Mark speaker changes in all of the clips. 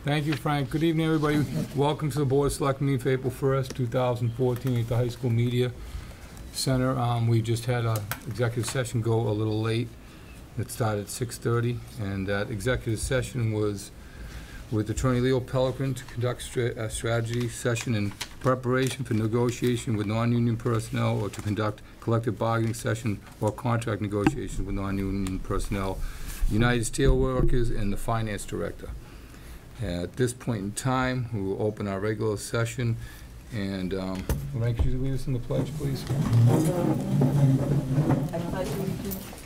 Speaker 1: Thank you, Frank. Good evening, everybody. Welcome to the Board of Selectmen meeting for April 1st, 2014 at the High School Media Center. We just had an executive session go a little late. It started at 6:30, and that executive session was with Attorney Leo Pellegrin to conduct a strategy session in preparation for negotiation with non-union personnel or to conduct collective bargaining session or contract negotiations with non-union personnel, United Steelworkers, and the Finance Director. At this point in time, we will open our regular session, and Frank, could you lead us in the pledge, please?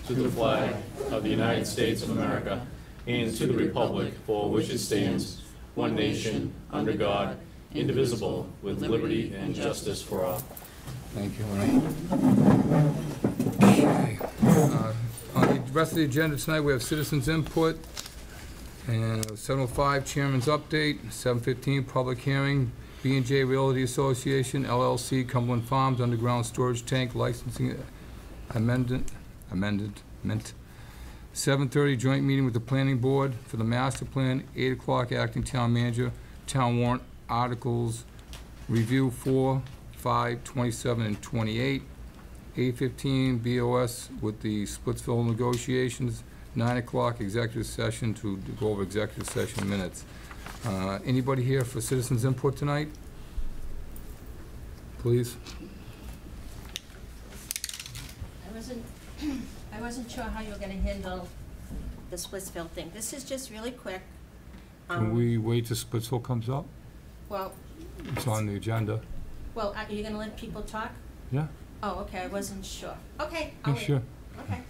Speaker 2: To the flag of the United States of America and to the republic for which it stands, one nation, under God, indivisible, with liberty and justice for all.
Speaker 1: Thank you, Lenny. Okay. On the rest of the agenda tonight, we have citizens' input, and 7:05, Chairman's update, 7:15, public hearing, B&J Realty Association, LLC, Cumberland Farms, underground storage tank licensing amendment. 7:30, joint meeting with the planning board for the master plan. 8 o'clock, acting town manager, town warrant articles, review 4, 5, 27, and 28. 8:15, BOS with the Splitsville negotiations. 9 o'clock, executive session to go over executive session minutes. Anybody here for citizens input tonight? Please.
Speaker 3: I wasn't sure how you were going to handle the Splitsville thing. This is just really quick.
Speaker 1: Can we wait till Splitsville comes up?
Speaker 3: Well,
Speaker 1: it's on the agenda.
Speaker 3: Well, are you going to let people talk?
Speaker 1: Yeah.
Speaker 3: Oh, okay. I wasn't sure. Okay. I'll wait.
Speaker 1: Sure.
Speaker 3: Okay.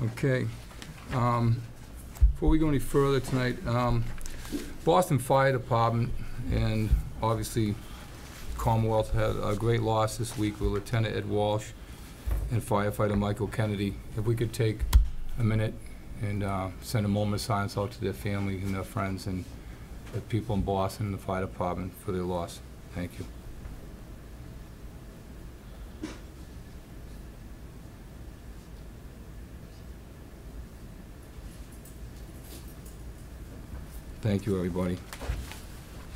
Speaker 1: Okay. Before we go any further tonight, Boston Fire Department and obviously Commonwealth had a great loss this week with Lieutenant Ed Walsh and firefighter Michael Kennedy. If we could take a minute and send a moment of silence out to their family and their friends and the people in Boston and the fire department for their loss. Thank you. Thank you, everybody.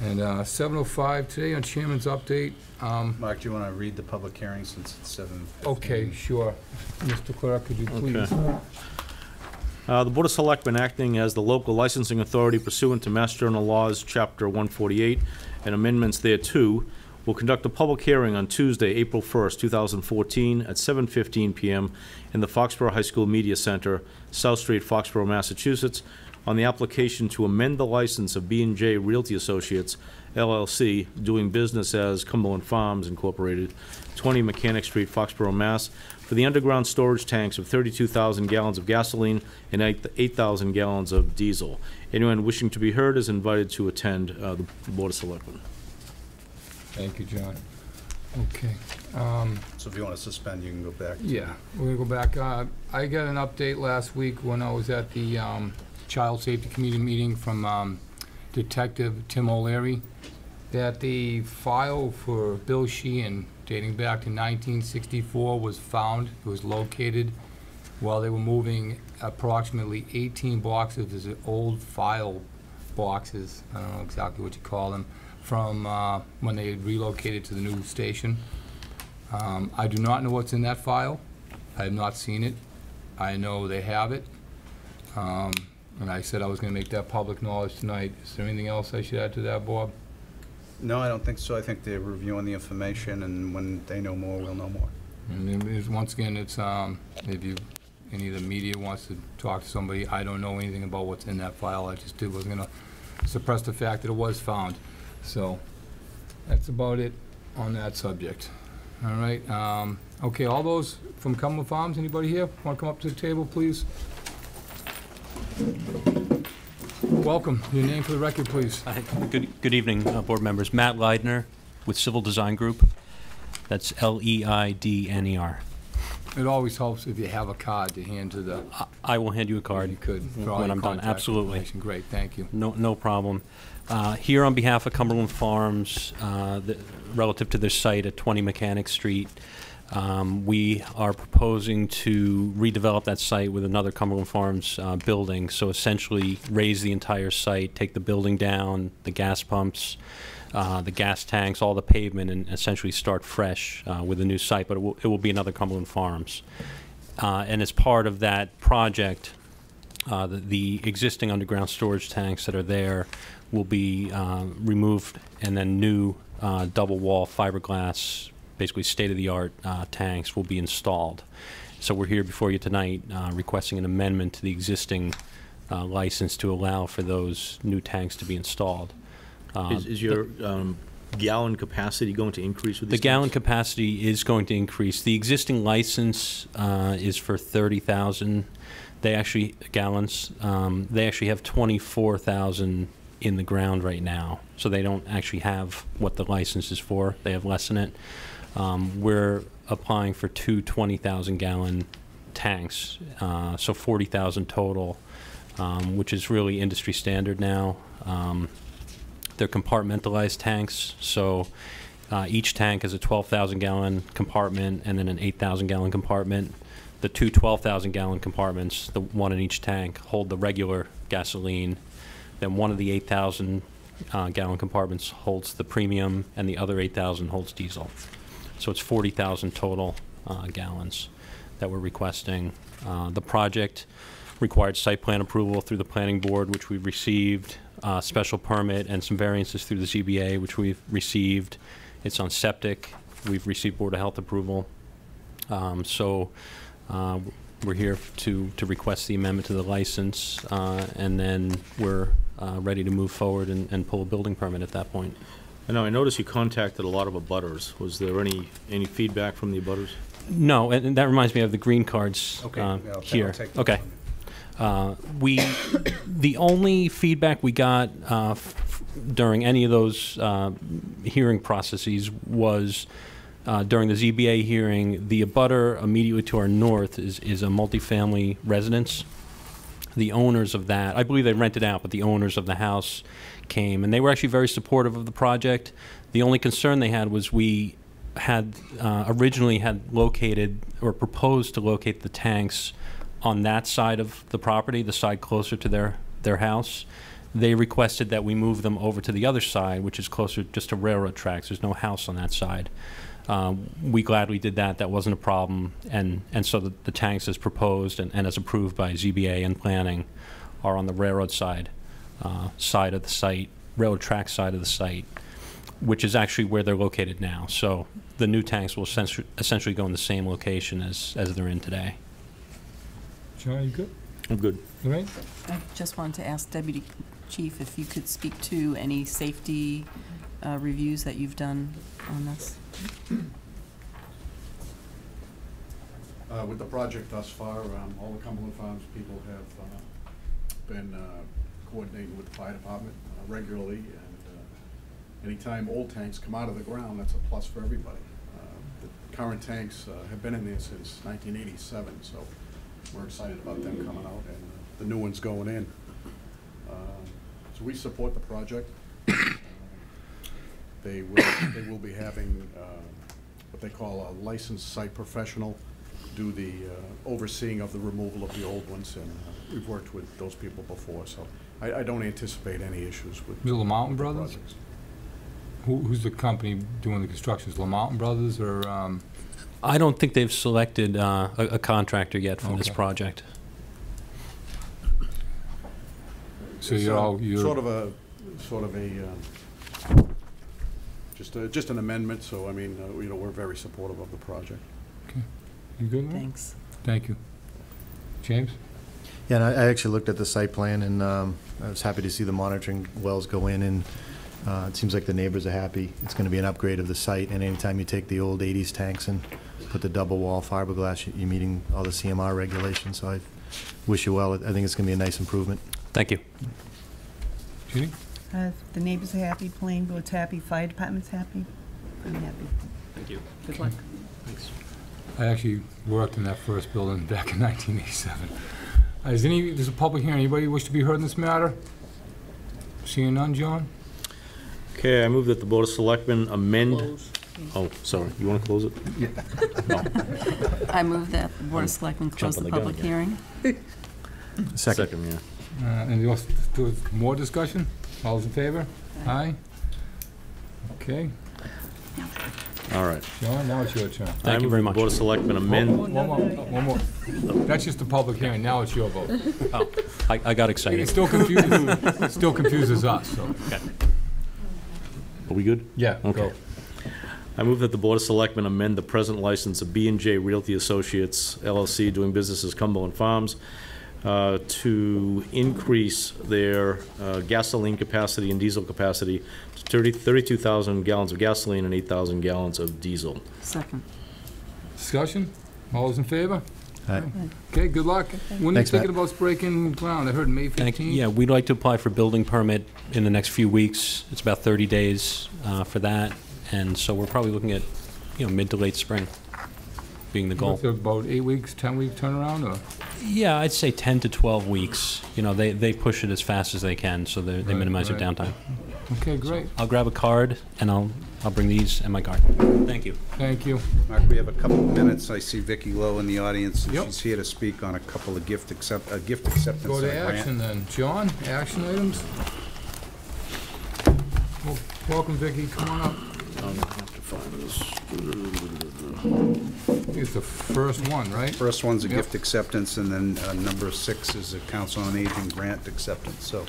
Speaker 1: And 7:05 today on Chairman's update.
Speaker 4: Mark, do you want to read the public hearing since it's 7:15?
Speaker 1: Okay, sure. Mr. Clerk, could you please?
Speaker 2: Okay. The Board of Selectmen, acting as the local licensing authority pursuant to Mass General Laws, Chapter 148, and amendments thereto, will conduct a public hearing on Tuesday, April 1st, 2014, at 7:15 p.m. in the Foxborough High School Media Center, South Street, Foxborough, Massachusetts, on the application to amend the license of B&J Realty Associates, LLC, doing business as Cumberland Farms, Incorporated, 20 Mechanic Street, Foxborough, Mass., for the underground storage tanks of 32,000 gallons of gasoline and 8,000 gallons of diesel. Anyone wishing to be heard is invited to attend the Board of Selectmen.
Speaker 1: Thank you, John. Okay.
Speaker 4: So if you want to suspend, you can go back.
Speaker 1: Yeah, we're going to go back. I got an update last week when I was at the Child Safety Committee meeting from Detective Tim O'Leary that the file for Bill Sheehan dating back to 1964 was found. It was located while they were moving approximately 18 boxes of old file boxes, I don't know exactly what you call them, from when they had relocated to the new station. I do not know what's in that file. I have not seen it. I know they have it. And I said I was going to make that public knowledge tonight. Is there anything else I should add to that, Bob?
Speaker 4: No, I don't think so. I think they're reviewing the information, and when they know more, we'll know more.
Speaker 1: And once again, it's if any of the media wants to talk to somebody, I don't know anything about what's in that file. I just was going to suppress the fact that it was found. So that's about it on that subject. All right. Okay, all those from Cumberland Farms, anybody here want to come up to the table, please? Welcome. Your name for the record, please.
Speaker 5: Good evening, board members. Matt Leidner with Civil Design Group. That's Leidner.
Speaker 1: It always helps if you have a card to hand to the...
Speaker 5: I will hand you a card
Speaker 1: you could, for all
Speaker 5: when
Speaker 1: your
Speaker 5: I'm done. Absolutely.
Speaker 1: Great, thank you.
Speaker 5: No problem. Here on behalf of Cumberland Farms, relative to their site at 20 Mechanic Street, We are proposing to redevelop that site with another Cumberland Farms building, so essentially raise the entire site, take the building down, the gas pumps, the gas tanks, all the pavement, and essentially start fresh with a new site, but it will be another Cumberland Farms. And as part of that project, the existing underground storage tanks that are there will be removed, and then new double wall fiberglass, basically state-of-the-art tanks will be installed. So we're here before you tonight requesting an amendment to the existing license to allow for those new tanks to be installed.
Speaker 2: Is your gallon capacity going to increase with these
Speaker 5: The gallon
Speaker 2: tanks?
Speaker 5: capacity is going to increase. The existing license is for 30,000 gallons. They actually have 24,000 in the ground right now, so they don't actually have what the license is for. They have less in it. We're applying for two 20,000-gallon tanks, so 40,000 total, which is really industry standard now. They're compartmentalized tanks, so each tank has a 12,000-gallon compartment and then an 8,000-gallon compartment. The two 12,000-gallon compartments, the one in each tank, hold the regular gasoline. Then one of the 8,000-gallon compartments holds the premium, and the other 8,000 holds diesel. So it's 40,000 total gallons that we're requesting. The project required site plan approval through the planning board, which we've received, special permit and some variances through the ZBA, which we've received. It's on septic. We've received Board of Health approval. We're here to request the amendment to the license, and then we're ready to move forward and pull a building permit at that point.
Speaker 2: I know, I noticed you contacted a lot of abutters. Was there any feedback from the abutters?
Speaker 5: No, and that reminds me of the green cards
Speaker 4: Yeah,
Speaker 5: here.
Speaker 4: I'll take those
Speaker 5: Okay.
Speaker 4: on.
Speaker 5: The only feedback we got during any of those hearing processes was during the ZBA hearing. The abutter immediately to our north is a multifamily residence. The owners of that, I believe they rented out, but the owners of the house came, and they were actually very supportive of the project. The only concern they had was we had originally had located or proposed to locate the tanks on that side of the property, the side closer to their house. They requested that we move them over to the other side, which is closer just to railroad tracks. There's no house on that side. We gladly did that. That wasn't a problem. And so the tanks as proposed and as approved by ZBA and planning are on the railroad side of the site, railroad track side of the site, which is actually where they're located now. So the new tanks will essentially go in the same location as they're in today.
Speaker 1: John, you good?
Speaker 2: I'm good.
Speaker 1: You right?
Speaker 6: I just wanted to ask Deputy Chief if you could speak to any safety reviews that you've done on this.
Speaker 7: With the project thus far, all the Cumberland Farms people have been coordinating with the fire department regularly, and anytime old tanks come out of the ground, that's a plus for everybody. The current tanks have been in there since 1987, so we're excited about them coming out and the new ones going in. So we support the project. They will be having what they call a licensed site professional do the overseeing of the removal of the old ones, and we've worked with those people before, so I don't anticipate any issues with
Speaker 1: Is it LaMountain
Speaker 7: the
Speaker 1: Brothers?
Speaker 7: projects.
Speaker 1: Who's the company doing the construction? Is LaMountain Brothers or?
Speaker 5: I don't think they've selected a contractor yet for this
Speaker 1: Okay.
Speaker 5: project.
Speaker 1: So
Speaker 7: It's,
Speaker 1: you're
Speaker 7: sort of a just an amendment. So I mean, we're very supportive of the project.
Speaker 1: You good? Rick?
Speaker 6: Thanks.
Speaker 1: Thank you. James?
Speaker 8: Yeah, and I actually looked at the site plan, and I was happy to see the monitoring wells go in, and it seems like the neighbors are happy. It's going to be an upgrade of the site, and anytime you take the old 80s tanks and put the double wall fiberglass, you're meeting all the CMR regulations, so I wish you well. I think it's going to be a nice improvement.
Speaker 5: Thank you.
Speaker 1: Judy?
Speaker 9: The neighbors are happy, Plainville's happy, fire department's happy. I'm happy.
Speaker 5: Thank you.
Speaker 9: Good luck.
Speaker 5: Thanks.
Speaker 1: I actually worked in that first building back in 1987. There's a public hearing. Anybody wish to be heard in this matter? Seeing none, John?
Speaker 2: Okay, I move that the Board of Selectmen amend Oh, sorry, you want to close it?
Speaker 6: I move that the Board of Selectmen close
Speaker 2: jumping
Speaker 6: the
Speaker 2: the gun
Speaker 6: public
Speaker 2: again.
Speaker 6: hearing.
Speaker 8: Second.
Speaker 2: Yeah.
Speaker 1: And you want to do more discussion? All those in favor? Aye. Okay,
Speaker 2: All right.
Speaker 1: John, now it's your turn.
Speaker 5: Thank you very much.
Speaker 2: Board of Selectmen amend,
Speaker 1: One more. That's just a public hearing, now it's your vote.
Speaker 5: Oh, I got
Speaker 1: It
Speaker 5: excited.
Speaker 1: still confuses us, so.
Speaker 2: are we good?
Speaker 1: Yeah,
Speaker 2: Okay.
Speaker 1: go.
Speaker 2: I move that the Board of Selectmen amend the present license of B&J Realty Associates LLC doing business as Cumberland Farms to increase their gasoline capacity and diesel capacity to 32,000 gallons of gasoline and 8,000 gallons of diesel.
Speaker 6: Second.
Speaker 1: Discussion? All those in favor?
Speaker 8: Aye.
Speaker 1: Okay, good luck. When are you
Speaker 8: Thanks, Matt.
Speaker 1: thinking about breaking ground? I heard May 15th?
Speaker 5: Thank you. Yeah, we'd like to apply for building permit in the next few weeks. It's about 30 days for that, and so we're probably looking at, mid to late spring being the goal.
Speaker 1: So about 8 weeks, 10-week turnaround, or?
Speaker 5: Yeah, I'd say 10 to 12 weeks. They push it as fast as they can, so they
Speaker 1: Right,
Speaker 5: minimize their
Speaker 1: right.
Speaker 5: downtime.
Speaker 1: Okay, great.
Speaker 5: I'll grab a card, and I'll bring these and my card. Thank you.
Speaker 1: Thank you.
Speaker 4: Mark, we have a couple of minutes. I see Vicky Lowe in the audience, and
Speaker 1: Yep.
Speaker 4: she's here to speak on a couple of gift acceptance.
Speaker 1: Go to
Speaker 4: grant.
Speaker 1: action then. John, action items? Well, welcome, Vicky. Come on up.
Speaker 2: I'm gonna have to find this.
Speaker 1: I think it's the first one, right?
Speaker 4: First one's a
Speaker 1: Yep.
Speaker 4: gift acceptance, and then number 6 is a Council on Aging grant acceptance, so.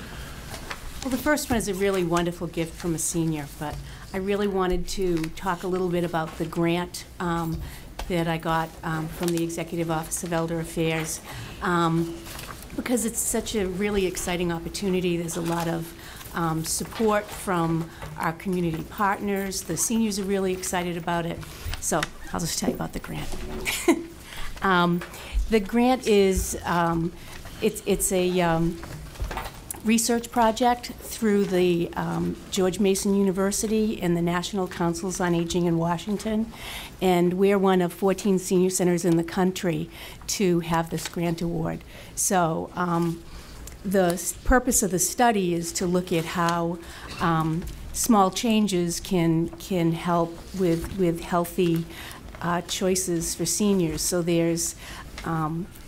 Speaker 10: Well, the first one is a really wonderful gift from a senior, but I really wanted to talk a little bit about the grant that I got from the Executive Office of Elder Affairs, because it's such a really exciting opportunity. There's a lot of support from our community partners. The seniors are really excited about it. So I'll just tell you about the grant. The grant is, it's a research project through the George Mason University and the National Councils on Aging in Washington. And we're one of 14 senior centers in the country to have this grant award. So the purpose of the study is to look at how small changes can help with healthy choices for seniors. So there's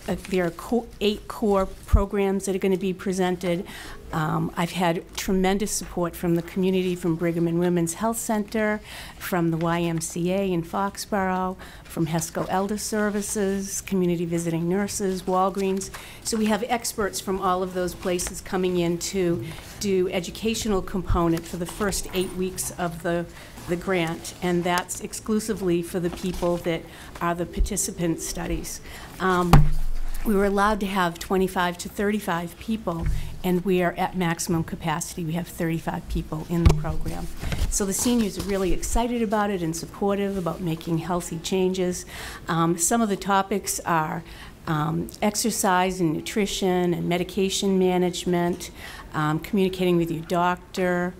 Speaker 10: there are 8 core programs that are going to be presented. I've had tremendous support from the community, from Brigham and Women's Health Center, from the YMCA in Foxborough, from HESCO Elder Services, Community Visiting Nurses, Walgreens. So we have experts from all of those places coming in to do educational component for the first 8 weeks of the grant, and that's exclusively for the people that are the participant studies. We were allowed to have 25 to 35 people, and we are at maximum capacity. We have 35 people in the program. So the seniors are really excited about it and supportive about making healthy changes. Some of the topics are exercise and nutrition and medication management, communicating with your doctor,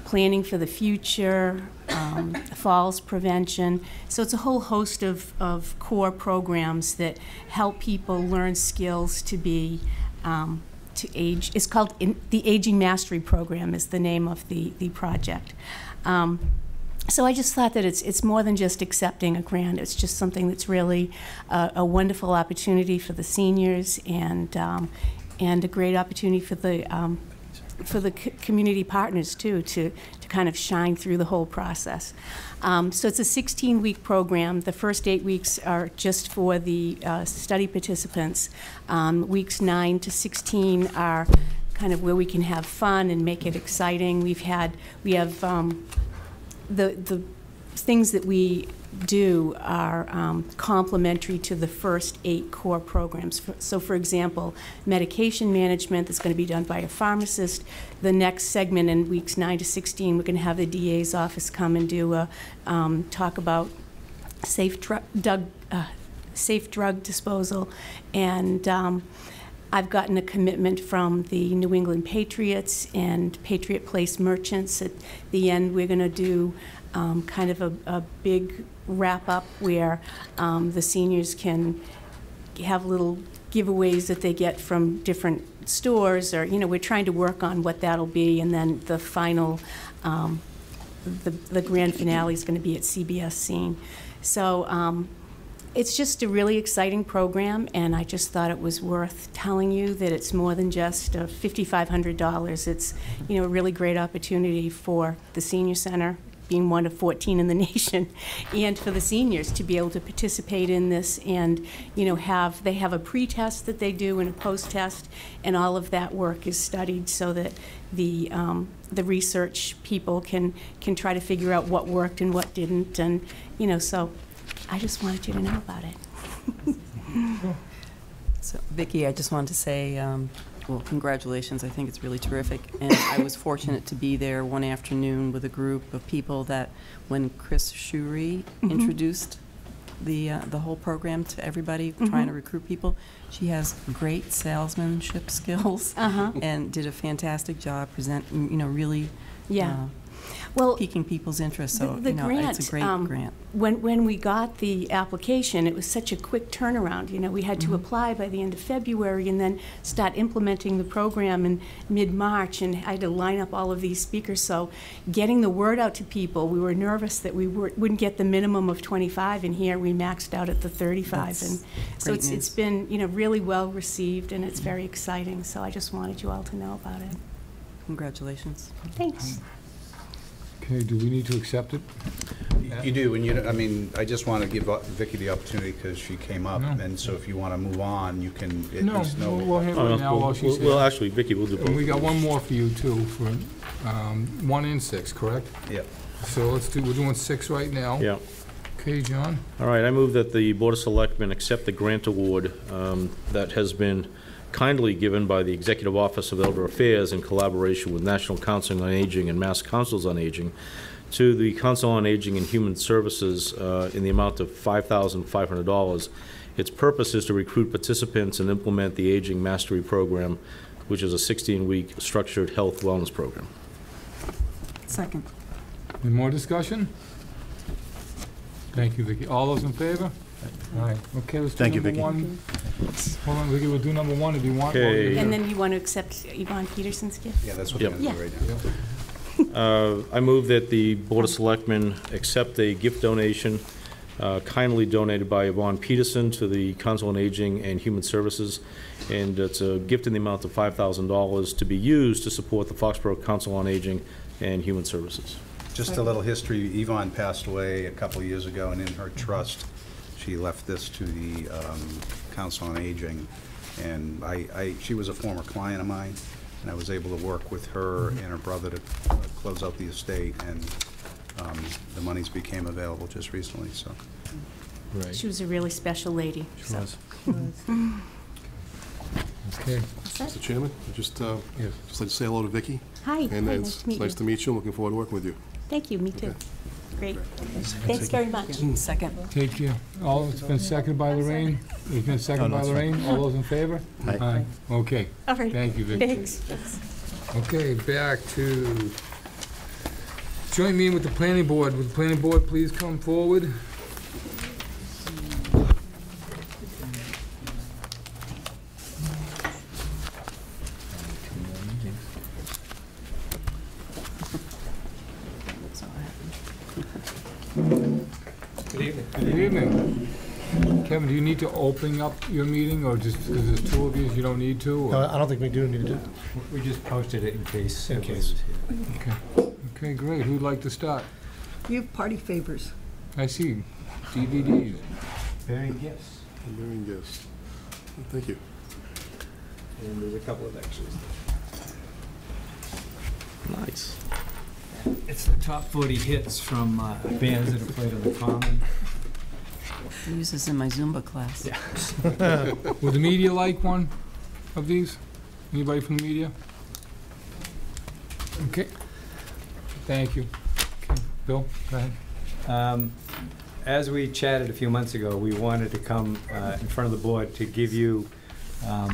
Speaker 10: planning for the future, falls prevention. So it's a whole host of core programs that help people learn skills to be, to age. It's called the Aging Mastery Program is the name of the project. So I just thought that it's more than just accepting a grant. It's just something that's really a wonderful opportunity for the seniors and a great opportunity for the community partners too, to kind of shine through the whole process. So it's a 16-week program. The first 8 weeks are just for the study participants. Weeks 9 to 16 are kind of where we can have fun and make it exciting. We have the things that we do are complementary to the first 8 core programs. So for example, medication management that's going to be done by a pharmacist. The next segment in weeks 9 to 16, we're going to have the DA's office come and do a talk about safe drug disposal. And I've gotten a commitment from the New England Patriots and Patriot Place Merchants. At the end, we're going to do kind of a big wrap-up where the seniors can have little giveaways that they get from different stores, or we're trying to work on what that'll be, and then the final the grand finale is going to be at CBS Scene. So it's just a really exciting program, and I just thought it was worth telling you that it's more than just $5,500. It's, you know, a really great opportunity for the senior center, being one of 14 in the nation, and for the seniors to be able to participate in this, and, you know, they have a pre-test that they do and a post-test, and all of that work is studied so that the research people can try to figure out what worked and what didn't, and, you know, so I just wanted you to know about it.
Speaker 6: So, Vicki, I just wanted to say, well, congratulations. I think it's really terrific. And I was fortunate to be there one afternoon with a group of people that, when Chris Shuri introduced the whole program to everybody, trying to recruit people, she has great salesmanship skills and did a fantastic job really
Speaker 10: Well,
Speaker 6: piquing people's interest. So,
Speaker 10: the grant,
Speaker 6: it's a great grant.
Speaker 10: When we got the application, it was such a quick turnaround. You know, we had to apply by the end of February and then start implementing the program in mid-March, and I had to line up all of these speakers. So getting the word out to people, we were nervous that we wouldn't get the minimum of 25, and here we maxed out at the 35. And so it's been, you know, really well received, and it's very exciting. So I just wanted you all to know about it.
Speaker 6: Congratulations.
Speaker 10: Thanks.
Speaker 1: Okay, do we need to accept it?
Speaker 4: You do, and I mean, I just want to give Vicki the opportunity because she came up, and so if you want to move on, you can at least know.
Speaker 1: We'll handle it now while she's here.
Speaker 2: Well, actually, Vicki, we'll do both.
Speaker 1: And we got one more for you, too, for 1 and 6, correct?
Speaker 4: Yep.
Speaker 1: So we're doing 6 right now.
Speaker 2: Yeah.
Speaker 1: Okay, John?
Speaker 2: All right, I move that the Board of Selectmen accept the grant award that has been kindly given by the Executive Office of Elder Affairs in collaboration with National Council on Aging and Mass Councils on Aging to the Council on Aging and Human Services in the amount of $5,500. Its purpose is to recruit participants and implement the Aging Mastery Program, which is a 16-week structured health wellness program.
Speaker 6: Second.
Speaker 1: Any more discussion? Thank you, Vicki. All those in favor? All right, okay, let's do
Speaker 8: Thank you,
Speaker 1: number
Speaker 8: Vicki.
Speaker 1: 1. Hold on, Vicki, we'll do number 1 if you want.
Speaker 2: Okay.
Speaker 10: And then you want to accept Yvonne Peterson's gift?
Speaker 4: Yeah, that's what
Speaker 2: Yep.
Speaker 4: we're going to do right now.
Speaker 2: I move that the Board of Selectmen accept a gift donation kindly donated by Yvonne Peterson to the Council on Aging and Human Services, and it's a gift in the amount of $5,000 to be used to support the Foxborough Council on Aging and Human Services.
Speaker 4: Just a little history. Yvonne passed away a couple of years ago, and in her trust, she left this to the Council on Aging, and she was a former client of mine, and I was able to work with her and her brother to close out the estate, and the monies became available just recently. So,
Speaker 2: Right.
Speaker 10: She was a really special lady.
Speaker 2: She was.
Speaker 1: Okay.
Speaker 11: Mr. Chairman, just like to say hello to Vicki.
Speaker 10: Hi.
Speaker 11: And
Speaker 10: Hi,
Speaker 11: it's
Speaker 10: nice to meet you.
Speaker 11: nice to meet you. I'm looking forward to working with you.
Speaker 10: Thank you, me too. Great. Thanks very much.
Speaker 6: Second.
Speaker 1: Take care. It's been seconded by Lorraine? It's been seconded by Lorraine? All those in favor?
Speaker 8: Aye.
Speaker 1: Okay.
Speaker 10: All right.
Speaker 1: Thank you, Vicki.
Speaker 10: Thanks.
Speaker 1: Okay, back to joint meeting with the planning board. Would the planning board please come forward?
Speaker 12: Good evening.
Speaker 1: Good evening. Kevin, do you need to open up your meeting, or just because there's 2 of you, you don't need to?
Speaker 12: No,
Speaker 1: or-
Speaker 12: I don't think we do need to do. We just posted it in case.
Speaker 1: In case. Okay. Okay, great. Who'd like to start?
Speaker 9: You have party favors.
Speaker 1: I see. DVDs.
Speaker 12: Bearing gifts.
Speaker 11: Very good. Thank you.
Speaker 12: And there's a couple of extras.
Speaker 2: Nice.
Speaker 12: It's the top 40 hits from bands that have played on the Common.
Speaker 6: I use this in my Zumba class.
Speaker 12: Yeah.
Speaker 1: Would the media like one of these? Anybody from the media? Okay. Thank you. Okay. Bill, go ahead.
Speaker 12: As we chatted a few months ago, we wanted to come in front of the board to give you a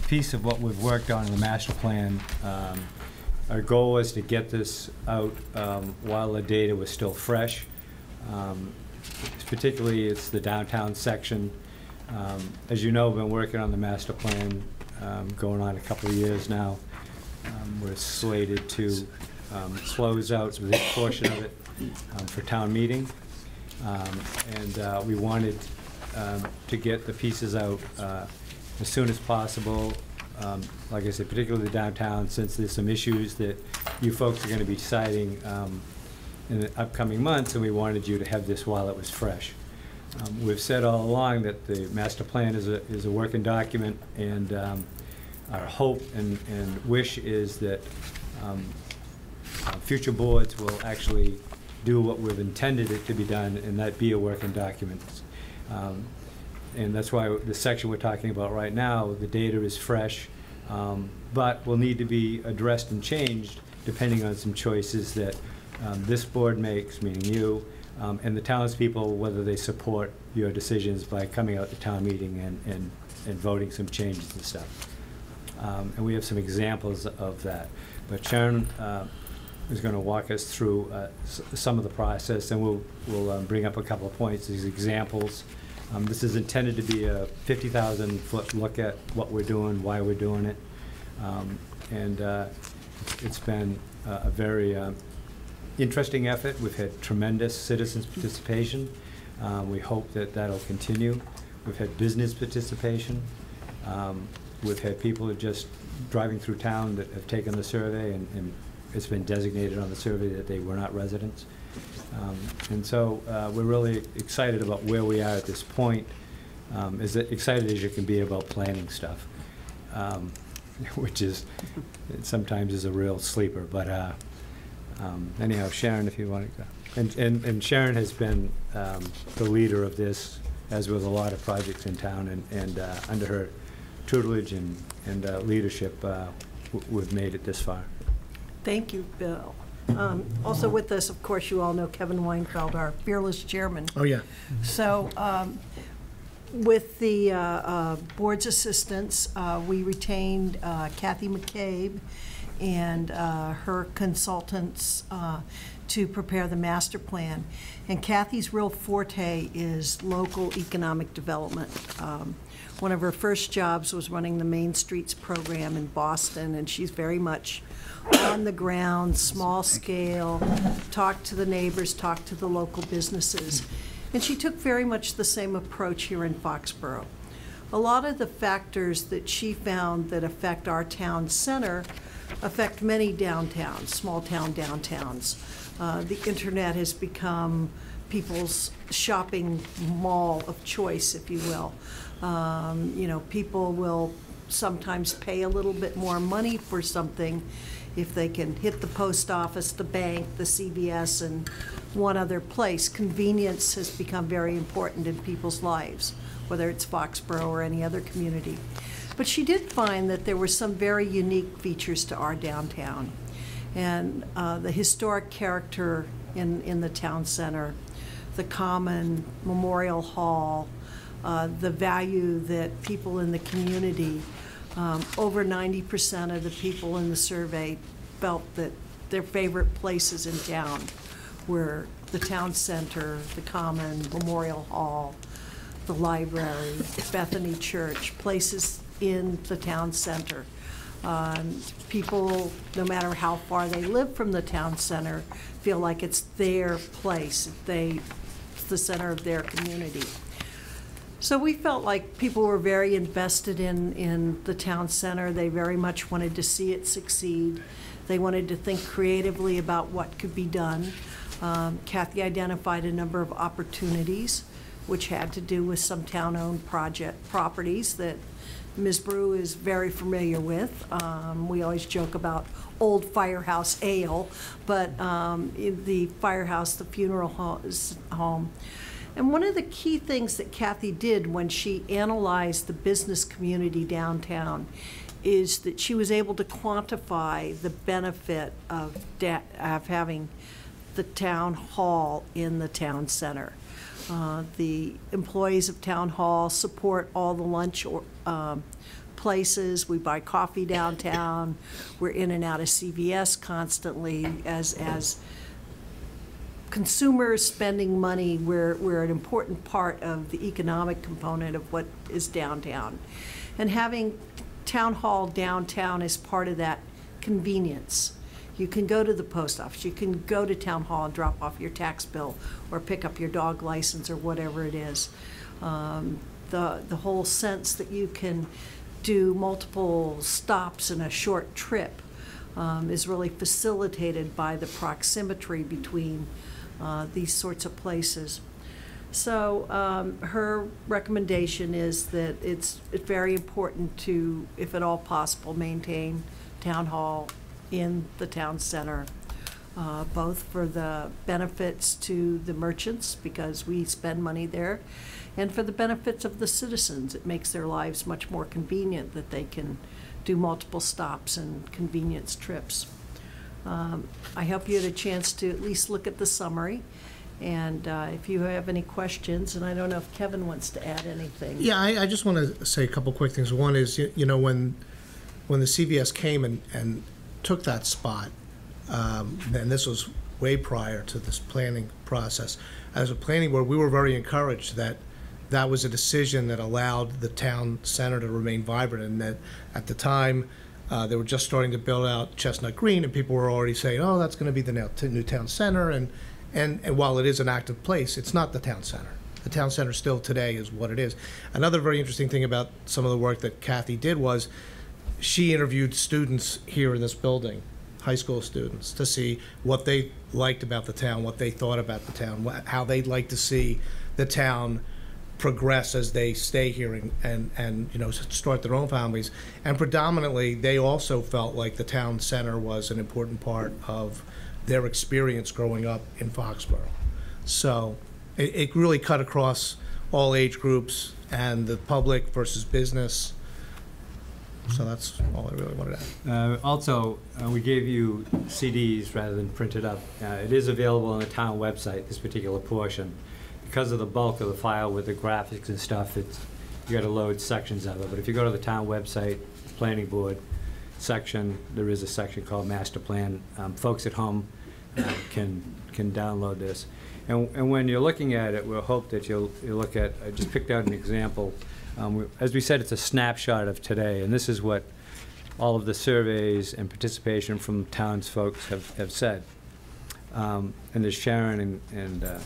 Speaker 12: piece of what we've worked on in the master plan. Our goal was to get this out while the data was still fresh. Particularly, it's the downtown section. As you know, we've been working on the master plan going on a couple of years now. We're slated to close out this portion of it for town meeting. And we wanted to get the pieces out as soon as possible. Like I said, particularly downtown, since there's some issues that you folks are going to be deciding in the upcoming months, and we wanted you to have this while it was fresh. We've said all along that the master plan is a working document, and our hope and wish is that future boards will actually do what we've intended it to be done, and that be a working document. And that's why the section we're talking about right now, the data is fresh, but will need to be addressed and changed depending on some choices that this board makes, meaning you, and the townspeople, whether they support your decisions by coming out to town meeting and voting some changes and stuff. And we have some examples of that. But Sharon is going to walk us through some of the process, and we'll bring up a couple of points, these examples. This is intended to be a 50,000-foot look at what we're doing, why we're doing it. And it's been a very interesting effort. We've had tremendous citizens' participation. We hope that that'll continue. We've had business participation. We've had people just driving through town that have taken the survey, and it's been designated on the survey that they were not residents. And so we're really excited about where we are at this point, as excited as you can be about planning stuff, which is sometimes is a real sleeper. But anyhow, Sharon, if you want to go. And Sharon has been the leader of this, as with a lot of projects in town, and under her tutelage and leadership, we've made it this far.
Speaker 13: Thank you, Bill. Also with us, of course, you all know Kevin Weinfeld, our fearless chairman.
Speaker 8: Oh, yeah.
Speaker 13: So with the board's assistance, we retained Kathy McCabe and her consultants to prepare the master plan. And Kathy's real forte is local economic development. One of her first jobs was running the Main Streets program in Boston, and she's very much on the ground, small scale, talk to the neighbors, talk to the local businesses. And she took very much the same approach here in Foxborough. A lot of the factors that she found that affect our town center affect many downtowns, small town downtowns. The internet has become people's shopping mall of choice, if you will. You know, people will sometimes pay a little bit more money for something if they can hit the post office, the bank, the CVS, and one other place. Convenience has become very important in people's lives, whether it's Foxborough or any other community. But she did find that there were some very unique features to our downtown. And the historic character in the town center, the common, Memorial Hall, the value that people in the community, over 90% of the people in the survey felt that their favorite places in town were the town center, the common, Memorial Hall, the library, Bethany Church, places in the town center. People, no matter how far they live from the town center, feel like it's their place, it's the center of their community. So we felt like people were very invested in the town center. They very much wanted to see it succeed. They wanted to think creatively about what could be done. Kathy identified a number of opportunities, which had to do with some town-owned properties that Ms. Brew is very familiar with. We always joke about old firehouse ale, but the firehouse, the funeral home. And one of the key things that Kathy did when she analyzed the business community downtown is that she was able to quantify the benefit of having the town hall in the town center. The employees of town hall support all the lunch places. We buy coffee downtown. We're in and out of CVS constantly. As consumers spending money, we're an important part of the economic component of what is downtown. And having town hall downtown is part of that convenience. You can go to the post office, you can go to town hall and drop off your tax bill or pick up your dog license or whatever it is. The whole sense that you can do multiple stops in a short trip is really facilitated by the proximity between these sorts of places. So her recommendation is that it's very important to, if at all possible, maintain town hall in the town center, both for the benefits to the merchants, because we spend money there, and for the benefits of the citizens. It makes their lives much more convenient that they can do multiple stops and convenience trips. I hope you had a chance to at least look at the summary. And if you have any questions, and I don't know if Kevin wants to add anything.
Speaker 14: Yeah, I just want to say a couple quick things. One is, you know, when the CVS came and took that spot, and this was way prior to this planning process, as a planning board, we were very encouraged that that was a decision that allowed the town center to remain vibrant, and that at the time they were just starting to build out Chestnut Green, and people were already saying, oh, that's going to be the new town center. And while it is an active place, it's not the town center. The town center still today is what it is. Another very interesting thing about some of the work that Kathy did was she interviewed students here in this building, high school students, to see what they liked about the town, what they thought about the town, how they'd like to see the town progress as they stay here and you know, start their own families. And predominantly, they also felt like the town center was an important part of their experience growing up in Foxborough. So it really cut across all age groups and the public versus business. So that's all I really wanted to add.
Speaker 12: Also, we gave you CDs rather than printed up. It is available on the town website, this particular portion. Because of the bulk of the file with the graphics and stuff, you got to load sections of it. But if you go to the town website, planning board section, there is a section called master plan. Folks at home can download this. And when you're looking at it, we'll hope that you'll look at, I just picked out an example. As we said, it's a snapshot of today, and this is what all of the surveys and participation from townsfolk have said. And as Sharon and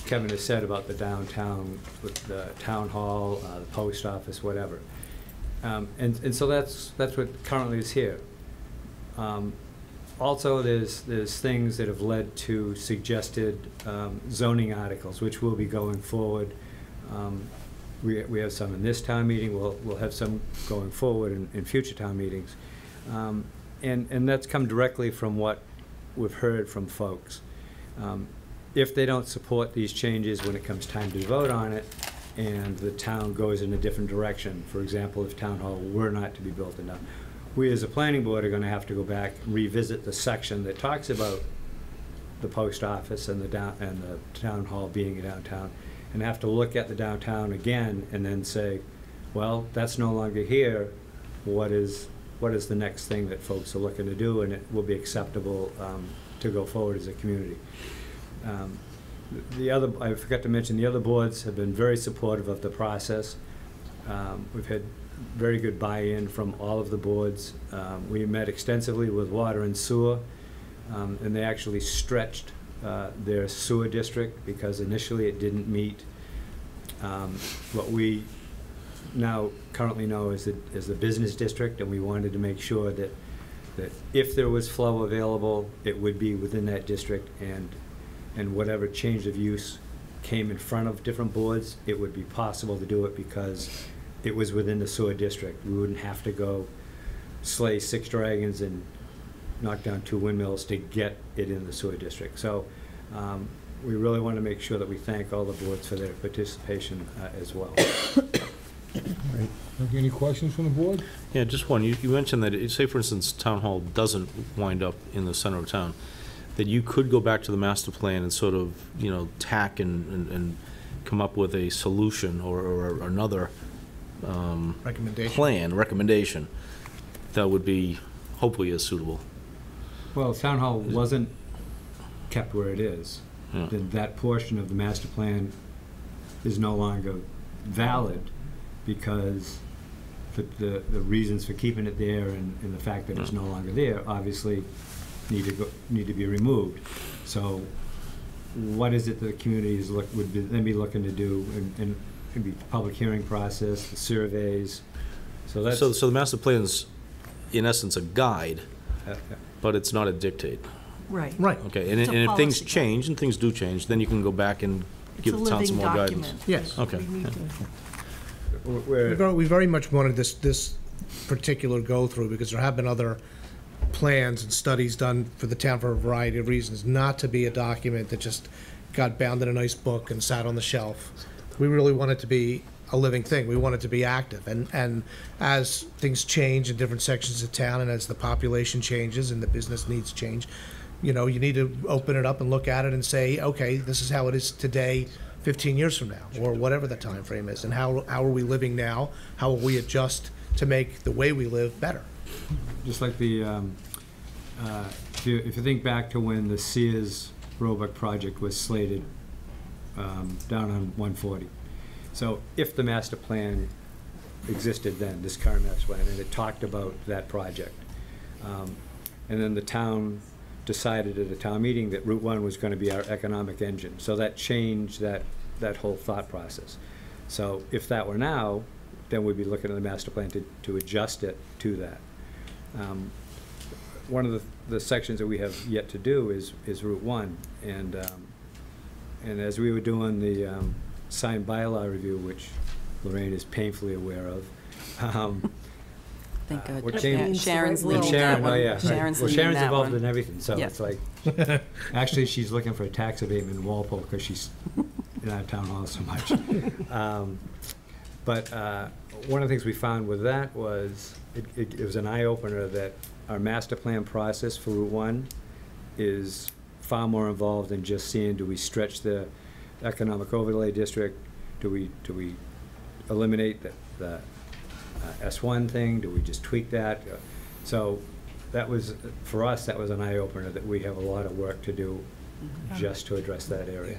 Speaker 12: Kevin has said about the downtown, with the town hall, the post office, whatever. And so that's what currently is here. Also, there's things that have led to suggested zoning articles, which will be going forward. We have some in this town meeting. We'll have some going forward in future town meetings. And that's come directly from what we've heard from folks. If they don't support these changes when it comes time to vote on it, and the town goes in a different direction, for example, if town hall were not to be built enough, we as a planning board are going to have to go back and revisit the section that talks about the post office and the town hall being downtown, and have to look at the downtown again and then say, well, that's no longer here. What is the next thing that folks are looking to do, and it will be acceptable to go forward as a community. I forgot to mention, the other boards have been very supportive of the process. We've had very good buy-in from all of the boards. We met extensively with water and sewer, and they actually stretched their sewer district because initially it didn't meet what we now currently know as the business district, and we wanted to make sure that if there was flow available, it would be within that district, and whatever change of use came in front of different boards, it would be possible to do it because it was within the sewer district. We wouldn't have to go slay 6 dragons and knock down 2 windmills to get it in the sewer district. So we really want to make sure that we thank all the boards for their participation as well.
Speaker 1: Right. Any questions from the board?
Speaker 2: Yeah, just one. You mentioned that, say for instance, town hall doesn't wind up in the center of town, that you could go back to the master plan and sort of, you know, tack and come up with a solution or another recommendation that would be hopefully as suitable.
Speaker 12: Well, town hall wasn't kept where it is.
Speaker 2: Yeah.
Speaker 12: That portion of the master plan is no longer valid because the reasons for keeping it there and the fact that it's no longer there, obviously need to be removed. So what is it the communities would be looking to do, and could be public hearing process, the surveys, so that's.
Speaker 2: So the master plan's, in essence, a guide, but it's not a dictate.
Speaker 13: Right.
Speaker 14: Right.
Speaker 2: Okay, and
Speaker 13: It's a
Speaker 2: if things
Speaker 13: policy.
Speaker 2: change, and things do change, then you can go back and give the town some more guidance.
Speaker 14: Yes.
Speaker 2: Okay.
Speaker 13: We need to-
Speaker 14: We very much wanted this particular go-through, because there have been other plans and studies done for the town for a variety of reasons, not to be a document that just got bound in a nice book and sat on the shelf. We really want it to be a living thing. We want it to be active. And as things change in different sections of town, and as the population changes and the business needs change, you know, you need to open it up and look at it and say, okay, this is how it is today, 15 years from now, or whatever the time frame is, and how are we living now? How will we adjust to make the way we live better?
Speaker 12: Just like the, if you think back to when the Sears Roebuck project was slated down on 140. So if the master plan existed then, this current master plan, and it talked about that project, and then the town decided at a town meeting that Route 1 was going to be our economic engine. So that changed that whole thought process. So if that were now, then we'd be looking at the master plan to adjust it to that. One of the sections that we have yet to do is Route 1, and as we were doing the signed bylaw review, which Lorraine is painfully aware of,
Speaker 6: Thank God.
Speaker 12: what came-
Speaker 6: Sharon's
Speaker 12: and
Speaker 6: leading
Speaker 12: Sharon,
Speaker 6: that one.
Speaker 12: oh yeah,
Speaker 6: Sharon's
Speaker 12: well,
Speaker 6: leading
Speaker 12: Sharon's
Speaker 6: that
Speaker 12: involved
Speaker 6: one.
Speaker 12: in everything, so
Speaker 6: Yeah.
Speaker 12: it's like, actually, she's looking for a tax abatement in Walpole because she's in our town hall so much. But one of the things we found with that was, it was an eye-opener that our master plan process for Route 1 is far more involved than just seeing, do we stretch the economic overlay district? Do we eliminate the S1 thing? Do we just tweak that? So that was, for us, that was an eye-opener, that we have a lot of work to do just to address that area.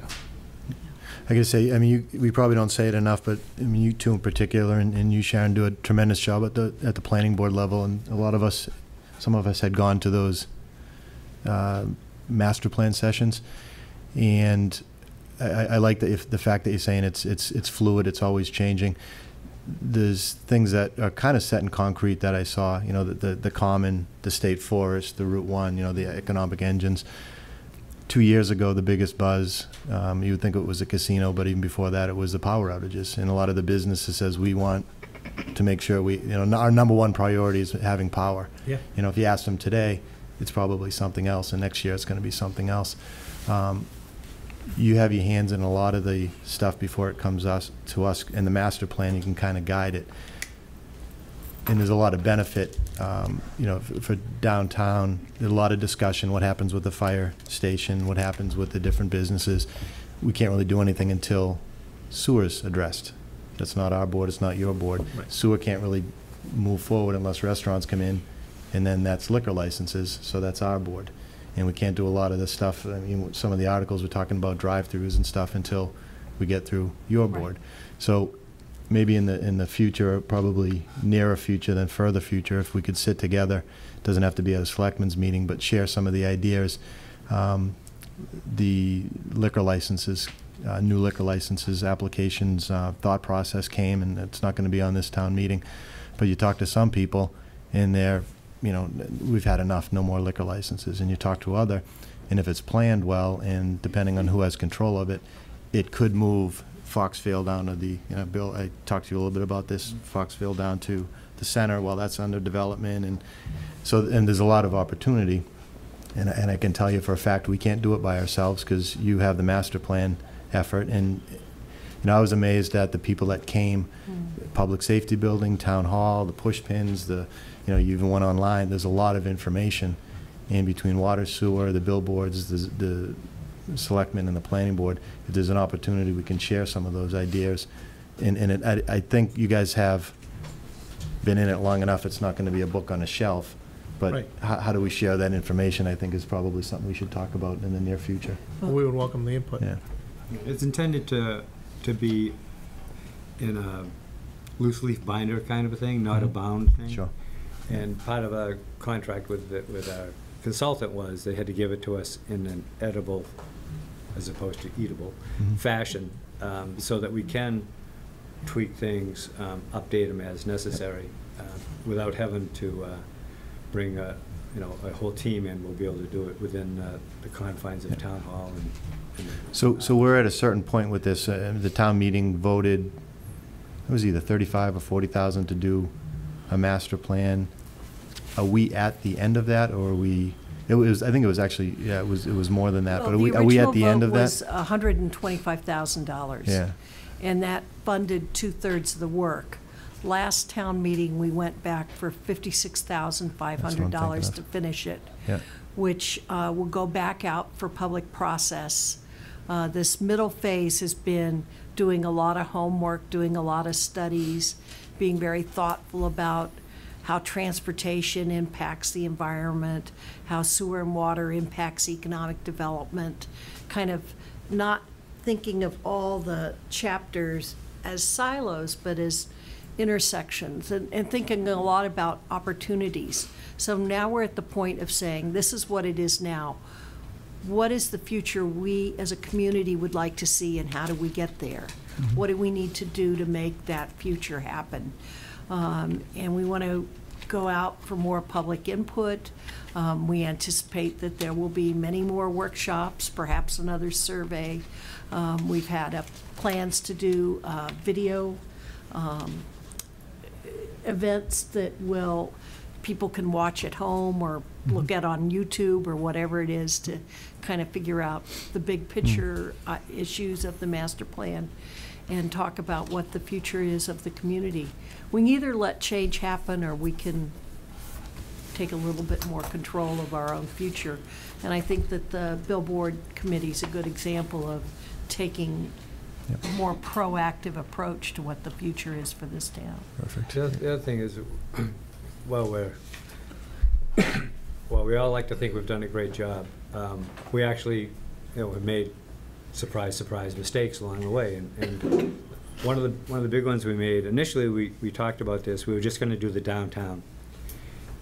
Speaker 8: I gotta say, I mean, we probably don't say it enough, but I mean, you two in particular, and you, Sharon, do a tremendous job at the planning board level, and a lot of us, some of us had gone to those master plan sessions, and I like the fact that you're saying it's fluid, it's always changing. There's things that are kind of set in concrete that I saw, you know, the common, the state forest, the Route 1, you know, the economic engines. 2 years ago, the biggest buzz, you would think it was a casino, but even before that, it was the power outages. And a lot of the businesses says, we want to make sure we, you know, our number one priority is having power.
Speaker 14: Yeah.
Speaker 8: You know, if you ask them today, it's probably something else, and next year it's going to be something else. You have your hands in a lot of the stuff before it comes to us in the master plan. You can kind of guide it. And there's a lot of benefit, you know, for downtown. There's a lot of discussion, what happens with the fire station, what happens with the different businesses. We can't really do anything until sewer's addressed. That's not our board, it's not your board.
Speaker 14: Right.
Speaker 8: Sewer can't really move forward unless restaurants come in, and then that's liquor licenses, so that's our board. And we can't do a lot of this stuff. I mean, some of the articles were talking about drive-throughs and stuff until we get through your board. So maybe in the future, probably nearer future than further future, if we could sit together, doesn't have to be at a selectmen's meeting, but share some of the ideas. The liquor licenses, new liquor licenses, applications, thought process came, and it's not going to be on this town meeting. But you talk to some people, and they're, you know, we've had enough, no more liquor licenses. And you talk to other, and if it's planned well, and depending on who has control of it, it could move Foxville down to the, you know, Bill, I talked to you a little bit about this, Foxville down to the center, well, that's under development, and so, and there's a lot of opportunity, and I can tell you for a fact, we can't do it by ourselves, because you have the master plan effort, and, you know, I was amazed at the people that came, public safety building, town hall, the push pins, you know, you even went online, there's a lot of information in between water, sewer, the billboards, the selectmen and the planning board. If there's an opportunity, we can share some of those ideas. And I think you guys have been in it long enough, it's not going to be a book on a shelf. But
Speaker 14: Right.
Speaker 8: how do we share that information, I think, is probably something we should talk about in the near future.
Speaker 14: Well, we would welcome the input.
Speaker 8: Yeah.
Speaker 12: It's intended to be in a loose leaf binder kind of a thing, not a bound thing.
Speaker 8: Sure.
Speaker 12: And part of our contract with our consultant was, they had to give it to us in an edible, as opposed to eatable, fashion, so that we can tweak things, update them as necessary, without having to bring a whole team in. We'll be able to do it within the confines of town hall.
Speaker 8: So we're at a certain point with this. The town meeting voted, it was either 35 or 40,000 to do a master plan. Are we at the end of that, or are we? It was. I think it was actually. Yeah, it was more than that.
Speaker 13: Well,
Speaker 8: but are we at the end of that?
Speaker 13: was $125,000.
Speaker 8: Yeah.
Speaker 13: And that funded 2/3 of the work. Last town meeting, we went back for $56,500 to finish it, which will go back out for public process. This middle phase has been doing a lot of homework, doing a lot of studies, being very thoughtful about how transportation impacts the environment, how sewer and water impacts economic development, kind of not thinking of all the chapters as silos, but as intersections, and thinking a lot about opportunities. So now we're at the point of saying, this is what it is now. What is the future we as a community would like to see, and how do we get there? What do we need to do to make that future happen? And we want to go out for more public input. We anticipate that there will be many more workshops, perhaps another survey. We've had plans to do video events that people can watch at home or look at on YouTube or whatever it is, to kind of figure out the big picture issues of the master plan and talk about what the future is of the community. We can either let change happen, or we can take a little bit more control of our own future. And I think that the billboard committee is a good example of taking a more proactive approach to what the future is for this town.
Speaker 8: Perfect.
Speaker 12: The other thing is, while we all like to think we've done a great job, we actually, have made surprise mistakes along the way. And one of the big ones we made initially, we talked about this. We were just going to do the downtown,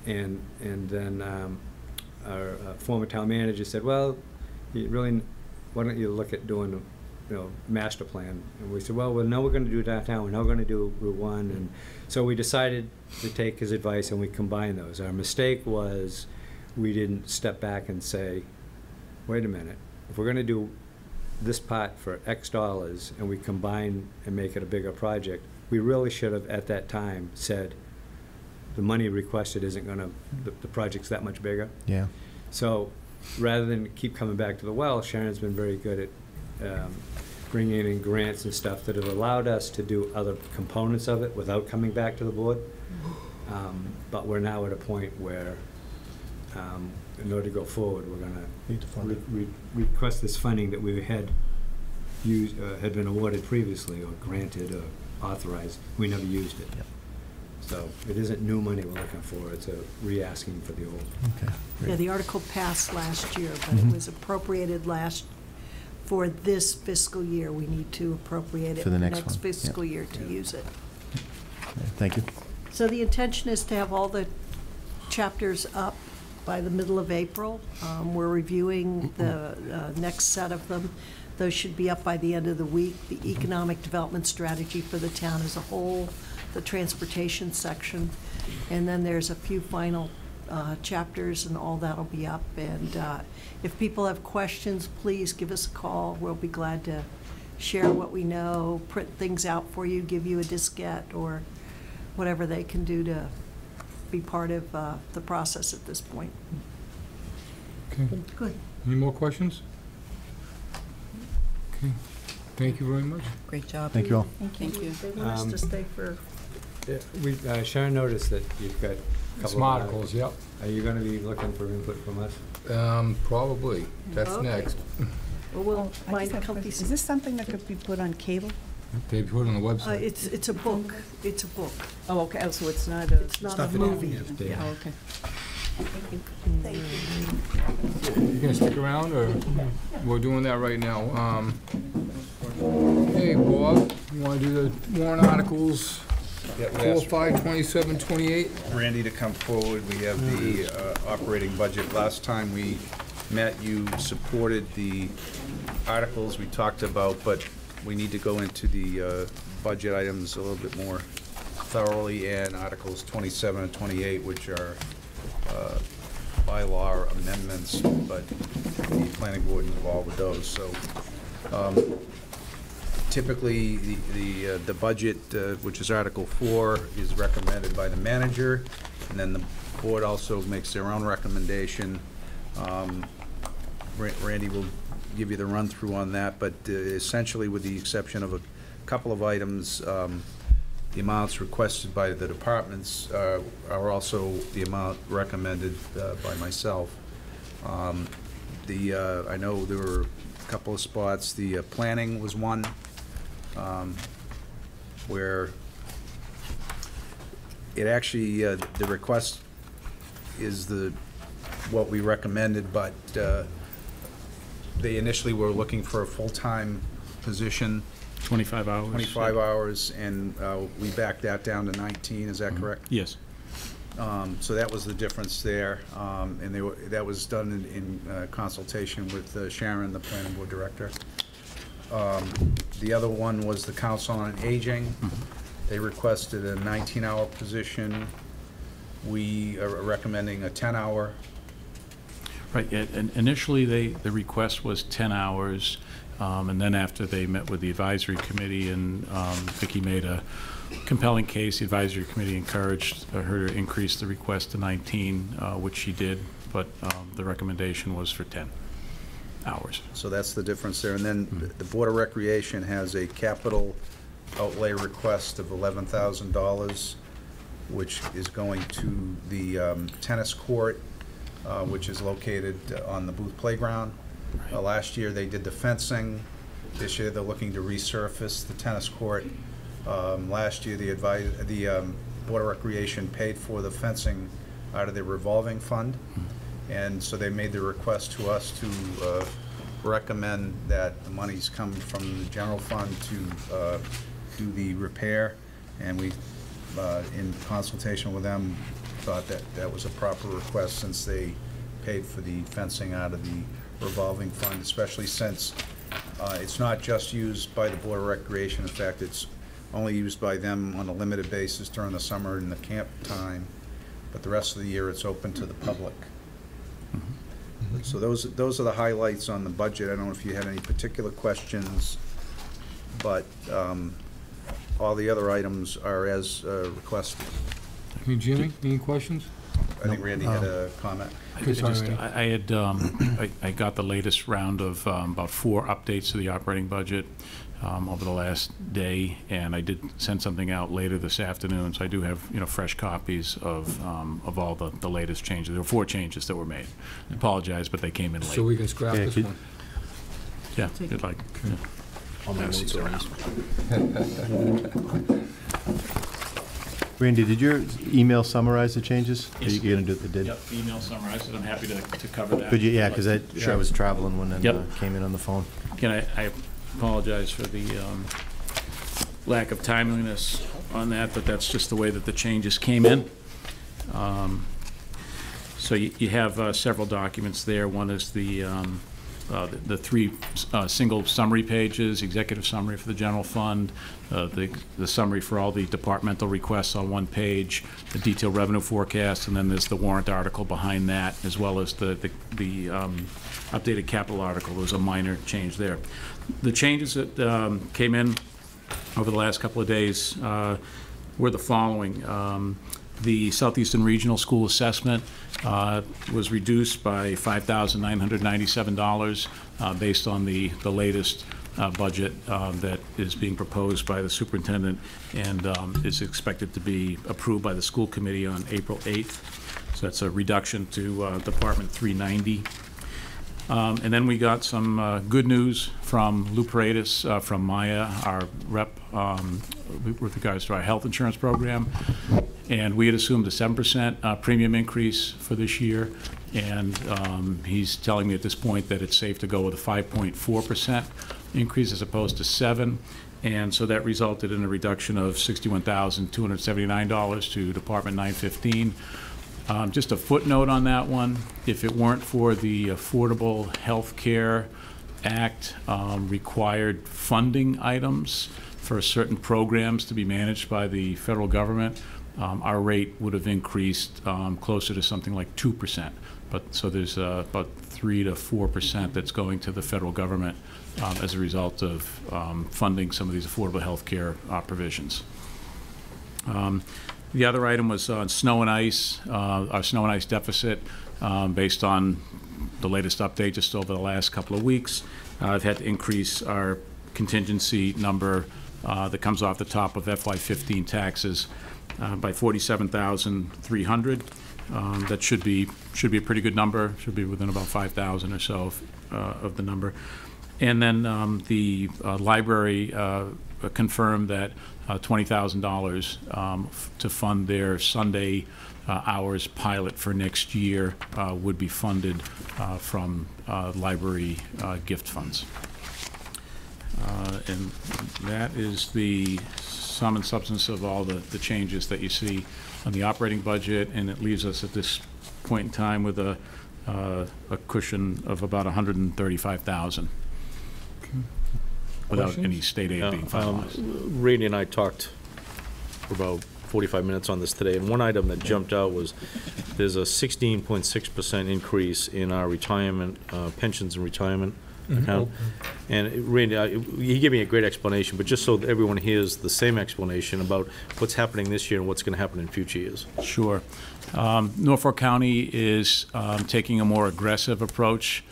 Speaker 12: and then our former town manager said, "Well, why don't you look at doing master plan?" And we said, well, now we're going to do downtown, we're now going to do Route 1. And so we decided to take his advice, and we combined those. Our mistake was we didn't step back and say, wait a minute, if we're going to do this part for X dollars and we combine and make it a bigger project, we really should have at that time said the money requested isn't going to, the project's that much bigger.
Speaker 8: Yeah.
Speaker 12: So rather than keep coming back to the well, Sharon's been very good at bringing in grants and stuff that have allowed us to do other components of it without coming back to the board. But we're now at a point where, in order to go forward, we're going to request this funding that we had been awarded previously, or granted, or authorized. We never used it. Yep. So it isn't new money we're looking for, it's a re-asking for the old.
Speaker 8: Okay.
Speaker 13: Yeah, the article passed last year, but it was appropriated for this fiscal year. We need to appropriate it
Speaker 8: for the next
Speaker 13: fiscal year to use it.
Speaker 8: Thank you.
Speaker 13: So the intention is to have all the chapters up by the middle of April. We're reviewing the next set of them. Those should be up by the end of the week. The economic development strategy for the town as a whole, the transportation section, and then there's a few final chapters, and all that'll be up. And if people have questions, please give us a call. We'll be glad to share what we know, print things out for you, give you a diskette, or whatever they can do to be part of the process at this point.
Speaker 1: Okay.
Speaker 13: Good.
Speaker 1: Any more questions? Okay. Thank you very much.
Speaker 6: Great job.
Speaker 8: Thank you all.
Speaker 6: Thank you.
Speaker 13: They want us to stay for...
Speaker 12: Sharon noticed that you've got a couple
Speaker 1: Some
Speaker 12: of
Speaker 1: articles, yep.
Speaker 12: Are you going to be looking for input from us?
Speaker 1: Probably. That's
Speaker 13: Okay.
Speaker 1: next.
Speaker 13: Well, we'll
Speaker 9: I
Speaker 13: find
Speaker 9: just
Speaker 13: a
Speaker 9: have a
Speaker 13: couple
Speaker 9: question.
Speaker 13: pieces.
Speaker 9: Is this something that could be put on cable?
Speaker 1: They put it on the website.
Speaker 13: It's a book. It's a book.
Speaker 9: Oh, okay, oh, so it's not a...
Speaker 13: It's not a movie.
Speaker 9: Oh, okay.
Speaker 13: Thank you.
Speaker 1: You gonna stick around, or we're doing that right now? Hey, Bob, you wanna do the warrant articles?
Speaker 4: Yeah, we
Speaker 1: 4/5/27/28.
Speaker 4: Randy to come forward. We have the operating budget. Last time we met, you supported the articles we talked about, but we need to go into the budget items a little bit more thoroughly, and Articles 27 and 28, which are bylaw amendments, but the planning board involved with those. So typically, the budget, which is Article 4, is recommended by the manager, and then the board also makes their own recommendation. Randy will give you the run-through on that, but essentially, with the exception of a couple of items, the amounts requested by the departments are also the amount recommended by myself. I know there were a couple of spots. The planning was one where it actually, the request is what we recommended, but they initially were looking for a full-time position.
Speaker 2: 25 hours.
Speaker 4: 25 hours, and we backed that down to 19, is that correct?
Speaker 2: Yes.
Speaker 4: So that was the difference there, and that was done in consultation with Sharon, the planning board director. The other one was the Council on Aging. They requested a 19-hour position. We are recommending a 10-hour.
Speaker 2: Right, and initially the request was 10 hours, and then after they met with the advisory committee and Vicki made a compelling case, the advisory committee encouraged her to increase the request to 19, which she did, but the recommendation was for 10 hours.
Speaker 4: So that's the difference there. And then the Board of Recreation has a capital outlay request of $11,000, which is going to the tennis court, which is located on the Booth Playground. Last year they did the fencing. This year they're looking to resurface the tennis court. Last year the Board of Recreation paid for the fencing out of the revolving fund. And so they made the request to us to recommend that the monies come from the general fund to do the repair. And we, in consultation with them, thought that that was a proper request since they paid for the fencing out of the revolving fund, especially since it's not just used by the Board of Recreation. In fact, it's only used by them on a limited basis during the summer and the camp time, but the rest of the year it's open to the public. So those are the highlights on the budget. I don't know if you had any particular questions, but all the other items are as requested.
Speaker 1: Jimmy, any questions?
Speaker 4: I think Randy had a comment.
Speaker 2: I got the latest round of about 4 updates to the operating budget over the last day, and I did send something out later this afternoon, so I do have fresh copies of all the latest changes. There were 4 changes that were made. I apologize, but they came in late.
Speaker 1: So we can scrap this one?
Speaker 2: Yeah, if you'd like. Yeah.
Speaker 11: All my notes are
Speaker 8: Randy, did your email summarize the changes?
Speaker 2: Yes.
Speaker 8: Are you going to do it?
Speaker 2: Yep, email summarized it. I'm happy to cover that.
Speaker 8: Could you, yeah, because I was traveling when I
Speaker 2: Yep.
Speaker 8: came in on the phone.
Speaker 2: Again, I apologize for the lack of timeliness on that, but that's just the way that the changes came in. So you have several documents there. One is the 3 single summary pages, executive summary for the general fund, the summary for all the departmental requests on 1 page, the detailed revenue forecast, and then there's the warrant article behind that, as well as the updated capital article. There was a minor change there. The changes that came in over the last couple of days were the following. The Southeastern Regional School Assessment was reduced by $5,997 based on the latest budget that is being proposed by the superintendent and is expected to be approved by the school committee on April 8th. So that's a reduction to Department 390. And then we got some good news from Lou Paredes from Maya, our rep, with regards to our health insurance program. And we had assumed a 7% premium increase for this year. And he's telling me at this point that it's safe to go with a 5.4% increase as opposed to 7%.
Speaker 15: And so that resulted in a reduction of $61,279 to Department 915. Just a footnote on that one, if it weren't for the Affordable Health Care Act required funding items for certain programs to be managed by the federal government, our rate would have increased closer to something like 2%. So there's about 3 to 4% that's going to the federal government as a result of funding some of these affordable health care provisions. The other item was on snow and ice, our snow and ice deficit, based on the latest update just over the last couple of weeks. I've had to increase our contingency number that comes off the top of FY15 taxes by $47,300. That should be a pretty good number. Should be within about 5,000 or so of the number. And then the library confirmed that $20,000 to fund their Sunday hours pilot for next year would be funded from library gift funds. And that is the sum and substance of all the changes that you see on the operating budget, and it leaves us at this point in time with a cushion of about $135,000 without any state aid being finalized.
Speaker 2: Randy and I talked for about 45 minutes on this today, and one item that jumped out was there's a 16.6% increase in our retirement, pensions and retirement account. And Randy, he gave me a great explanation, but just so that everyone hears the same explanation about what's happening this year and what's going to happen in future years.
Speaker 15: Sure. Norfolk County is taking a more aggressive approach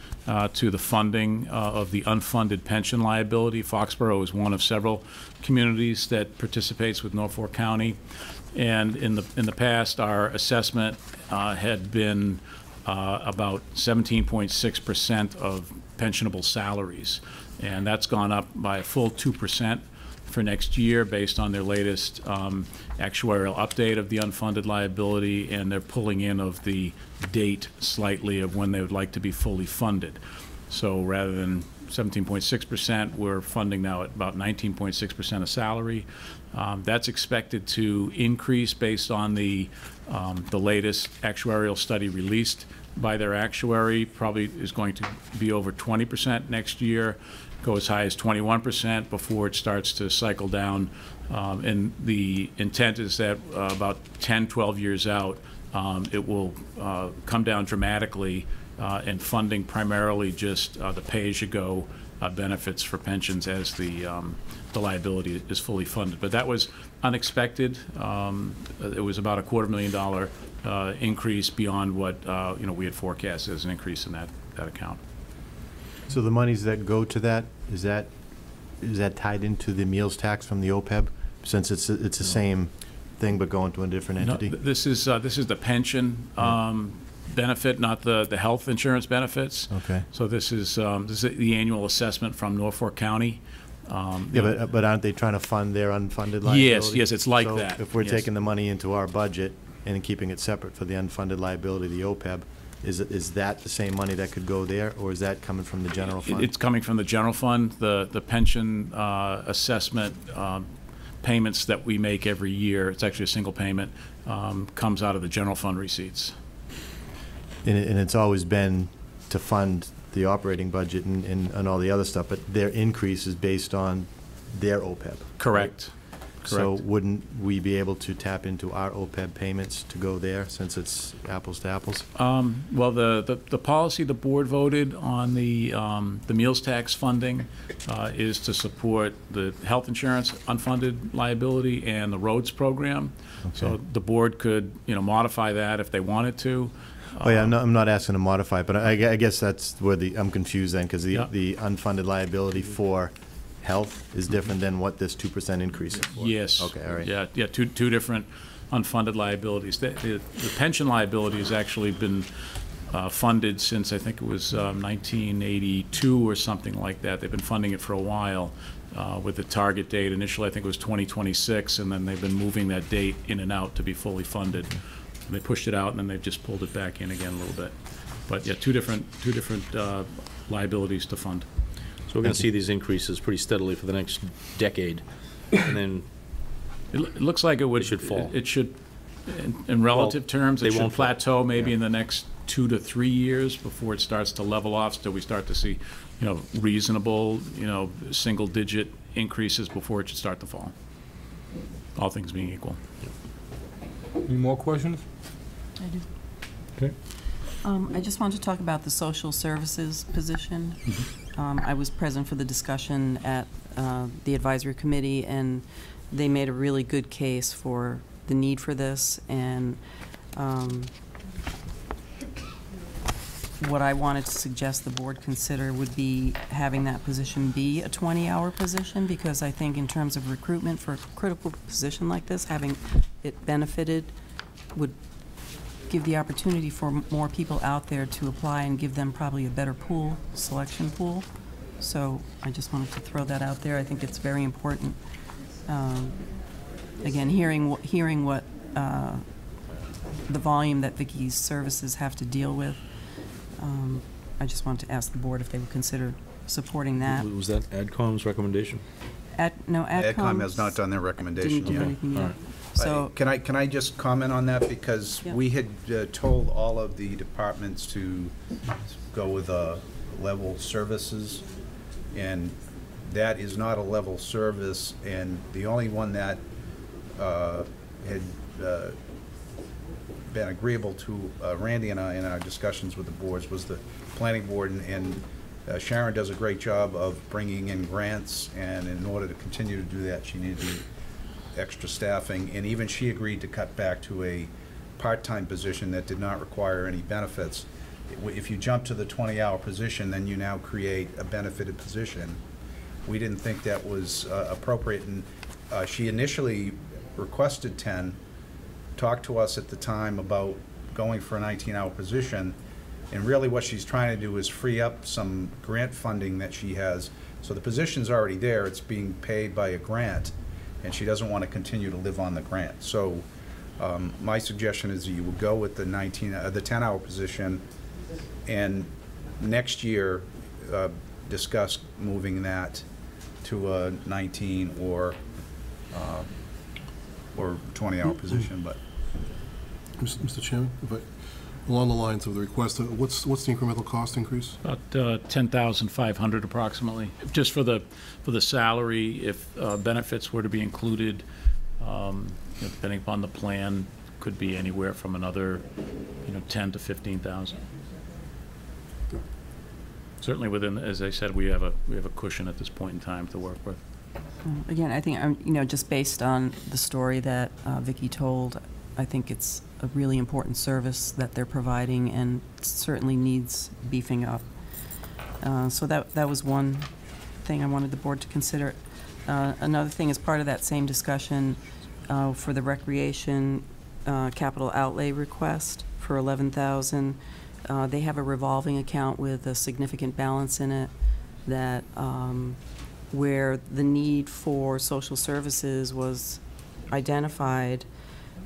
Speaker 15: to the funding of the unfunded pension liability. Foxborough is one of several communities that participates with Norfolk County, and in the past, our assessment had been about 17.6% of pensionable salaries, and that's gone up by a full 2% for next year based on their latest actuarial update of the unfunded liability, and they're pulling in of the date slightly of when they would like to be fully funded. So rather than 17.6%, we're funding now at about 19.6% of salary. That's expected to increase based on the latest actuarial study released by their actuary. Probably is going to be over 20% next year, go as high as 21% before it starts to cycle down. And the intent is that about 10, 12 years out, it will come down dramatically, and funding primarily just the pay-as-you-go benefits for pensions as the liability is fully funded. But that was unexpected. It was about a $250,000 increase beyond what we had forecast as an increase in that account.
Speaker 8: So the monies that go to that, is that tied into the meals tax from the OPEB, since it's the same thing but going to a different entity?
Speaker 15: No, this is the pension benefit, not the health insurance benefits.
Speaker 8: Okay.
Speaker 15: So this is the annual assessment from Norfolk County.
Speaker 8: Yeah, but aren't they trying to fund their unfunded liability?
Speaker 15: Yes, it's like
Speaker 8: so
Speaker 15: that.
Speaker 8: If we're
Speaker 15: Yes.
Speaker 8: taking the money into our budget and keeping it separate for the unfunded liability, the OPEB, is that the same money that could go there, or is that coming from the general fund?
Speaker 15: It's coming from the general fund. The pension assessment payments that we make every year, it's actually a single payment, comes out of the general fund receipts.
Speaker 8: And it's always been to fund the operating budget and all the other stuff, but their increase is based on their OPEB.
Speaker 15: Correct.
Speaker 8: So wouldn't we be able to tap into our OPEB payments to go there, since it's apples to apples?
Speaker 15: Well, the policy the board voted on the meals tax funding is to support the health insurance unfunded liability and the roads program.
Speaker 8: Okay.
Speaker 15: So the board could modify that if they wanted to.
Speaker 8: Oh yeah, I'm not asking to modify it, but I guess that's where I'm confused then, because the unfunded liability for health is different than what this 2% increase is for.
Speaker 15: Yes.
Speaker 8: Okay, all right.
Speaker 15: Yeah, two different unfunded liabilities. The pension liability has actually been funded since, I think it was 1982 or something like that. They've been funding it for a while with the target date. Initially, I think it was 2026, and then they've been moving that date in and out to be fully funded. And they pushed it out, and then they've just pulled it back in again a little bit. But yeah, two different liabilities to fund.
Speaker 2: So we're going to see these increases pretty steadily for the next decade, and then
Speaker 15: It looks like it would.
Speaker 2: It should fall.
Speaker 15: It should, in relative terms,
Speaker 2: they
Speaker 15: it should
Speaker 2: won't fall.
Speaker 15: plateau maybe
Speaker 2: Yeah.
Speaker 15: in the next 2 to 3 years before it starts to level off, till we start to see, reasonable, single-digit increases before it should start to fall. All things being equal.
Speaker 1: Any more questions?
Speaker 6: I do.
Speaker 1: Okay.
Speaker 6: I just wanted to talk about the social services position. I was present for the discussion at the advisory committee, and they made a really good case for the need for this, and what I wanted to suggest the board consider would be having that position be a 20-hour position, because I think in terms of recruitment for a critical position like this, having it benefited would give the opportunity for more people out there to apply and give them probably a better pool, selection pool. So I just wanted to throw that out there. I think it's very important. Again, hearing what the volume that Vicky's services have to deal with, I just wanted to ask the board if they would consider supporting that.
Speaker 2: Was that AdCom's recommendation?
Speaker 4: AdCom has not done their recommendation
Speaker 6: didn't do
Speaker 4: yet.
Speaker 6: anything yet. So
Speaker 4: Can I just comment on that? Because
Speaker 6: Yeah.
Speaker 4: we had told all of the departments to go with level services, and that is not a level service, and the only one that had been agreeable to Randy and I in our discussions with the boards was the planning board, and Sharon does a great job of bringing in grants, and in order to continue to do that, she needed extra staffing, and even she agreed to cut back to a part-time position that did not require any benefits. If you jump to the 20-hour position, then you now create a benefited position. We didn't think that was appropriate, and she initially requested 10, talked to us at the time about going for a 19-hour position, and really what she's trying to do is free up some grant funding that she has. So the position's already there, it's being paid by a grant, and she doesn't want to continue to live on the grant. So my suggestion is that you would go with the 10-hour position, and next year discuss moving that to a 19 or 20-hour position. But
Speaker 11: Mr. Chairman, along the lines of the request, what's the incremental cost increase?
Speaker 15: About 10,500 approximately, just for the salary. If benefits were to be included, depending upon the plan, could be anywhere from another 10 to 15,000. Certainly within, as I said, we have a cushion at this point in time to work with.
Speaker 6: Again, I think just based on the story that Vicki told, I think it's a really important service that they're providing, and certainly needs beefing up. So that was one thing I wanted the board to consider. Another thing, as part of that same discussion, for the recreation capital outlay request for $11,000, they have a revolving account with a significant balance in it that where the need for social services was identified,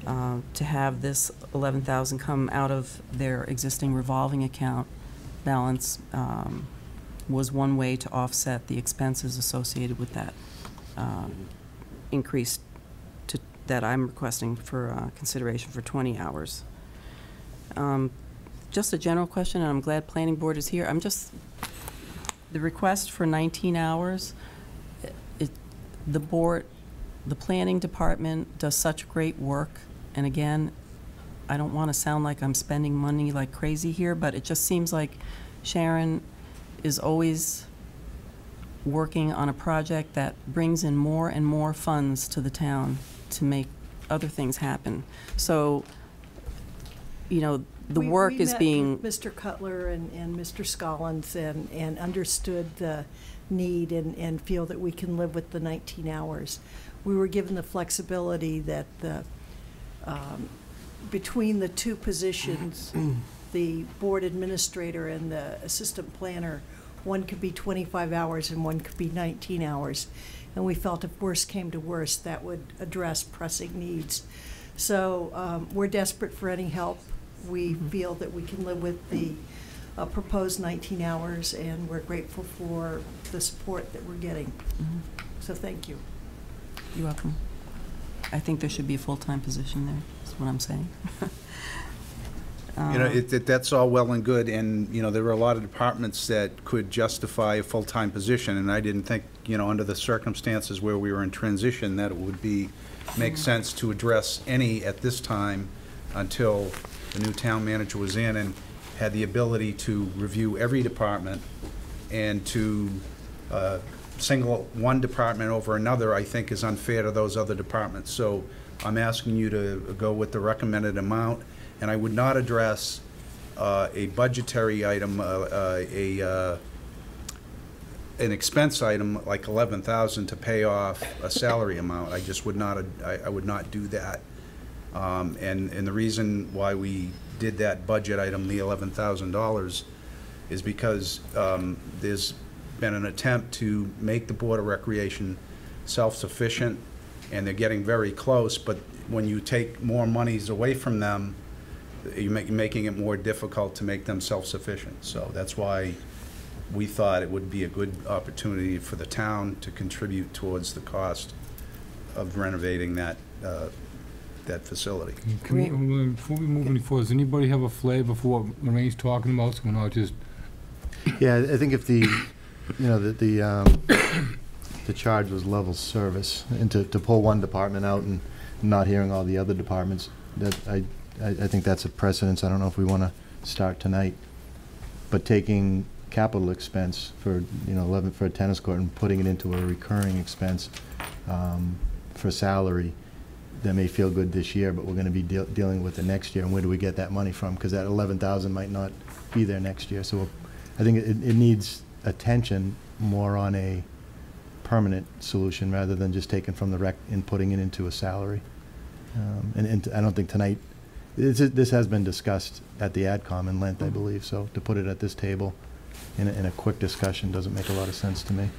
Speaker 6: to have this $11,000 come out of their existing revolving account balance was one way to offset the expenses associated with that increase that I'm requesting for consideration for 20 hours. Just a general question, and I'm glad Planning Board is here. The request for 19 hours, the Planning Department does such great work, and again, I don't want to sound like I'm spending money like crazy here, but it just seems like Sharon is always working on a project that brings in more and more funds to the town to make other things happen. So, the work is being...
Speaker 13: We met with Mr. Cutler and Mr. Scollins and understood the need and feel that we can live with the 19 hours. We were given the flexibility that between the two positions, the board administrator and the assistant planner, one could be 25 hours and one could be 19 hours. And we felt if worse came to worse, that would address pressing needs. So we're desperate for any help. We feel that we can live with the proposed 19 hours, and we're grateful for the support that we're getting. So thank you.
Speaker 6: You're welcome. I think there should be a full-time position there, is what I'm saying.
Speaker 4: You know, that's all well and good, and, you know, there were a lot of departments that could justify a full-time position, and I didn't think, you know, under the circumstances where we were in transition, that it would make sense to address any at this time until the new town manager was in and had the ability to review every department, and to single one department over another, I think, is unfair to those other departments. So I'm asking you to go with the recommended amount, and I would not address a budgetary item, an expense item like $11,000 to pay off a salary amount. I just would not. I would not do that. And the reason why we did that budget item, the $11,000, is because there's been an attempt to make the Board of Recreation self-sufficient, and they're getting very close. But when you take more monies away from them, you're making it more difficult to make them self-sufficient. So that's why we thought it would be a good opportunity for the town to contribute towards the cost of renovating that facility.
Speaker 1: Can we, before we move any further, does anybody have a flavor for what Lorraine's talking about? So we're not just...
Speaker 8: Yeah, I think if the, you know, the charge was level service, and to pull one department out and not hearing all the other departments, that I think that's a precedence. I don't know if we want to start tonight, but taking capital expense for, you know, 11 for a tennis court and putting it into a recurring expense for salary, that may feel good this year, but we're going to be dealing with it next year. And where do we get that money from? Because that 11,000 might not be there next year. So I think it needs attention more on a permanent solution rather than just taking from the rec and putting it into a salary. And I don't think tonight, this has been discussed at the AdCom in length, I believe. So to put it at this table in a quick discussion doesn't make a lot of sense to me.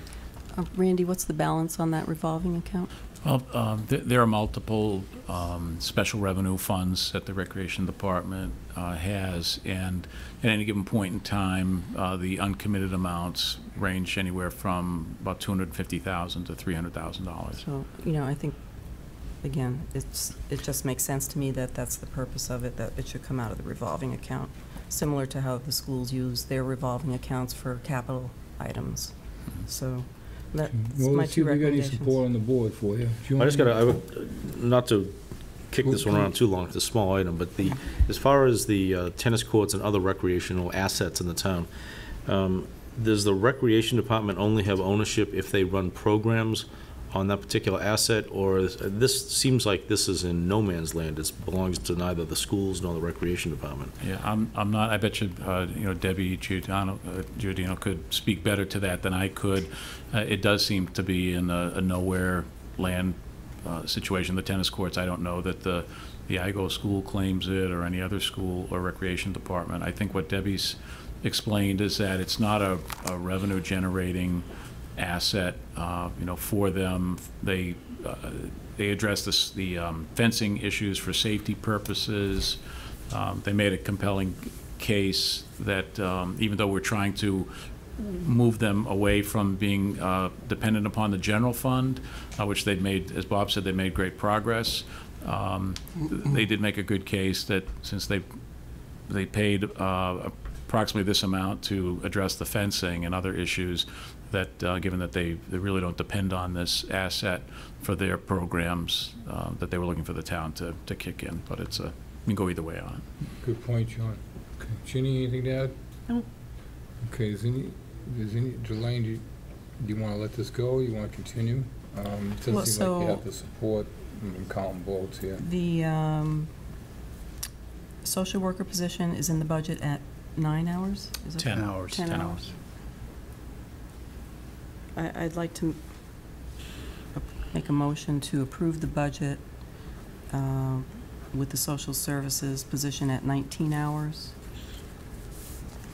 Speaker 6: Randy, what's the balance on that revolving account?
Speaker 15: Well, there are multiple special revenue funds that the Recreation Department has, and at any given point in time, the uncommitted amounts range anywhere from about $250,000 to $300,000.
Speaker 6: So, you know, I think, again, it just makes sense to me that that's the purpose of it, that it should come out of the revolving account, similar to how the schools use their revolving accounts for capital items. So that's my two recommendations.
Speaker 1: We got any support on the board for you.
Speaker 2: I just got to, not to kick this one around too long, it's a small item, but as far as the tennis courts and other recreational assets in the town, does the Recreation Department only have ownership if they run programs on that particular asset, or this seems like this is in no man's land? It belongs to neither the schools nor the Recreation Department.
Speaker 15: Yeah, I'm not. I bet you, you know, Debbie Giordino could speak better to that than I could. It does seem to be in a nowhere land situation. The tennis courts, I don't know that the IGO school claims it, or any other school or recreation department. I think what Debbie's explained is that it's not a revenue generating asset, you know, for them. They address the fencing issues for safety purposes. They made a compelling case that even though we're trying to move them away from being dependent upon the general fund, which they'd made, as Bob said, they made great progress. They did make a good case that since they paid approximately this amount to address the fencing and other issues, that given that they really don't depend on this asset for their programs, that they were looking for the town to kick in. But it's you can go either way on it.
Speaker 1: Good point, John. Okay. Ginny, anything to add?
Speaker 9: No.
Speaker 1: Okay, Jelaine, do you want to let this go? You want to continue? It doesn't seem like you have the support. I'm counting votes here.
Speaker 6: The social worker position is in the budget at 9 hours? Is it
Speaker 4: 10 hours.
Speaker 6: 10 hours. I'd like to make a motion to approve the budget with the social services position at 19 hours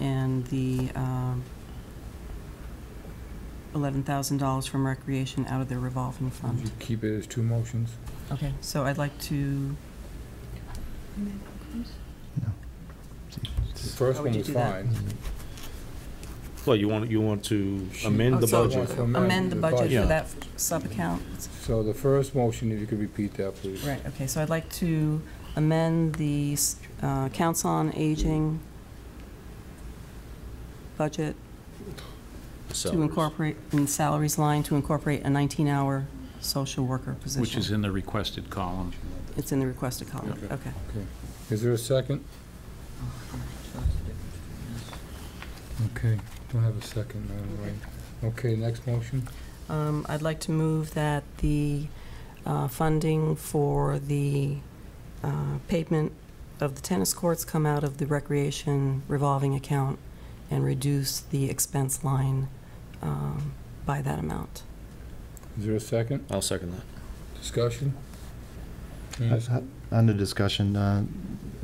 Speaker 6: and the $11,000 from recreation out of their revolving fund.
Speaker 1: You keep it as two motions?
Speaker 6: Okay, so I'd like to...
Speaker 1: The first
Speaker 6: How
Speaker 1: one
Speaker 6: would you
Speaker 1: was
Speaker 6: do that?
Speaker 1: fine.
Speaker 2: Well, you want to amend the
Speaker 6: So,
Speaker 2: budget?
Speaker 6: amend the budget
Speaker 2: Yeah.
Speaker 6: for that sub-account?
Speaker 1: So the first motion, if you could repeat that, please.
Speaker 6: Right, okay, so I'd like to amend the Council on Aging budget to
Speaker 2: Salaries.
Speaker 6: incorporate, in the salaries line, to incorporate a 19-hour social worker position.
Speaker 15: Which is in the requested column.
Speaker 6: It's in the requested column, okay.
Speaker 1: Okay. Is there a second? Okay, don't have a second, all right. Okay, next motion?
Speaker 6: I'd like to move that the funding for the pavement of the tennis courts come out of the recreation revolving account and reduce the expense line by that amount.
Speaker 1: Is there a second?
Speaker 2: I'll second that.
Speaker 1: Discussion? Yes.
Speaker 8: Under discussion,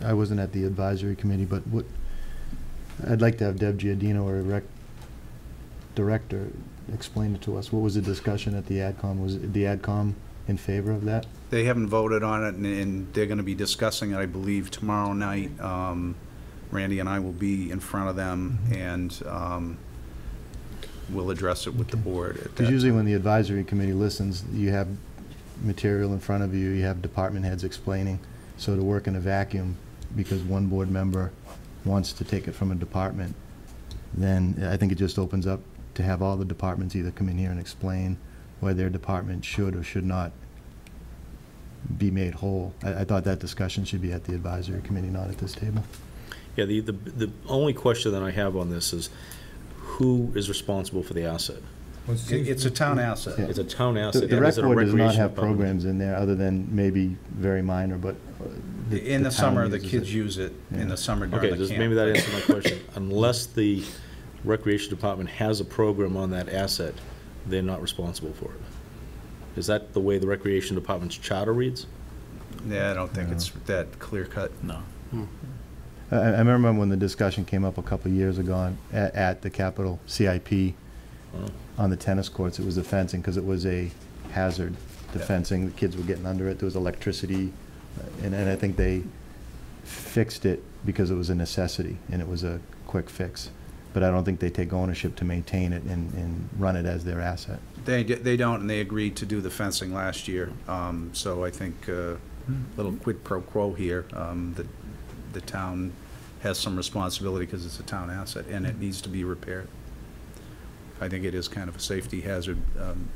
Speaker 8: I wasn't at the advisory committee, but I'd like to have Deb Giardino or a rec director explain it to us. What was the discussion at the AdCom? Was the AdCom in favor of that?
Speaker 4: They haven't voted on it, and they're going to be discussing it, I believe, tomorrow night. Randy and I will be in front of them, and we'll address it with the board.
Speaker 8: Because usually when the advisory committee listens, you have material in front of you, you have department heads explaining. So to work in a vacuum, because one board member wants to take it from a department, then I think it just opens up to have all the departments either come in here and explain why their department should or should not be made whole. I thought that discussion should be at the advisory committee, not at this table.
Speaker 2: Yeah, the only question that I have on this is, who is responsible for the asset?
Speaker 4: It's a town asset.
Speaker 2: It's a town asset.
Speaker 8: The
Speaker 2: and
Speaker 8: rec
Speaker 2: is it a
Speaker 8: board does not
Speaker 2: recreation
Speaker 8: have
Speaker 2: department?
Speaker 8: programs in there, other than maybe very minor, but
Speaker 4: In the
Speaker 8: town
Speaker 4: summer, the
Speaker 8: uses
Speaker 4: kids
Speaker 8: it.
Speaker 4: use it in the summer
Speaker 2: Okay,
Speaker 4: during the
Speaker 2: just
Speaker 4: camp.
Speaker 2: maybe that answers my question. Unless the recreation department has a program on that asset, they're not responsible for it. Is that the way the recreation department's charter reads?
Speaker 4: Yeah, I don't think it's that clear cut.
Speaker 15: No.
Speaker 8: I remember when the discussion came up a couple of years ago at the capital CIP on the tennis courts. It was the fencing, because it was a hazard, the fencing. The kids were getting under it. There was electricity, and I think they fixed it because it was a necessity and it was a quick fix. But I don't think they take ownership to maintain it and run it as their asset.
Speaker 4: They don't, and they agreed to do the fencing last year. So I think a little quid pro quo here. The town has some responsibility because it's a town asset, and it needs to be repaired. I think it is kind of a safety hazard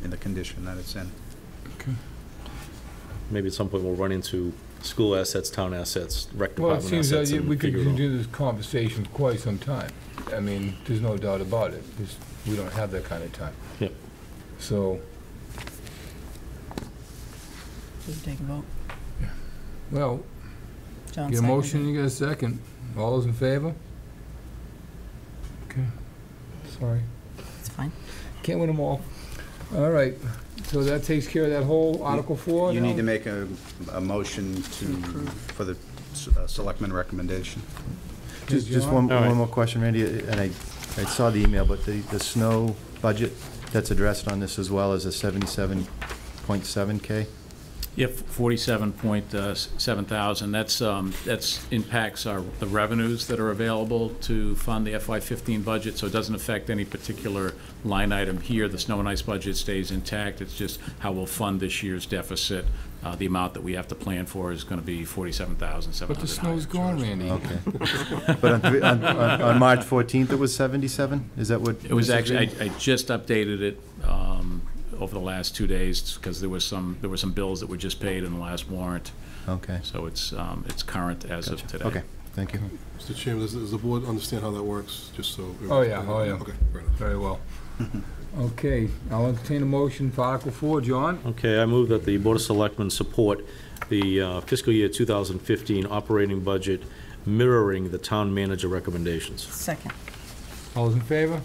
Speaker 4: in the condition that it's in.
Speaker 1: Okay.
Speaker 2: Maybe at some point we'll run into school assets, town assets, rec
Speaker 1: Well, it
Speaker 2: department
Speaker 1: seems
Speaker 2: assets,
Speaker 1: that
Speaker 2: and
Speaker 1: we could
Speaker 2: figure it out.
Speaker 1: continue this conversation for quite some time. I mean, there's no doubt about it. We don't have that kind of time.
Speaker 2: Yep.
Speaker 1: So,
Speaker 6: Should we take a vote?
Speaker 1: well,
Speaker 6: John
Speaker 1: get a
Speaker 6: seconded.
Speaker 1: motion, you get a second. All those in favor? Okay, sorry.
Speaker 6: It's fine.
Speaker 1: Can't win them all. All right, so that takes care of that whole Article 4
Speaker 4: You
Speaker 1: now?
Speaker 4: need to make a motion for the selectmen recommendation.
Speaker 8: Just
Speaker 1: John?
Speaker 8: one more question, Randy, and I saw the email, but the snow budget that's addressed on this as well as a 77.7K?
Speaker 15: Yep, 47.7 thousand. That's impacts the revenues that are available to fund the FY15 budget, so it doesn't affect any particular line item here. The snow and ice budget stays intact. It's just how we'll fund this year's deficit. The amount that we have to plan for is going to be 47,700.
Speaker 1: But the snow's gone, Randy.
Speaker 8: Okay. But on March 14th, it was 77? Is that what?
Speaker 15: It was
Speaker 8: this is
Speaker 15: actually,
Speaker 8: reading?
Speaker 15: I just updated it over the last 2 days because there were some bills that were just paid in the last warrant.
Speaker 8: Okay.
Speaker 15: So it's current as of today.
Speaker 8: Okay, thank you.
Speaker 11: Mr. Chairman, does the board understand how that works, just so?
Speaker 1: Oh, yeah, oh, yeah.
Speaker 11: Okay, fair enough.
Speaker 1: Very well. Okay, I'll entertain a motion for Article 4. John?
Speaker 2: Okay, I move that the Board of Selectmen support the fiscal year 2015 operating budget mirroring the town manager recommendations.
Speaker 6: Second.
Speaker 1: All those in favor?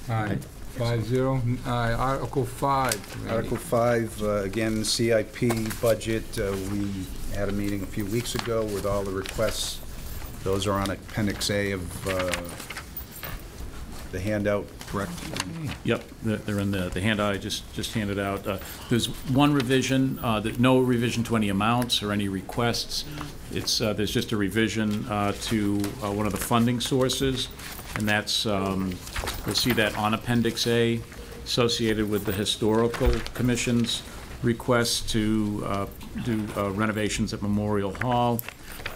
Speaker 1: Aye. 5-0. Aye. Article 5. Randy.
Speaker 4: Article 5, again, CIP budget. We had a meeting a few weeks ago with all the requests. Those are on Appendix A of the handout, correct?
Speaker 15: Yep, they're in the handout I just handed out. There's one revision, no revision to any amounts or any requests. There's just a revision to one of the funding sources, and that's, you'll see that on Appendix A, associated with the Historical Commission's request to do renovations at Memorial Hall.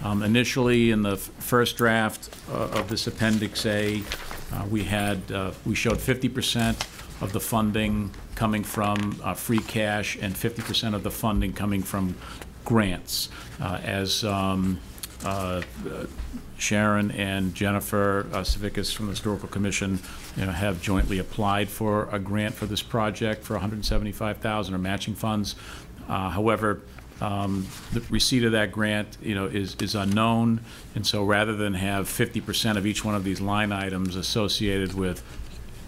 Speaker 15: Initially, in the first draft of this Appendix A, we showed 50% of the funding coming from free cash and 50% of the funding coming from grants. As Sharon and Jennifer Savickas from the Historical Commission, have jointly applied for a grant for this project for $175,000 or matching funds. However, the receipt of that grant, is unknown, and so rather than have 50% of each one of these line items associated with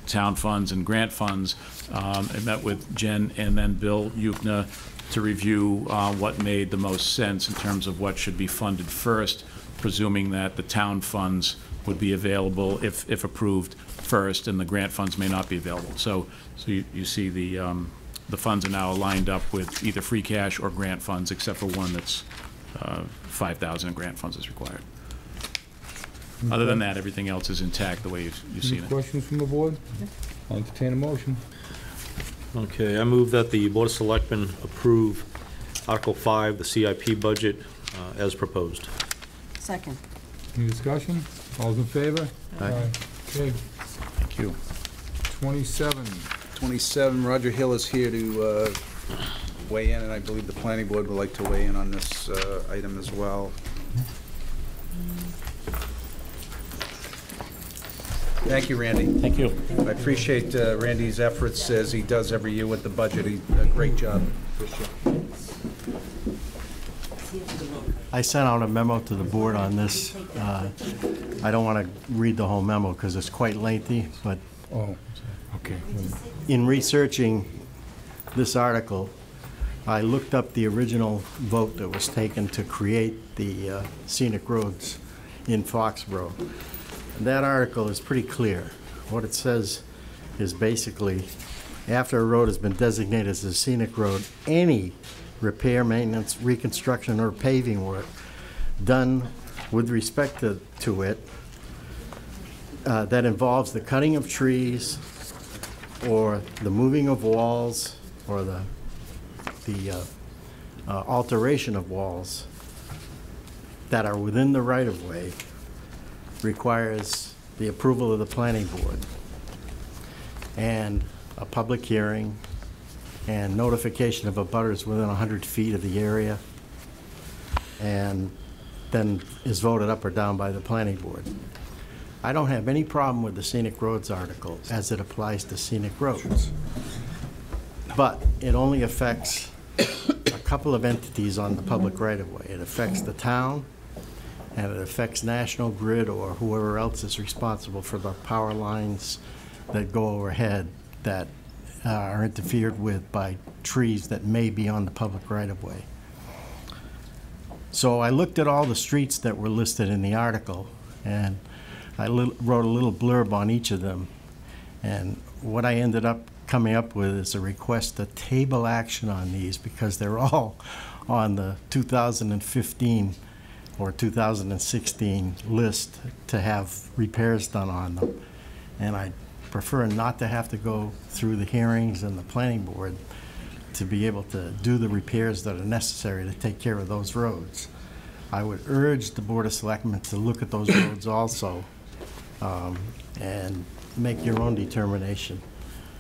Speaker 15: town funds and grant funds, I met with Jen and then Bill Yukna to review what made the most sense in terms of what should be funded first, presuming that the town funds would be available if approved first, and the grant funds may not be available. So you see the funds are now lined up with either free cash or grant funds, except for one that's $5,000 in grant funds is required. Other than that, everything else is intact the way you've seen
Speaker 1: Any
Speaker 15: it.
Speaker 1: questions from the board? I'll entertain a motion.
Speaker 2: Okay, I move that the Board of Selectmen approve Article 5, the CIP budget, as proposed.
Speaker 6: Second.
Speaker 1: Any discussion? All's in favor?
Speaker 8: Aye.
Speaker 1: Okay.
Speaker 15: Thank you.
Speaker 1: 27.
Speaker 4: 27, Roger Hill is here to weigh in, and I believe the planning board would like to weigh in on this item as well. Thank you, Randy.
Speaker 5: Thank you.
Speaker 4: I appreciate Randy's efforts as he does every year with the budget. A great job.
Speaker 8: I sent out a memo to the board on this. I don't want to read the whole memo because it's quite lengthy, but
Speaker 1: Okay.
Speaker 8: in researching this article, I looked up the original vote that was taken to create the scenic roads in Foxborough. That article is pretty clear. What it says is basically, after a road has been designated as a scenic road, any repair, maintenance, reconstruction, or paving work done with respect to it that involves the cutting of trees or the moving of walls or the alteration of walls that are within the right-of-way requires the approval of the planning board and a public hearing and notification of abutters within 100 feet of the area, and then is voted up or down by the planning board. I don't have any problem with the scenic roads article as it applies to scenic roads, but it only affects a couple of entities on the public right-of-way. It affects the town, and it affects National Grid or whoever else is responsible for the power lines that go overhead that are interfered with by trees that may be on the public right-of-way. So I looked at all the streets that were listed in the article, and I wrote a little blurb on each of them. And what I ended up coming up with is a request to table action on these because they're all on the 2015 or 2016 list to have repairs done on them. And I prefer not to have to go through the hearings and the planning board to be able to do the repairs that are necessary to take care of those roads. I would urge the Board of Selectmen to look at those roads also and make your own determination.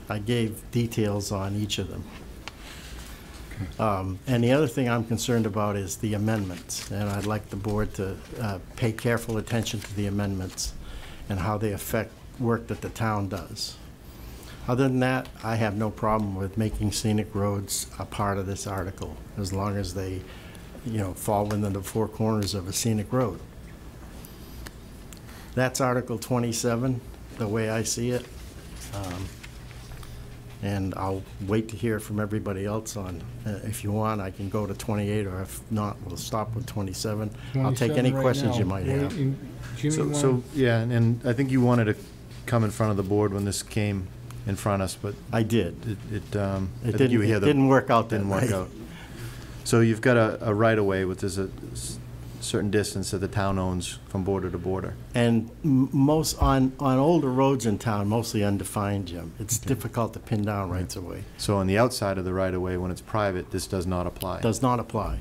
Speaker 8: I gave details on each of them. And the other thing I'm concerned about is the amendments, and I'd like the board to pay careful attention to the amendments and how they affect work that the town does. Other than that, I have no problem with making scenic roads a part of this article, as long as they, fall within the four corners of a scenic road. That's Article 27, the way I see it. And I'll wait to hear from everybody else on, if you want, I can go to 28, or if not, we'll stop with 27. I'll take any
Speaker 1: 27 right
Speaker 8: questions
Speaker 1: now.
Speaker 8: you might have.
Speaker 1: Jimmy,
Speaker 8: So, yeah, and I think you wanted to come in front of the board when this came in front of us, but
Speaker 16: I did.
Speaker 8: I think you hear the-
Speaker 16: didn't work out that
Speaker 8: Didn't work
Speaker 16: night.
Speaker 8: out. So you've got a right-of-way with, there's a certain distance that the town owns from border to border.
Speaker 16: And most, on older roads in town, mostly undefined, Jim. It's difficult to pin down rights of way.
Speaker 8: So on the outside of the right-of-way, when it's private, this does not apply.
Speaker 16: Does not apply.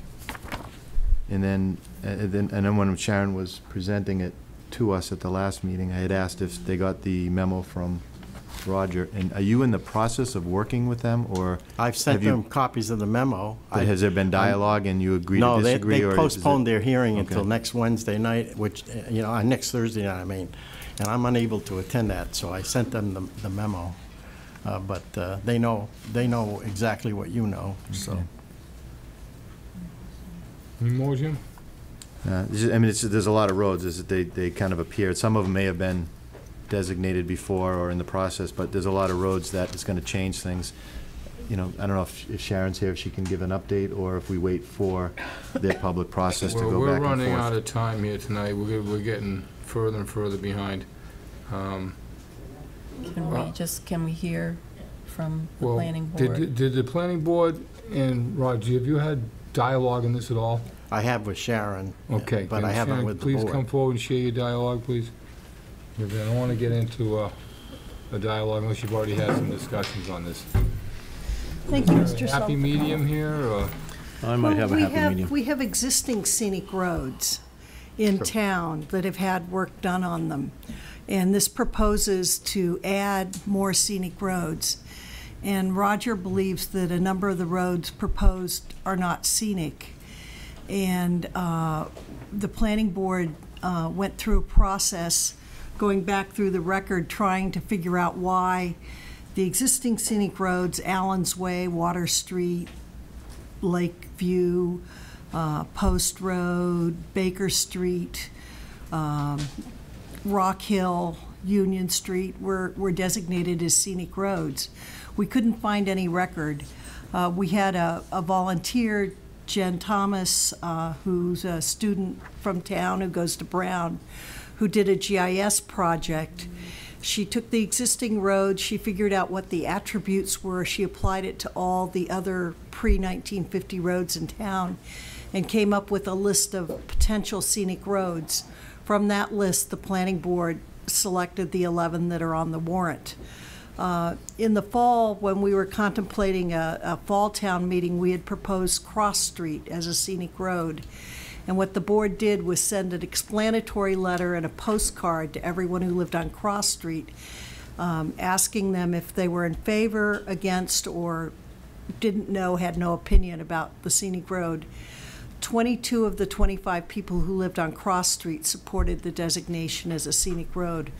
Speaker 8: And then when Sharon was presenting it to us at the last meeting, I had asked if they got the memo from Roger. And are you in the process of working with them, or?
Speaker 16: I've sent
Speaker 8: have you-
Speaker 16: them copies of the memo.
Speaker 8: But has there been dialogue and you agree to
Speaker 16: No,
Speaker 8: disagree?
Speaker 16: they
Speaker 8: or is
Speaker 16: postponed
Speaker 8: it-
Speaker 16: their hearing until
Speaker 8: Okay.
Speaker 16: next Wednesday night, which, next Thursday night, I mean. And I'm unable to attend that, so I sent them the memo. But they know exactly what you know, so.
Speaker 1: Any more, Jim?
Speaker 8: There's a lot of roads, they kind of appeared. Some of them may have been designated before or in the process, but there's a lot of roads that is going to change things. I don't know if Sharon's here, if she can give an update, or if we wait for their public process to
Speaker 1: Well,
Speaker 8: go
Speaker 1: we're
Speaker 8: back and
Speaker 1: running out
Speaker 8: forth.
Speaker 1: of time here tonight. We're getting further and further behind.
Speaker 6: Can we hear from the
Speaker 1: Well,
Speaker 6: planning board?
Speaker 1: did the planning board and Roger, have you had dialogue on this at all?
Speaker 16: I have with Sharon.
Speaker 1: Okay.
Speaker 16: But
Speaker 1: then
Speaker 16: I haven't
Speaker 1: Sharon,
Speaker 16: with the
Speaker 1: please
Speaker 16: board.
Speaker 1: come forward and share your dialogue, please. Because I don't want to get into a dialogue unless you've already had some discussions on this.
Speaker 13: Thank you, Mr. Sullivan.
Speaker 1: Happy medium here, or?
Speaker 2: I might have a happy medium.
Speaker 13: We have existing scenic roads in town that have had work done on them. And this proposes to add more scenic roads. And Roger believes that a number of the roads proposed are not scenic. And the planning board went through a process, going back through the record, trying to figure out why the existing scenic roads, Allen's Way, Water Street, Lakeview, Post Road, Baker Street, Rock Hill, Union Street were designated as scenic roads. We couldn't find any record. We had a volunteer, Jen Thomas, who's a student from town who goes to Brown, who did a GIS project. She took the existing roads, she figured out what the attributes were, she applied it to all the other pre-1950 roads in town, and came up with a list of potential scenic roads. From that list, the planning board selected the 11 that are on the warrant. In the fall, when we were contemplating a fall town meeting, we had proposed Cross Street as a scenic road. And what the board did was send an explanatory letter and a postcard to everyone who lived on Cross Street, asking them if they were in favor, against, or didn't know, had no opinion about the scenic road. 22 of the 25 people who lived on Cross Street supported the designation as a scenic road.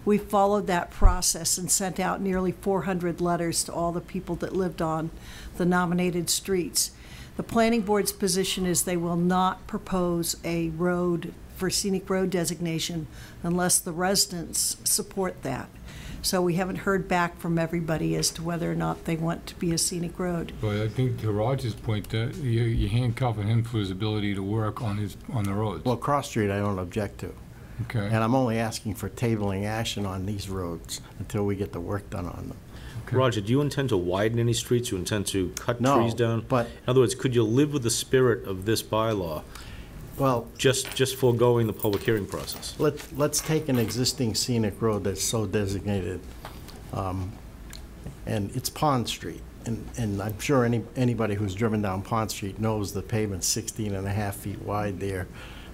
Speaker 13: We followed that process and sent out nearly 400 letters to all the people that lived on the nominated streets. The planning board's position is they will not propose a road for scenic road designation unless the residents support that. So we haven't heard back from everybody as to whether or not they want to be a scenic road.
Speaker 1: But I think to Roger's point, that you're handcuffing him for his ability to work on the roads.
Speaker 16: Well, Cross Street I don't object to.
Speaker 1: Okay.
Speaker 16: And I'm only asking for tabling action on these roads until we get the work done on them.
Speaker 1: Okay.
Speaker 2: Roger, do you intend to widen any streets? You intend to cut
Speaker 16: No,
Speaker 2: trees down?
Speaker 16: but-
Speaker 2: In other words, could you live with the spirit of this bylaw,
Speaker 16: Well,
Speaker 2: just foregoing the public hearing process?
Speaker 16: let's take an existing scenic road that's so designated, and it's Pond Street. And I'm sure anybody who's driven down Pond Street knows the pavement's 16 and a half feet wide there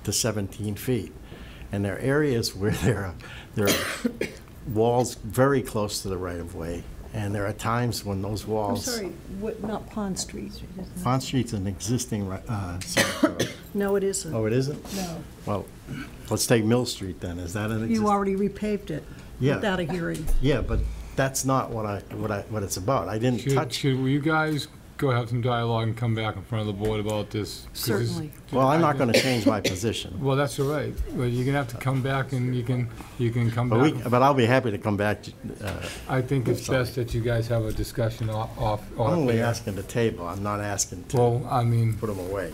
Speaker 16: to 17 feet. And there are areas where there are walls very close to the right-of-way, and there are times when those
Speaker 13: I'm
Speaker 16: walls...
Speaker 13: sorry, not Pond Street.
Speaker 16: Pond Street's an existing scenic road.
Speaker 13: No, it isn't.
Speaker 16: Oh, it isn't?
Speaker 13: No.
Speaker 16: Well, let's take Mill Street then. Is that an existing?
Speaker 13: You already repaved it
Speaker 16: Yeah.
Speaker 13: without a hearing.
Speaker 16: Yeah, but that's not what it's about. I didn't touch.
Speaker 1: Should you guys go have some dialogue and come back in front of the board about this? 'Cause
Speaker 13: Certainly.
Speaker 16: Well, I'm not going to change my position.
Speaker 1: Well, that's all right. Well, you're gonna have to come back, and you can come back.
Speaker 16: But I'll be happy to come back.
Speaker 1: I think it's
Speaker 16: sorry.
Speaker 1: best that you guys have a discussion off.
Speaker 16: I'm only asking to table. I'm not asking to
Speaker 1: Well, I mean,
Speaker 16: put them away.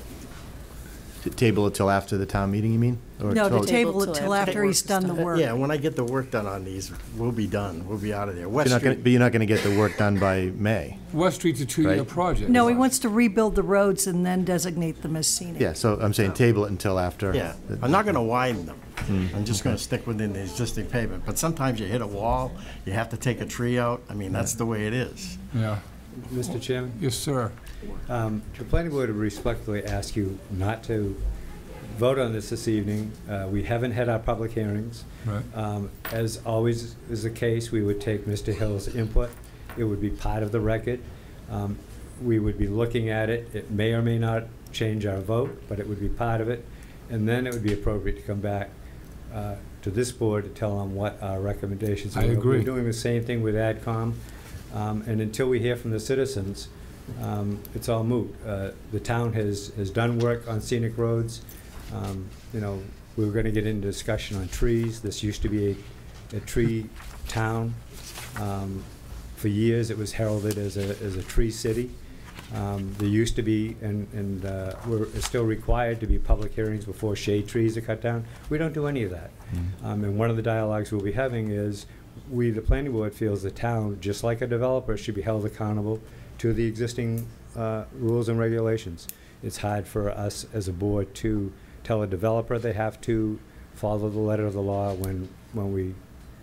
Speaker 8: Table it till after the town meeting, you mean? Or
Speaker 13: No, to
Speaker 8: till-
Speaker 13: table it till after he's done the work.
Speaker 16: Yeah, when I get the work done on these, we'll be done. We'll be out of there.
Speaker 8: You're
Speaker 16: West
Speaker 8: not gonna-
Speaker 16: Street,
Speaker 8: But you're not going to get the work done by May.
Speaker 1: West Street's a two-year
Speaker 8: Right.
Speaker 1: project.
Speaker 13: No, he wants to rebuild the roads and then designate them as scenic.
Speaker 8: Yeah, so I'm saying table it until after.
Speaker 16: yeah. I'm not gonna widen them. I'm just gonna stick within the existing pavement. But sometimes you hit a wall, you have to take a tree out. I mean, that's the way it is.
Speaker 1: Yeah.
Speaker 12: Mr. Chairman?
Speaker 1: Yes, sir.
Speaker 12: The planning board would respectfully ask you not to vote on this evening. We haven't had our public hearings.
Speaker 1: Right.
Speaker 12: As always is the case, we would take Mr. Hill's input. It would be part of the record. We would be looking at it. It may or may not change our vote, but it would be part of it. And then it would be appropriate to come back to this board to tell them what our recommendations are.
Speaker 1: I agree.
Speaker 12: We're doing the same thing with AdCom. And until we hear from the citizens, it's all moot. The town has done work on scenic roads. You know, we were gonna get into discussion on trees. This used to be a tree town. For years, it was heralded as a tree city. There used to be, and we're still required to be public hearings before shade trees are cut down. We don't do any of that. And one of the dialogues we'll be having is, the planning board feels the town, just like a developer, should be held accountable to the existing rules and regulations. It's hard for us as a board to tell a developer they have to follow the letter of the law when we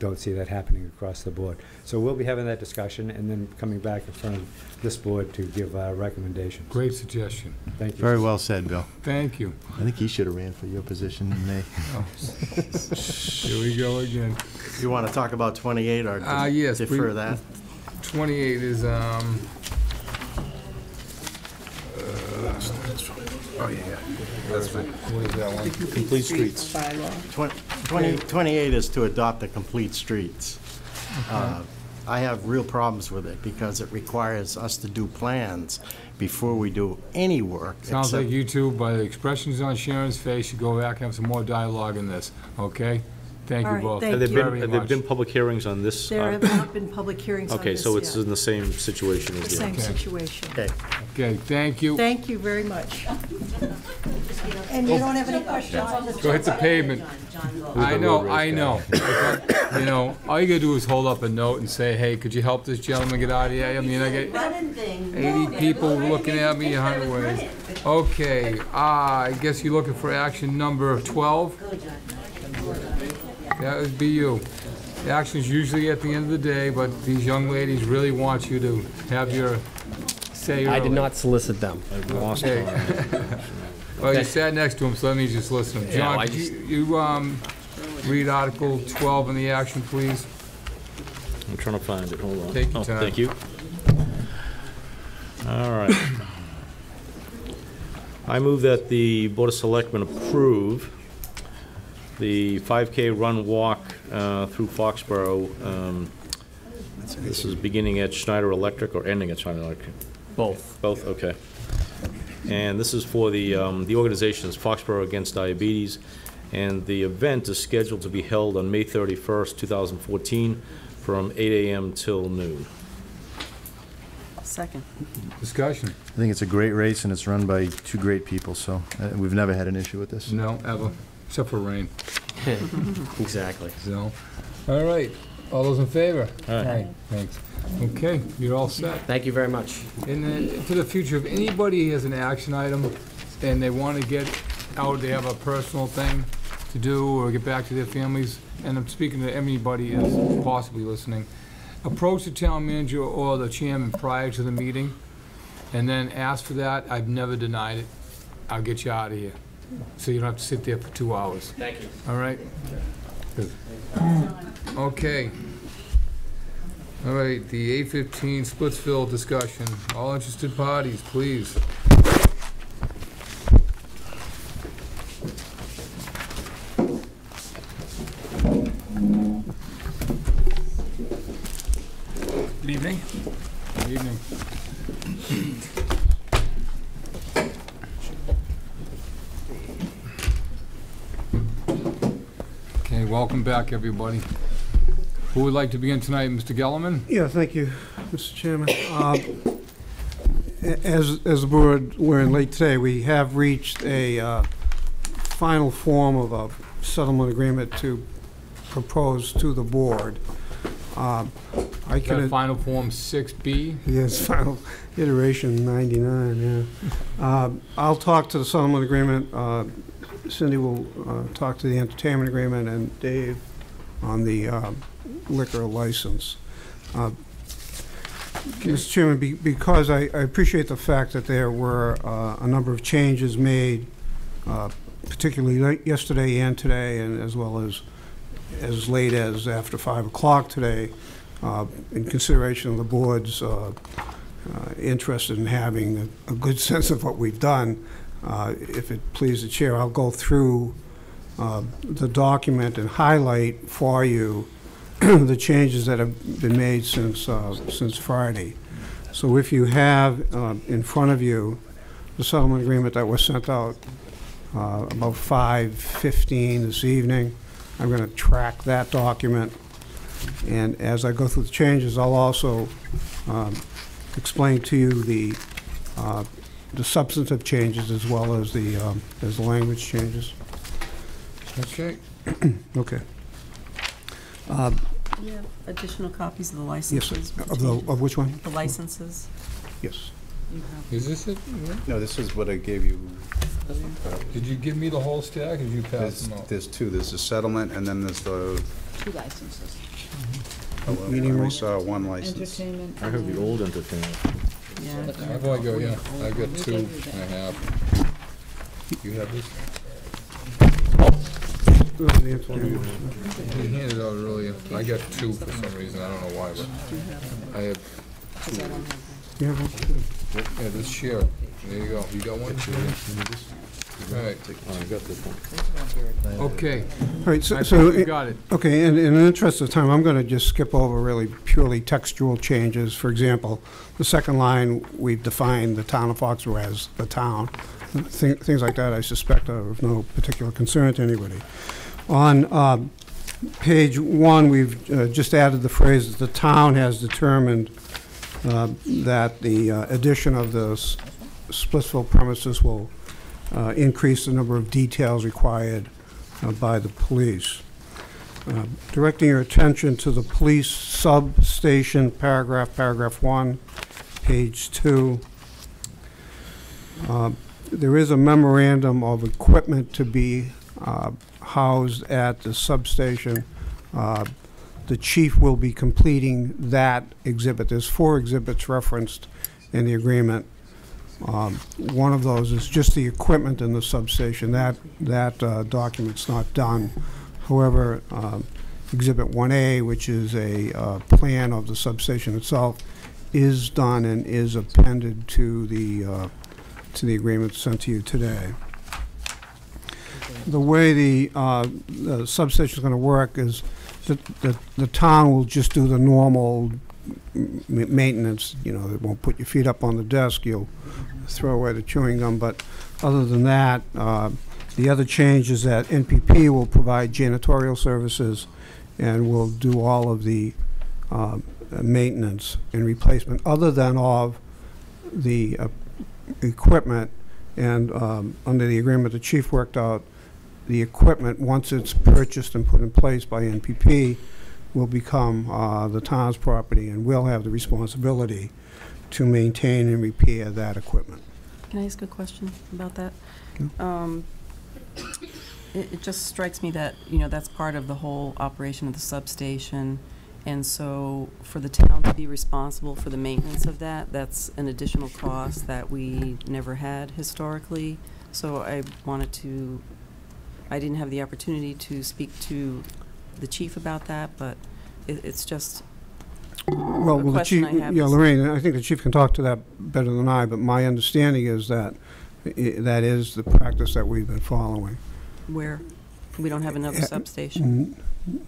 Speaker 12: don't see that happening across the board. So we'll be having that discussion and then coming back in front of this board to give our recommendations.
Speaker 1: Great suggestion.
Speaker 12: Thank you.
Speaker 8: Very well said, Bill.
Speaker 1: Thank you.
Speaker 8: I think he should have ran for your position in May.
Speaker 1: Here we go again.
Speaker 16: You wanna talk about 28 or
Speaker 1: Yes.
Speaker 16: defer that?
Speaker 1: 28 is,
Speaker 4: Oh, yeah, that's fine.
Speaker 1: what is that one?
Speaker 2: Complete streets.
Speaker 16: 28 is to adopt the complete streets. I have real problems with it because it requires us to do plans before we do any work.
Speaker 1: Sounds like
Speaker 16: except-
Speaker 1: you two, by the expressions on Sharon's face, should go back and have some more dialogue in this, okay? Thank
Speaker 13: All
Speaker 1: you
Speaker 13: right,
Speaker 1: both.
Speaker 13: thank
Speaker 2: Have there
Speaker 13: you.
Speaker 2: been, have there been public hearings on this?
Speaker 13: There have not been public hearings on
Speaker 2: Okay,
Speaker 13: this
Speaker 2: so it's
Speaker 13: yet.
Speaker 2: in the same situation
Speaker 13: The
Speaker 2: as the...
Speaker 13: same
Speaker 1: Okay.
Speaker 13: situation.
Speaker 16: Okay.
Speaker 1: Okay, thank you.
Speaker 13: Thank you very much. And you don't have any questions on this?
Speaker 1: Go hit the pavement. I know, I know. You know, all you gotta do is hold up a note and say, hey, could you help this gentleman get out of here? I mean, I get 80 people looking at me 100 ways. Okay, I guess you're looking for action number 12? That would be you. The action's usually at the end of the day, but these young ladies really want you to have your say early.
Speaker 17: I did not solicit them.
Speaker 1: Okay. Well, you sat next to him, so let me just listen to him.
Speaker 17: Yeah, well, I
Speaker 1: John, could you read Article 12 in the action, please?
Speaker 2: I'm trying to find it, hold on.
Speaker 1: Take your
Speaker 2: Oh,
Speaker 1: time.
Speaker 2: thank you. All right. I move that the Board of Selectmen approve the 5K run walk through Foxborough. This is beginning at Schneider Electric or ending at Schneider Electric?
Speaker 17: Both.
Speaker 2: Both, okay. And this is for the organization's Foxborough Against Diabetes, and the event is scheduled to be held on May 31st, 2014, from 8 a.m. till noon.
Speaker 6: Second.
Speaker 1: Discussion?
Speaker 8: I think it's a great race, and it's run by two great people, so we've never had an issue with this.
Speaker 1: No, ever, except for rain.
Speaker 17: Exactly.
Speaker 1: So, all right. All those in favor?
Speaker 2: Aye.
Speaker 1: Thanks. Okay, you're all set.
Speaker 17: Thank you very much.
Speaker 1: And then, for the future, if anybody has an action item and they want to get out, they have a personal thing to do or get back to their families, and I'm speaking to anybody who's possibly listening, approach the town manager or the chairman prior to the meeting, and then ask for that. I've never denied it. I'll get you out of here, so you don't have to sit there for 2 hours.
Speaker 17: Thank you.
Speaker 1: All right? Good. Okay. All right, the 8:15 Splitsville discussion. All interested parties, please.
Speaker 18: Good evening.
Speaker 1: Good evening. Okay, welcome back, everybody. Who would like to begin tonight, Mr. Gellerman?
Speaker 18: Yeah, thank you, Mr. Chairman. As the board, we're in late today, we have reached a final form of a settlement agreement to propose to the board. I
Speaker 1: Is that final form 6B?
Speaker 18: Yes, final iteration 99, yeah. I'll talk to the settlement agreement. Cindy will talk to the entertainment agreement, and Dave on the liquor license. Mr. Chairman, because I appreciate the fact that there were a number of changes made, particularly yesterday and today, and as well as late as after 5 o'clock today, in consideration of the board's interested in having a good sense of what we've done. If it pleases the chair, I'll go through the document and highlight for you the changes that have been made since Friday. So if you have in front of you the settlement agreement that was sent out about 5:15 this evening, I'm going to track that document, and as I go through the changes, I'll also explain to you the substantive changes as well as the language changes.
Speaker 1: Okay.
Speaker 18: Okay.
Speaker 6: You have additional copies of the
Speaker 18: Yes,
Speaker 6: licenses?
Speaker 18: of which one?
Speaker 6: The licenses?
Speaker 18: Yes.
Speaker 6: You have-
Speaker 1: Is this it?
Speaker 4: No, this is what I gave you.
Speaker 1: Did you give me the whole stack, or did you pass
Speaker 4: There's,
Speaker 1: them out?
Speaker 4: there's two. There's the settlement, and then there's the,
Speaker 3: Two licenses.
Speaker 18: Meeting room?
Speaker 4: we saw one license.
Speaker 3: Entertainment.
Speaker 2: I have the old entertainment.
Speaker 6: Yeah.
Speaker 1: I've only got, yeah, I've got 2.5. You have this? He handed out earlier. I got 2 for some reason, I don't know why, but I have 2.
Speaker 18: You have one?
Speaker 1: Yeah, this share. There you go. You got one? All right.
Speaker 2: I got this one.
Speaker 1: Okay.
Speaker 18: All right, so,
Speaker 1: I
Speaker 18: so
Speaker 1: think we got it.
Speaker 18: Okay, and in the interest of time, I'm going to just skip over really purely textual changes. For example, the second line, we've defined the town of Foxborough as the town. Things like that, I suspect, are of no particular concern to anybody. On page 1, we've just added the phrase that the town has determined that the addition of the Splitsville premises will increase the number of details required by the police. Directing your attention to the police substation paragraph 1, page 2. There is a memorandum of equipment to be housed at the substation. The chief will be completing that exhibit. There's 4 exhibits referenced in the agreement. One of those is just the equipment in the substation. That document's not done. However, Exhibit 1A, which is a plan of the substation itself, is done and is appended to the agreement sent to you today. The way the substation is going to work is that the town will just do the normal maintenance. You know, it won't put your feet up on the desk. You'll throw away the chewing gum. But other than that, the other change is that NPP will provide janitorial services and will do all of the maintenance and replacement other than of the equipment. And under the agreement the chief worked out, the equipment, once it's purchased and put in place by NPP, will become the town's property, and we'll have the responsibility to maintain and repair that equipment.
Speaker 6: Can I ask a question about that? It just strikes me that, you know, that's part of the whole operation of the substation, and so for the town to be responsible for the maintenance of that, that's an additional cost that we never had historically. So I didn't have the opportunity to speak to the chief about that, but it's just
Speaker 18: Well,
Speaker 6: a
Speaker 18: the
Speaker 6: question
Speaker 18: chief,
Speaker 6: I have.
Speaker 18: yeah, Lorraine, I think the chief can talk to that better than I, but my understanding is that that is the practice that we've been following.
Speaker 6: Where we don't have another substation.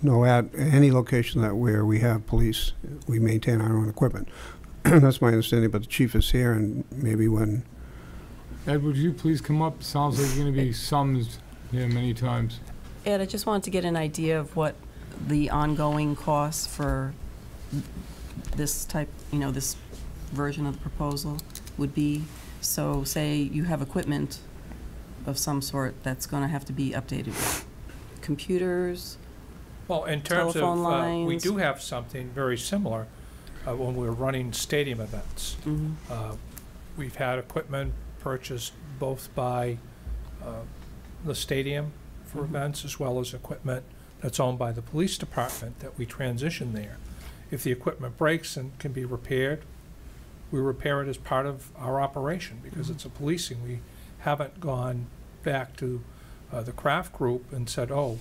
Speaker 18: No, at any location where we have police, we maintain our own equipment. That's my understanding, but the chief is here, and maybe when...
Speaker 1: Ed, would you please come up? Sounds like you're going to be summed here many times.
Speaker 6: Ed, I just wanted to get an idea of what the ongoing costs for this type, you know, this version of the proposal would be. So say you have equipment of some sort that's going to have to be updated? Computers?
Speaker 19: Well, in terms of,
Speaker 6: telephone
Speaker 19: we
Speaker 6: lines?
Speaker 19: do have something very similar when we're running stadium events. We've had equipment purchased both by the stadium for events as well as equipment that's owned by the police department that we transition there. If the equipment breaks and can be repaired, we repair it as part of our operation because it's a policing. We haven't gone back to the craft group and said, oh,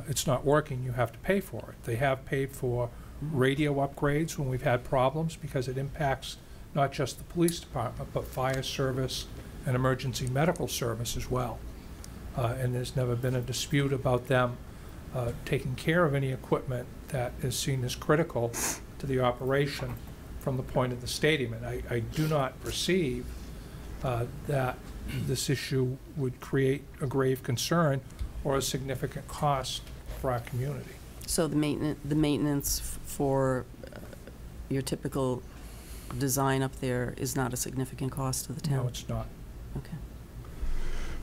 Speaker 19: it's not working, you have to pay for it. They have paid for radio upgrades when we've had problems because it impacts not just the police department, but fire service and emergency medical service as well. And there's never been a dispute about them taking care of any equipment that is seen as critical to the operation from the point of the stadium. And I do not perceive that this issue would create a grave concern or a significant cost for our community.
Speaker 6: So the maintenance for your typical design up there is not a significant cost to the town?
Speaker 19: No, it's not.
Speaker 6: Okay.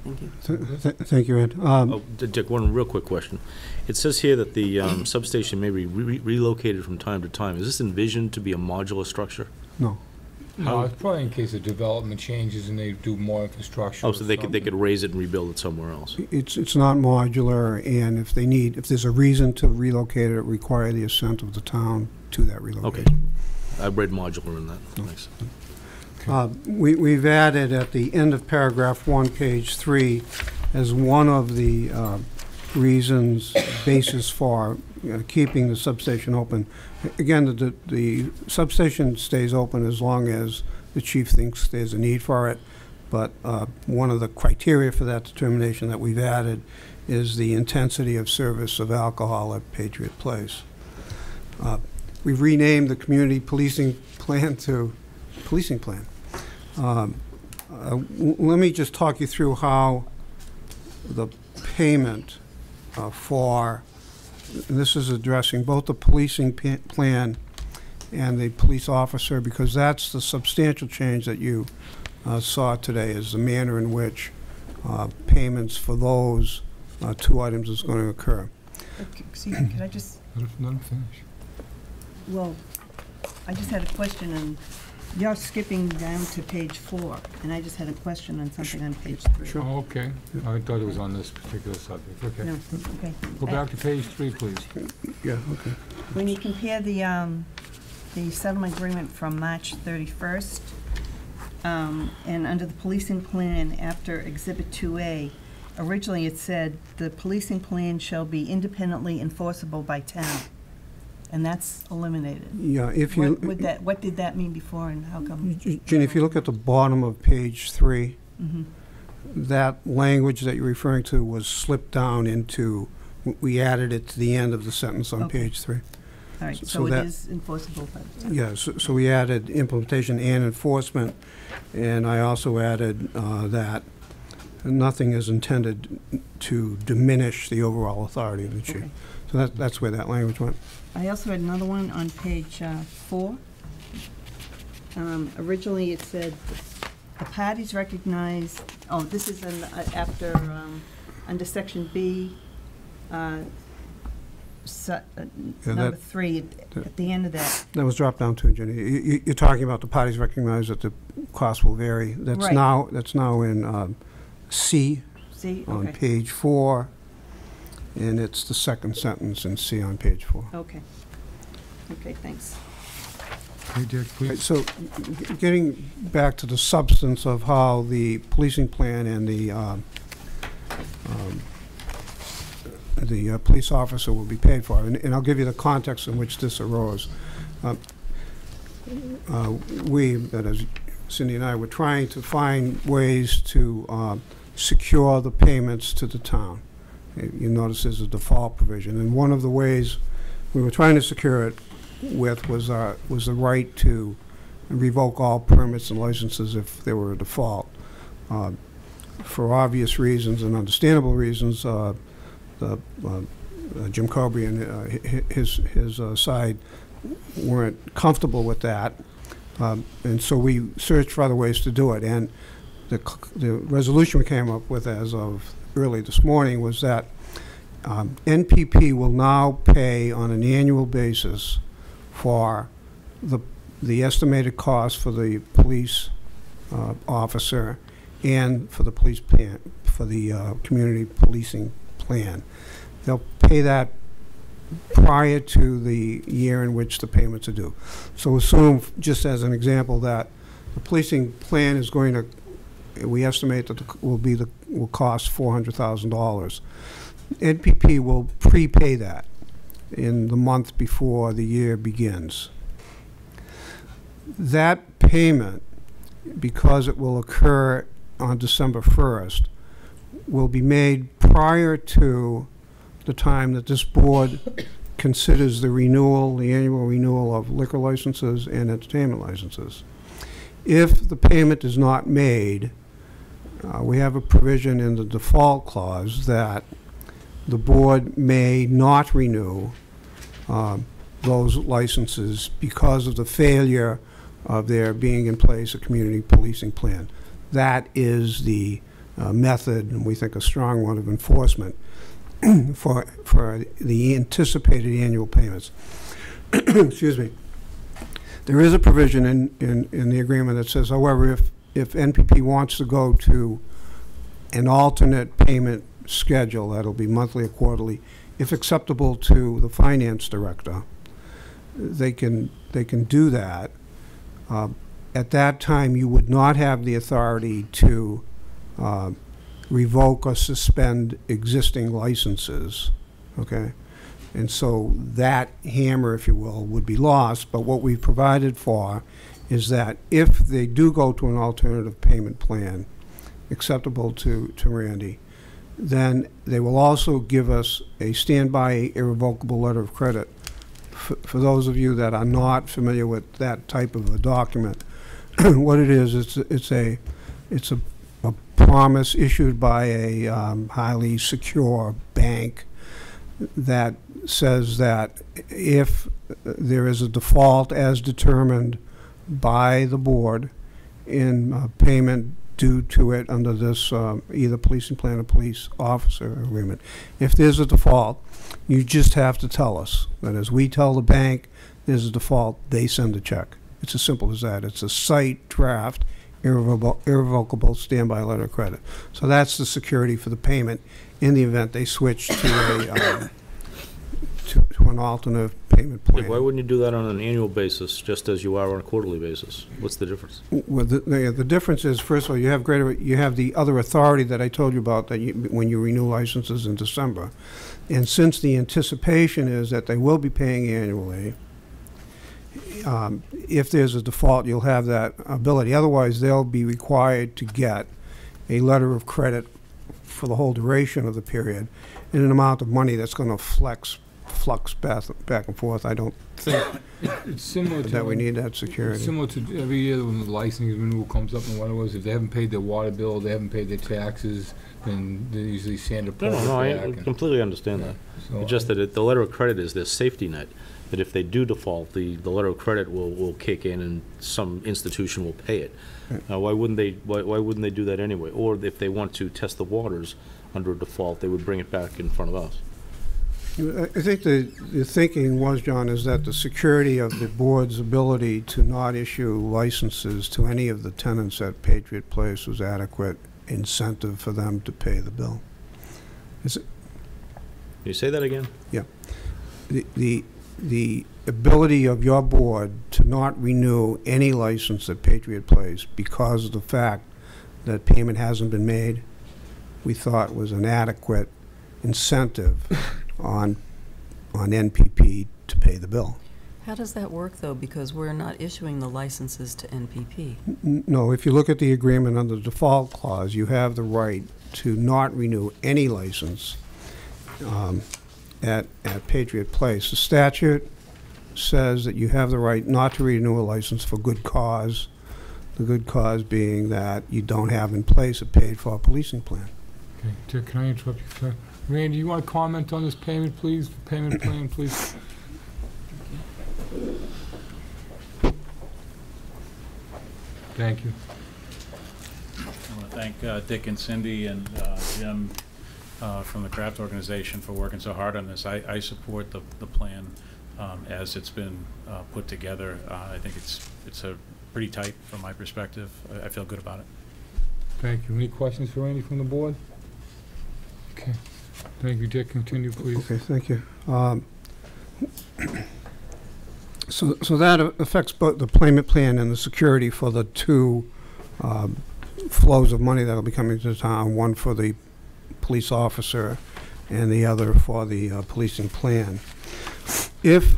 Speaker 6: Thank you.
Speaker 18: Thank you, Ed.
Speaker 2: Dick, one real quick question. It says here that the substation may be relocated from time to time. Is this envisioned to be a modular structure?
Speaker 18: No.
Speaker 1: No, it's probably in case of development changes and they do more infrastructure.
Speaker 2: Oh, so they could raise it and rebuild it somewhere else?
Speaker 18: It's not modular, and if there's a reason to relocate it, require the assent of the town to that relocation.
Speaker 2: Okay. I read modular in that. Thanks.
Speaker 18: We've added at the end of paragraph 1, page 3, as one of the reasons, basis for keeping the substation open. Again, the substation stays open as long as the chief thinks there's a need for it, but one of the criteria for that determination that we've added is the intensity of service of alcohol at Patriot Place. We've renamed the community policing plan to policing plan. Let me just talk you through how the payment for, this is addressing both the policing plan and the police officer, because that's the substantial change that you saw today, is the manner in which payments for those two items is going to occur.
Speaker 9: Excuse me, could I just,
Speaker 1: Let him finish.
Speaker 9: well, I just had a question, and you're skipping down to page 4, and I just had a question on something on page 3.
Speaker 1: Oh, okay. I thought it was on this particular subject. Okay.
Speaker 9: No, okay.
Speaker 1: Go back to page 3, please.
Speaker 18: Yeah, okay.
Speaker 9: When you compare the settlement agreement from March 31st, and under the policing plan after Exhibit 2A, originally it said, the policing plan shall be independently enforceable by town. And that's eliminated.
Speaker 18: Yeah, if you...
Speaker 9: What did that mean before, and how come?
Speaker 18: Ginny, if you look at the bottom of page 3, that language that you're referring to was slipped down into, we added it to the end of the sentence on page 3.
Speaker 9: All right, so it is enforceable by the town.
Speaker 18: Yeah, so we added implementation and enforcement, and I also added that nothing is intended to diminish the overall authority of the chief.
Speaker 9: Okay.
Speaker 18: So that's where that language went.
Speaker 9: I also had another one on page 4. Originally, it said, the parties recognize, oh, this is after, under section B, number 3, at the end of that.
Speaker 18: That was dropped down too, Jenny. You're talking about the parties recognize that the cost will vary. That's
Speaker 9: Right.
Speaker 18: now in C on page 4, and it's the second sentence in C on page 4.
Speaker 9: Okay. Okay, thanks.
Speaker 1: Hey, Dick, please.
Speaker 18: So, getting back to the substance of how the policing plan and the police officer will be paid for, and I'll give you the context in which this arose. That is, Cindy and I were trying to find ways to secure the payments to the town. You notice there's a default provision, and one of the ways we were trying to secure it with was the right to revoke all permits and licenses if there were a default. For obvious reasons and understandable reasons, Jim Coby and his side weren't comfortable with that, and so we searched for other ways to do it. And the resolution we came up with as of early this morning was that NPP will now pay on an annual basis for the estimated cost for the police officer and for the police plan, for the community policing plan. They'll pay that prior to the year in which the payments are due. So assume, just as an example, that the policing plan is going to, we estimate that will cost $400,000. NPP will prepay that in the month before the year begins. That payment, because it will occur on December 1st, will be made prior to the time that this board considers the annual renewal of liquor licenses and entertainment licenses. If the payment is not made, we have a provision in the default clause that the board may not renew those licenses because of the failure of there being in place a community policing plan. That is the method, and we think a strong one, of enforcement for the anticipated annual payments. Excuse me. There is a provision in the agreement that says, however, if NPP wants to go to an alternate payment schedule, that'll be monthly or quarterly, if acceptable to the finance director, they can do that. At that time, you would not have the authority to revoke or suspend existing licenses, okay? And so that hammer, if you will, would be lost, but what we've provided for is that if they do go to an alternative payment plan acceptable to Randy, then they will also give us a standby irrevocable letter of credit. For those of you that are not familiar with that type of a document, what it is, it's a promise issued by a highly secure bank that says that if there is a default as determined by the board in payment due to it under this either policing plan or police officer agreement, if there's a default, you just have to tell us. That is, we tell the bank there's a default, they send a check. It's as simple as that. It's a site draft irrevocable standby letter of credit. So that's the security for the payment in the event they switch to to an alternate payment plan.
Speaker 2: Why wouldn't you do that on an annual basis, just as you are on a quarterly basis? What's the difference?
Speaker 18: Well, the difference is, first of all, you have the other authority that I told you about that when you renew licenses in December. And since the anticipation is that they will be paying annually, if there's a default, you'll have that ability. Otherwise, they'll be required to get a letter of credit for the whole duration of the period in an amount of money that's going to flux back and forth. I don't think
Speaker 1: it's similar to
Speaker 18: that we need that security.
Speaker 1: It's similar to every year when the licensing renewal comes up, and what it was, if they haven't paid their water bill, they haven't paid their taxes, then they usually sand a
Speaker 2: No, I completely understand that.
Speaker 1: So
Speaker 2: It's just that the letter of credit is their safety net, that if they do default, the letter of credit will kick in and some institution will pay it. Why wouldn't they do that anyway? Or if they want to test the waters under a default, they would bring it back in front of us.
Speaker 18: I think the thinking was, John, is that the security of the board's ability to not issue licenses to any of the tenants at Patriot Place was adequate incentive for them to pay the bill. Is it?
Speaker 2: Can you say that again?
Speaker 18: Yeah. The ability of your board to not renew any license at Patriot Place because of the fact that payment hasn't been made, we thought was an adequate incentive on NPP to pay the bill.
Speaker 6: How does that work, though? Because we're not issuing the licenses to NPP.
Speaker 18: No, if you look at the agreement under the default clause, you have the right to not renew any license at Patriot Place. The statute says that you have the right not to renew a license for good cause, the good cause being that you don't have in place a paid-for policing plan.
Speaker 1: Okay, can I interrupt you, sir? Randy, you want to comment on this payment, please? Payment plan, please. Thank you.
Speaker 15: thank Dick and Cindy and Jim from the craft organization for working so hard on this. I support the plan as it's been put together. I think it's a pretty tight from my perspective. I feel good about it.
Speaker 1: Thank you. Any questions for Randy from the board? Okay. Thank you, Dick. Continue, please.
Speaker 18: Okay, thank you. So that affects both the payment plan and the security for the two flows of money that will be coming to the town, one for the police officer and the other for the policing plan. If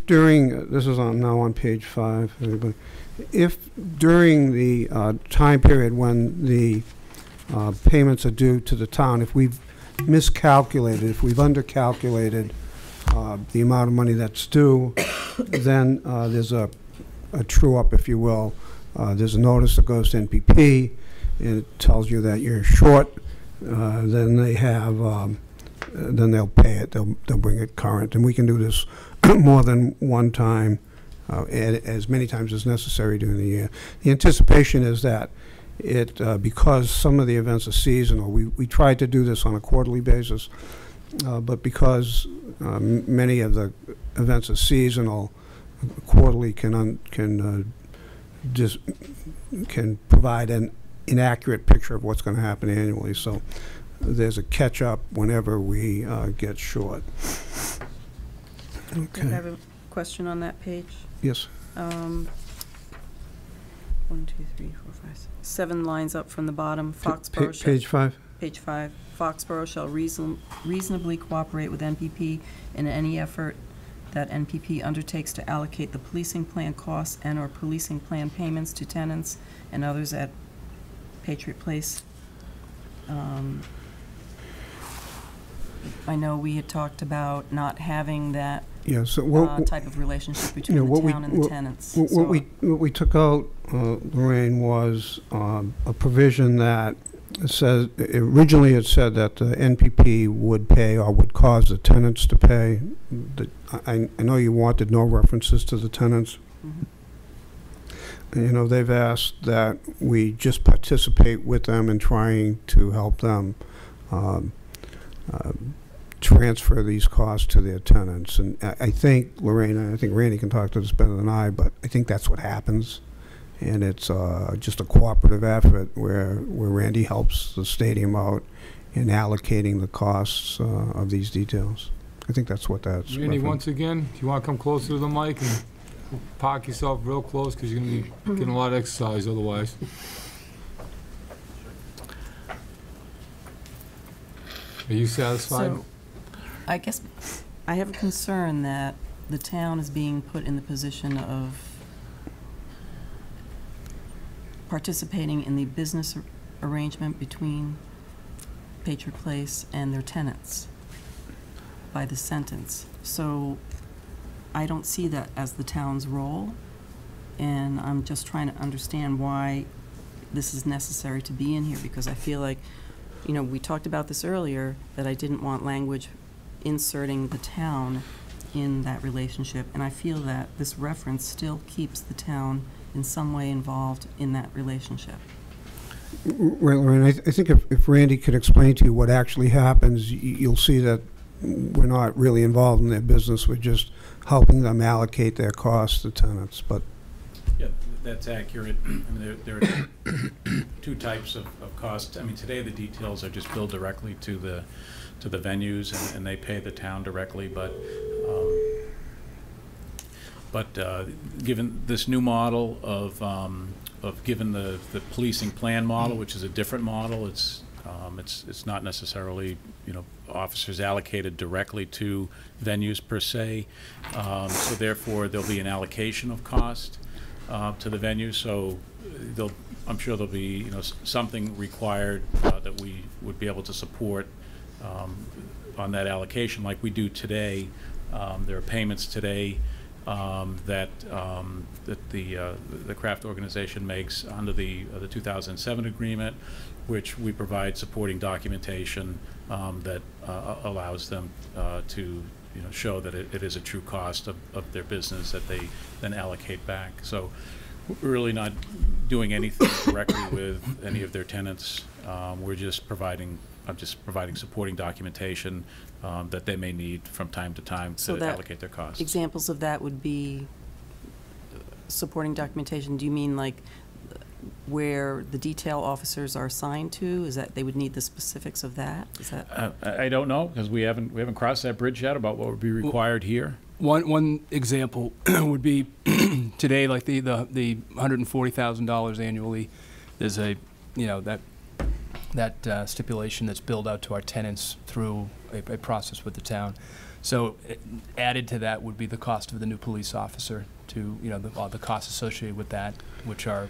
Speaker 18: during, this is now on page 5, everybody, if during the time period when the payments are due to the town, if we've miscalculated, if we've undercalculated the amount of money that's due, then there's a true-up, if you will. There's a notice that goes to NPP, and it tells you that you're short. Then they have, then they'll pay it. They'll bring it current, and we can do this more than one time, as many times as necessary during the year. The anticipation is that because some of the events are seasonal, we tried to do this on a quarterly basis, but because many of the events are seasonal, quarterly can provide an inaccurate picture of what's going to happen annually. So there's a catch-up whenever we get short. Okay.
Speaker 6: I have a question on that page.
Speaker 18: Yes.
Speaker 6: 1, 2, 3, 4, 5, 6. 7 lines up from the bottom. Foxborough
Speaker 18: Page 5.
Speaker 6: Page 5. Foxborough shall reasonably cooperate with NPP in any effort that NPP undertakes to allocate the policing plan costs and/or policing plan payments to tenants and others at Patriot Place. I know we had talked about not having that type of relationship between the town and the tenants.
Speaker 18: What we took out, Lorraine, was a provision that says, originally it said that the NPP would pay or would cause the tenants to pay. I know you wanted no references to the tenants. You know, they've asked that we just participate with them in trying to help them transfer these costs to their tenants. And I think, Lorraine, and I think Randy can talk to this better than I, but I think that's what happens. And it's just a cooperative effort where Randy helps the stadium out in allocating the costs of these details. I think that's what that's.
Speaker 1: Randy, once again, if you want to come closer to the mic and park yourself real close, because you're going to be getting a lot of exercise otherwise. Are you satisfied?
Speaker 6: So, I guess I have a concern that the town is being put in the position of participating in the business arrangement between Patriot Place and their tenants by the sentence. So I don't see that as the town's role, and I'm just trying to understand why this is necessary to be in here, because I feel like, you know, we talked about this earlier, that I didn't want language inserting the town in that relationship, and I feel that this reference still keeps the town in some way involved in that relationship.
Speaker 18: Lorraine, I think if Randy could explain to you what actually happens, you'll see that we're not really involved in their business. We're just helping them allocate their costs to tenants. But
Speaker 15: yeah, that's accurate. I mean, there are two types of costs. I mean, today the details are just billed directly to the venues, and they pay the town directly. But given this new model of given the policing plan model, which is a different model, it's not necessarily, you know, officers allocated directly to venues per se. So therefore, there'll be an allocation of cost to the venue. So I'm sure there'll be, you know, something required that we would be able to support on that allocation, like we do today. There are payments today that the craft organization makes under the 2007 agreement, which we provide supporting documentation that allows them to, you know, show that it is a true cost of their business that they then allocate back. So We're really not doing anything directly with any of their tenants. We're just providing, I'm just providing supporting documentation that they may need from time to time
Speaker 6: So
Speaker 15: to
Speaker 6: that
Speaker 15: allocate their costs.
Speaker 6: Examples of that would be supporting documentation. Do you mean like where the detail officers are assigned to? Is that they would need the specifics of that? Is that?
Speaker 15: I don't know, because we haven't crossed that bridge yet about what would be required here.
Speaker 20: One example would be today, like the $140,000 annually. There's a, you know, that stipulation that's billed out to our tenants through a process with the town. So added to that would be the cost of the new police officer, to, you know, the costs associated with that, which are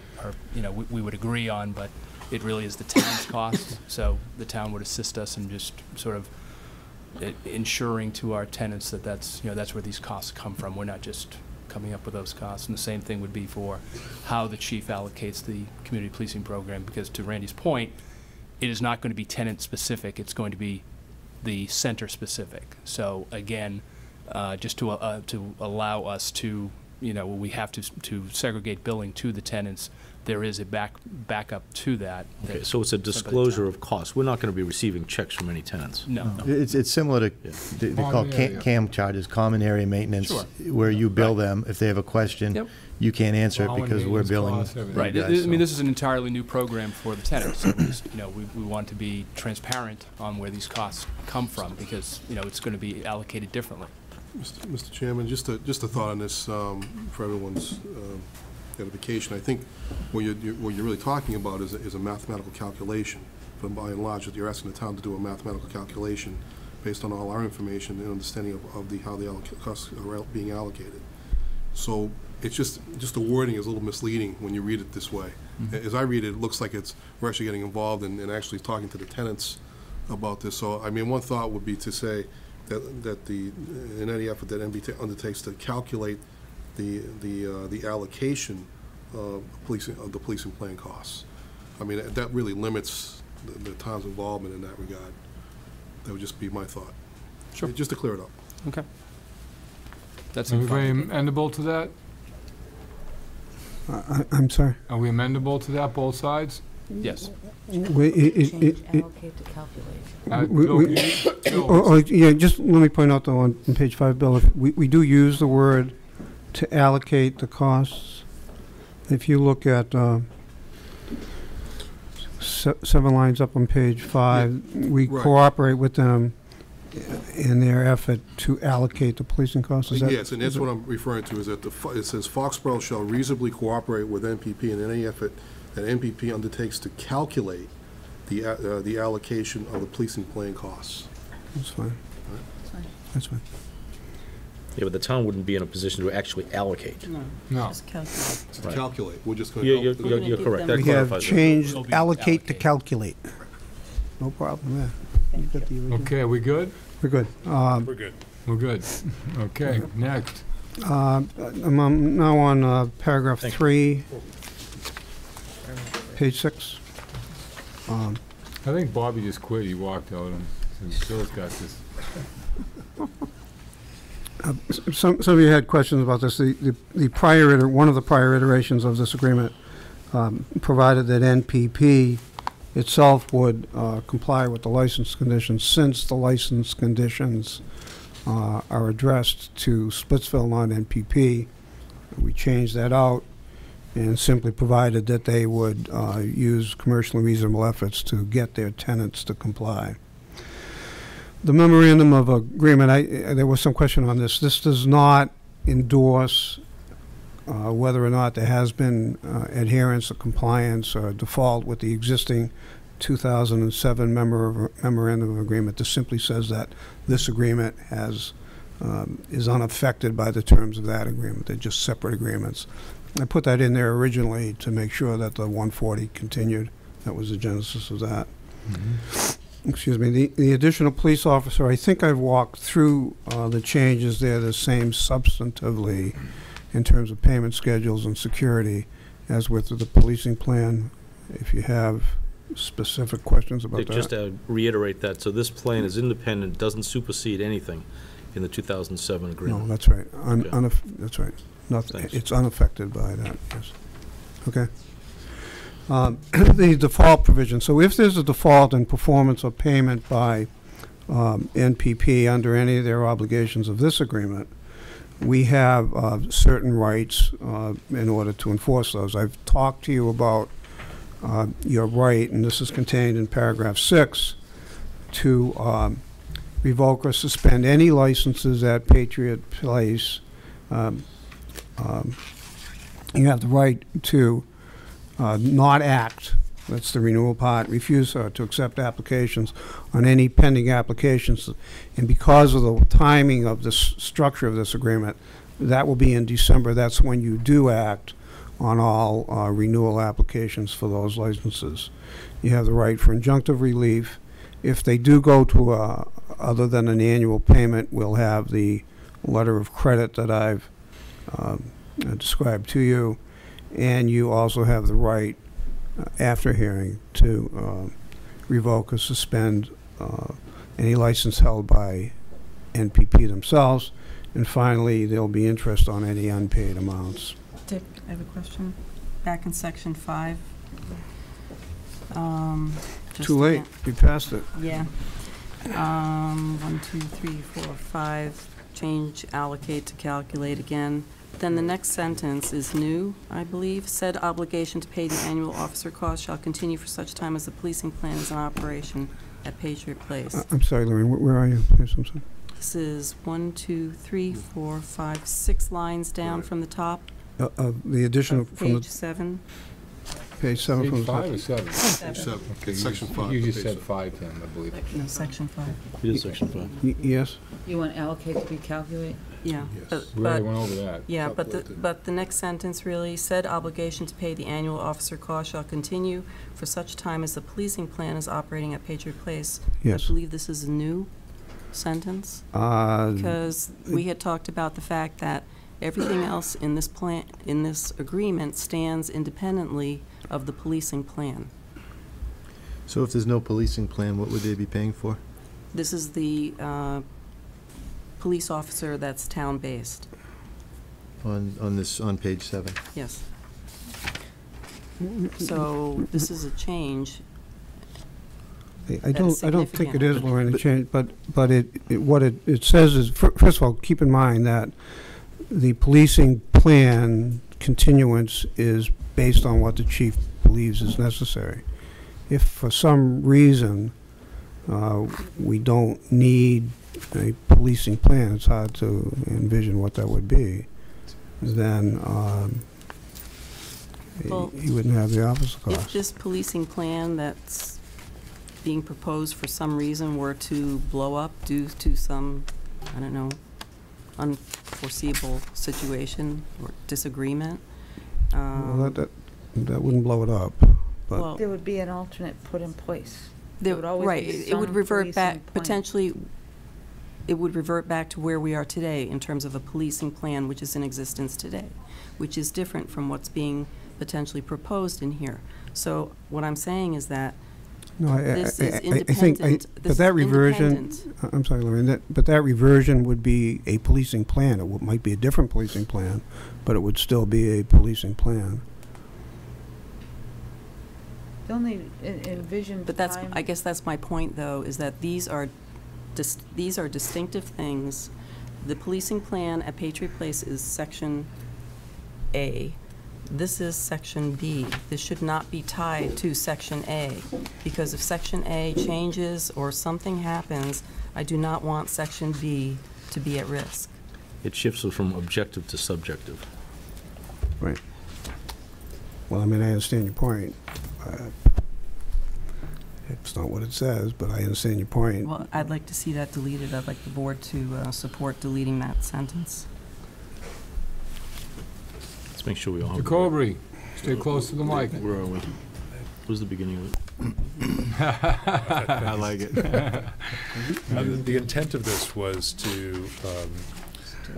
Speaker 20: you know, we would agree on, but it really is the town's cost. So the town would assist us in just sort of ensuring to our tenants that that's, you know, that's where these costs come from. We're not just coming up with those costs. And the same thing would be for how the chief allocates the community policing program, because to Randy's point, it is not going to be tenant specific. It's going to be the center specific. So again, just to allow us to, you know, we have to segregate billing to the tenants. There is a backup to that.
Speaker 2: Okay, so it's a disclosure of costs. We're not going to be receiving checks from any tenants.
Speaker 20: No.
Speaker 8: It's similar to, they call CAM charges, common area maintenance,
Speaker 20: Sure.
Speaker 8: where you bill them. If they have a question,
Speaker 20: Yep.
Speaker 8: you can't answer it because we're billing.
Speaker 20: Right.
Speaker 8: you
Speaker 20: I
Speaker 8: guys,
Speaker 20: mean,
Speaker 8: so.
Speaker 20: this is an entirely new program for the tenants. So we just, you know, we want to be transparent on where these costs come from, because, you know, it's going to be allocated differently.
Speaker 11: Mr. Chairman, just a thought on this for everyone's edification. I think what you're really talking about is a mathematical calculation. But by and large, you're asking the town to do a mathematical calculation based on all our information and understanding of how the costs are being allocated. So it's just the wording is a little misleading when you read it this way. Mm-hmm. As I read it, it looks like we're actually getting involved and actually talking to the tenants about this. So I mean, one thought would be to say that in any effort that MBT undertakes to calculate the allocation of the policing plan costs. I mean, that really limits the town's involvement in that regard. That would just be my thought.
Speaker 20: Sure.
Speaker 11: Just to clear it up.
Speaker 20: Okay. That's
Speaker 1: Everybody amendable to that?
Speaker 18: I'm sorry.
Speaker 1: Are we amendable to that, both sides?
Speaker 20: Yes.
Speaker 10: Allocate to calculation.
Speaker 18: Yeah, just let me point out though, on page 5, Bill, we do use the word to allocate the costs. If you look at 7 lines up on page 5, we
Speaker 11: right.
Speaker 18: cooperate with them in their effort to allocate the policing costs. Is that,
Speaker 11: yes, and that's what I'm referring to, is that it says Foxborough shall reasonably cooperate with NPP in any effort that NPP undertakes to calculate the allocation of the policing plan costs.
Speaker 18: That's fine.
Speaker 11: Right.
Speaker 18: That's fine.
Speaker 2: Yeah, but the town wouldn't be in a position to actually allocate.
Speaker 1: No.
Speaker 9: Just calculate.
Speaker 11: To calculate, we're just going
Speaker 2: Yeah,
Speaker 11: to...
Speaker 2: you're correct. That
Speaker 18: We have
Speaker 2: clarifies it.
Speaker 18: changed allocate to calculate. No problem there. You got the original.
Speaker 1: Okay, we good?
Speaker 18: We're good.
Speaker 15: We're good.
Speaker 1: We're good. Okay, next.
Speaker 18: I'm now on paragraph 3, page 6.
Speaker 1: I think Bobby just quit. He walked out and Bill's got this.
Speaker 18: Some of you had questions about this. The prior one of the prior iterations of this agreement provided that NPP itself would comply with the license conditions, since the license conditions are addressed to Splitsville, not NPP. We changed that out and simply provided that they would use commercially reasonable efforts to get their tenants to comply. The memorandum of agreement, there was some question on this. This does not endorse whether or not there has been adherence or compliance or default with the existing 2007 memorandum of agreement. This simply says that this agreement is unaffected by the terms of that agreement. They're just separate agreements. I put that in there originally to make sure that the 140 continued. That was the genesis of that. Mm-hmm. Excuse me. The additional police officer, I think I've walked through the changes there, the same substantively in terms of payment schedules and security as with the policing plan. If you have specific questions about that.
Speaker 2: Just to reiterate that, so this plan is independent, doesn't supersede anything in the 2007 agreement.
Speaker 18: No, that's right.
Speaker 2: Okay.
Speaker 18: That's right. Nothing.
Speaker 2: Thanks.
Speaker 18: It's unaffected by that, yes. Okay. The default provision. So if there's a default in performance or payment by NPP under any of their obligations of this agreement, we have certain rights in order to enforce those. I've talked to you about your right, and this is contained in paragraph 6, to revoke or suspend any licenses at Patriot Place. You have the right to not act, that's the renewal part, refuse to accept applications on any pending applications. And because of the timing of the structure of this agreement, that will be in December. That's when you do act on all renewal applications for those licenses. You have the right for injunctive relief. If they do go to other than an annual payment, we'll have the letter of credit that I've described to you. And you also have the right, after hearing, to revoke or suspend any license held by NPP themselves. And finally, there'll be interest on any unpaid amounts.
Speaker 6: Dick, I have a question. Back in section 5.
Speaker 18: Too late. We passed it.
Speaker 6: Yeah. 1, 2, 3, 4, 5. Change allocate to calculate again. Then the next sentence is new, I believe. Said obligation to pay the annual officer cost shall continue for such time as the policing plan is in operation at Patriot Place.
Speaker 18: I'm sorry, Lorraine, where are you? Please, I'm sorry.
Speaker 6: This is 1, 2, 3, 4, 5, 6 lines down from the top.
Speaker 18: The addition from
Speaker 6: Page 7.
Speaker 18: Page 7 from
Speaker 1: Page
Speaker 18: the
Speaker 1: 5
Speaker 18: top.
Speaker 1: or 7?
Speaker 6: Seven.
Speaker 11: Seven.
Speaker 1: Okay,
Speaker 11: Section 5.
Speaker 1: You just
Speaker 11: Page
Speaker 1: said
Speaker 11: 7.
Speaker 1: 5, Tim, I believe.
Speaker 6: No, section 5.
Speaker 2: It is section 5.
Speaker 18: Yes?
Speaker 21: You want allocate to be calculated?
Speaker 6: Yeah.
Speaker 11: Yes.
Speaker 1: We already went over that.
Speaker 6: Yeah,
Speaker 11: Calculated.
Speaker 6: but the next sentence really said obligation to pay the annual officer cost shall continue for such time as the policing plan is operating at Patriot Place.
Speaker 18: Yes.
Speaker 6: I believe this is a new sentence. Because we had talked about the fact that everything else in this plan, in this agreement, stands independently of the policing plan.
Speaker 8: So if there's no policing plan, what would they be paying for?
Speaker 6: This is the police officer that's town-based.
Speaker 8: On page 7.
Speaker 6: Yes. So this is a change.
Speaker 18: I don't think it is, Lorraine, a change, but what it says is, first of all, keep in mind that the policing plan continuance is based on what the chief believes is necessary. If for some reason we don't need a policing plan, it's hard to envision what that would be, then
Speaker 6: Well,
Speaker 18: you wouldn't have the officer
Speaker 6: if
Speaker 18: cost.
Speaker 6: this policing plan that's being proposed for some reason were to blow up due to some, I don't know, unforeseeable situation or disagreement.
Speaker 18: Well, that wouldn't blow it up, but
Speaker 6: Well,
Speaker 21: There would be an alternate put in place.
Speaker 6: there-
Speaker 21: would always
Speaker 6: right,
Speaker 21: be
Speaker 6: it would
Speaker 21: some
Speaker 6: revert
Speaker 21: policing
Speaker 6: back,
Speaker 21: plan.
Speaker 6: potentially, it would revert back to where we are today in terms of a policing plan which is in existence today, which is different from what's being potentially proposed in here. So what I'm saying is that
Speaker 18: no,
Speaker 6: this is
Speaker 18: I think,
Speaker 6: independent. This
Speaker 18: but
Speaker 6: is
Speaker 18: that reversion,
Speaker 6: independent.
Speaker 18: I'm sorry, Lorraine, but that reversion would be a policing plan. It might be a different policing plan, but it would still be a policing plan.
Speaker 21: The only envision
Speaker 6: But that's,
Speaker 21: time.
Speaker 6: I guess that's my point, though, is that these are distinctive things. The policing plan at Patriot Place is Section A. This is Section B. This should not be tied to Section A, because if Section A changes or something happens, I do not want Section B to be at risk.
Speaker 2: It shifts it from objective to subjective.
Speaker 18: Right. Well, I mean, I understand your point. It's not what it says, but I understand your point.
Speaker 6: Well, I'd like to see that deleted. I'd like the board to support deleting that sentence.
Speaker 2: Let's make sure we all.
Speaker 1: Jacoby, stay close to the mic.
Speaker 2: Where are we? Where's the beginning of it?
Speaker 22: I like it. The intent of this was to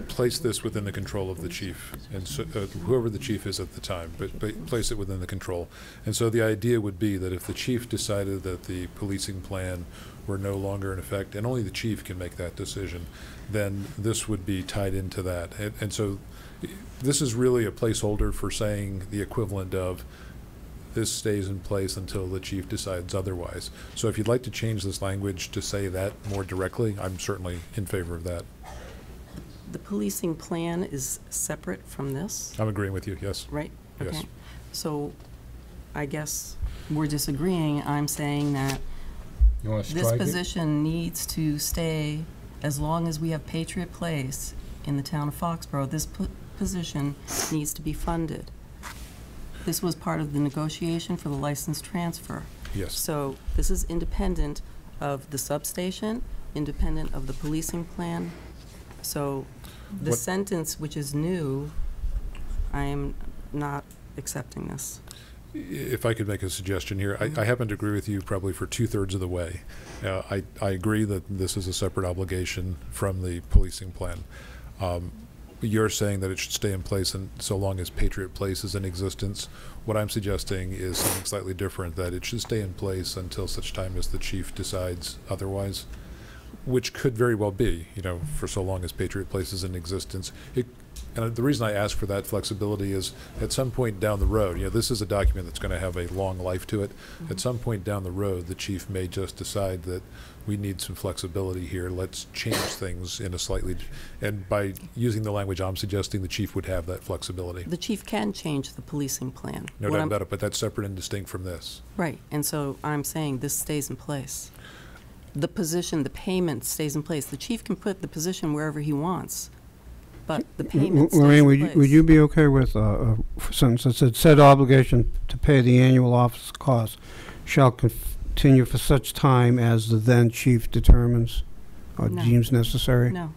Speaker 22: place this within the control of the chief, and so, whoever the chief is at the time, but place it within the control. And so the idea would be that if the chief decided that the policing plan were no longer in effect, and only the chief can make that decision, then this would be tied into that. And so This is really a placeholder for saying the equivalent of this stays in place until the chief decides otherwise. So if you'd like to change this language to say that more directly, I'm certainly in favor of that.
Speaker 6: The policing plan is separate from this,
Speaker 22: I'm agreeing with you, yes.
Speaker 6: right?
Speaker 22: Yes.
Speaker 6: Okay. So I guess we're disagreeing. I'm saying that
Speaker 1: You want to
Speaker 6: this
Speaker 1: strike it?
Speaker 6: position needs to stay as long as we have Patriot Place in the town of Foxborough. This position needs to be funded. This was part of the negotiation for the license transfer.
Speaker 22: Yes.
Speaker 6: So this is independent of the substation, independent of the policing plan. So the
Speaker 22: What-
Speaker 6: sentence, which is new, I am not accepting this.
Speaker 22: If I could make a suggestion here, I happen to agree with you probably for 2/3 of the way. I agree that this is a separate obligation from the policing plan. You're saying that it should stay in place and so long as Patriot Place is in existence. What I'm suggesting is something slightly different, that it should stay in place until such time as the chief decides otherwise, which could very well be, for so long as Patriot Place is in existence. And the reason I ask for that flexibility is at some point down the road, this is a document that's going to have a long life to it.
Speaker 6: Mm-hmm.
Speaker 22: At some point down the road, the chief may just decide that we need some flexibility here. Let's change things in a slightly, and by using the language I'm suggesting, the chief would have that flexibility.
Speaker 6: The chief can change the policing plan.
Speaker 22: No
Speaker 6: What
Speaker 22: doubt
Speaker 6: I'm-
Speaker 22: about it, but that's separate and distinct from this.
Speaker 6: Right, and so I'm saying this stays in place. The position, the payment stays in place. The chief can put the position wherever he wants, but the payment stays
Speaker 18: Lorraine,
Speaker 6: in place.
Speaker 18: would you be okay with a sentence that said obligation to pay the annual office costs shall continue for such time as the then chief determines or
Speaker 6: No.
Speaker 18: deems necessary?
Speaker 6: No,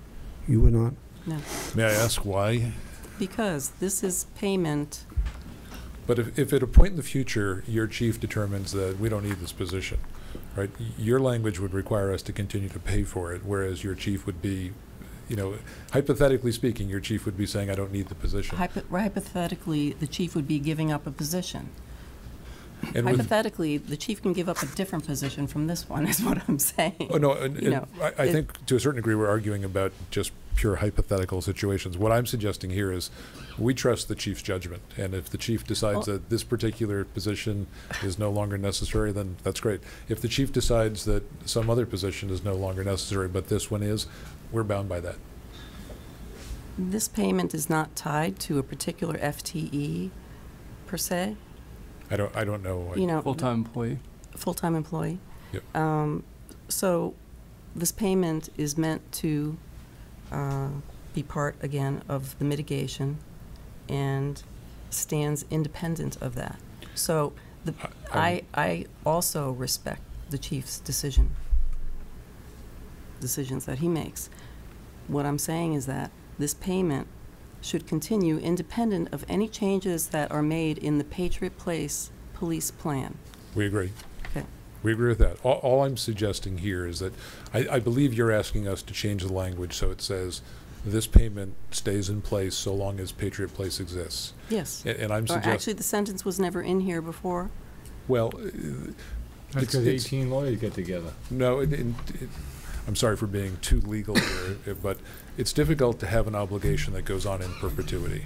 Speaker 18: You would not?
Speaker 6: no,
Speaker 22: May I ask why?
Speaker 6: because this is payment.
Speaker 22: But if at a point in the future, your chief determines that we don't need this position, right? Your language would require us to continue to pay for it, whereas your chief would be, hypothetically speaking, your chief would be saying, I don't need the position.
Speaker 6: Hypothetically, the chief would be giving up a position.
Speaker 22: And with-
Speaker 6: Hypothetically, the chief can give up a different position from this one, is what I'm saying.
Speaker 22: Oh, no, I
Speaker 6: it-
Speaker 22: think to a certain degree, we're arguing about just pure hypothetical situations. What I'm suggesting here is we trust the chief's judgment, and if the chief decides that this particular position is no longer necessary, then that's great. If the chief decides that some other position is no longer necessary, but this one is, we're bound by that.
Speaker 6: This payment is not tied to a particular FTE, per se.
Speaker 22: I don't know.
Speaker 20: Full-time employee.
Speaker 6: Full-time employee.
Speaker 22: Yep.
Speaker 6: So this payment is meant to be part, again, of the mitigation and stands independent of that. So I also respect the chief's decisions that he makes. What I'm saying is that this payment should continue independent of any changes that are made in the Patriot Place police plan.
Speaker 22: We agree.
Speaker 6: Okay.
Speaker 22: We agree with that. All I'm suggesting here is that I believe you're asking us to change the language so it says this payment stays in place so long as Patriot Place exists.
Speaker 6: Yes.
Speaker 22: And I'm
Speaker 6: Or
Speaker 22: suggesting.
Speaker 6: actually, the sentence was never in here before.
Speaker 22: Well,
Speaker 1: That's because 18 lawyers get together.
Speaker 22: No, I'm sorry for being too legal here, but it's difficult to have an obligation that goes on in perpetuity.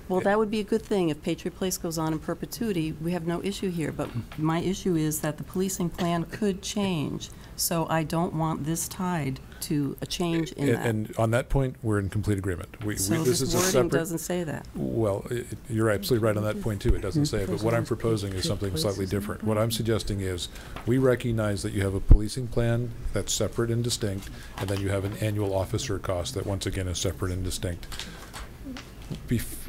Speaker 6: Well, that would be a good thing. If Patriot Place goes on in perpetuity, we have no issue here. But my issue is that the policing plan could change. So I don't want this tied to a change in that.
Speaker 22: And on that point, we're in complete agreement.
Speaker 6: So
Speaker 22: This
Speaker 6: this
Speaker 22: is a
Speaker 6: wording
Speaker 22: separate.
Speaker 6: doesn't say that.
Speaker 22: Well, you're absolutely right on that point, too. It doesn't say it, but what I'm proposing is something slightly different. What I'm suggesting is we recognize that you have a policing plan that's separate and distinct, and then you have an annual officer cost that, once again, is separate and distinct.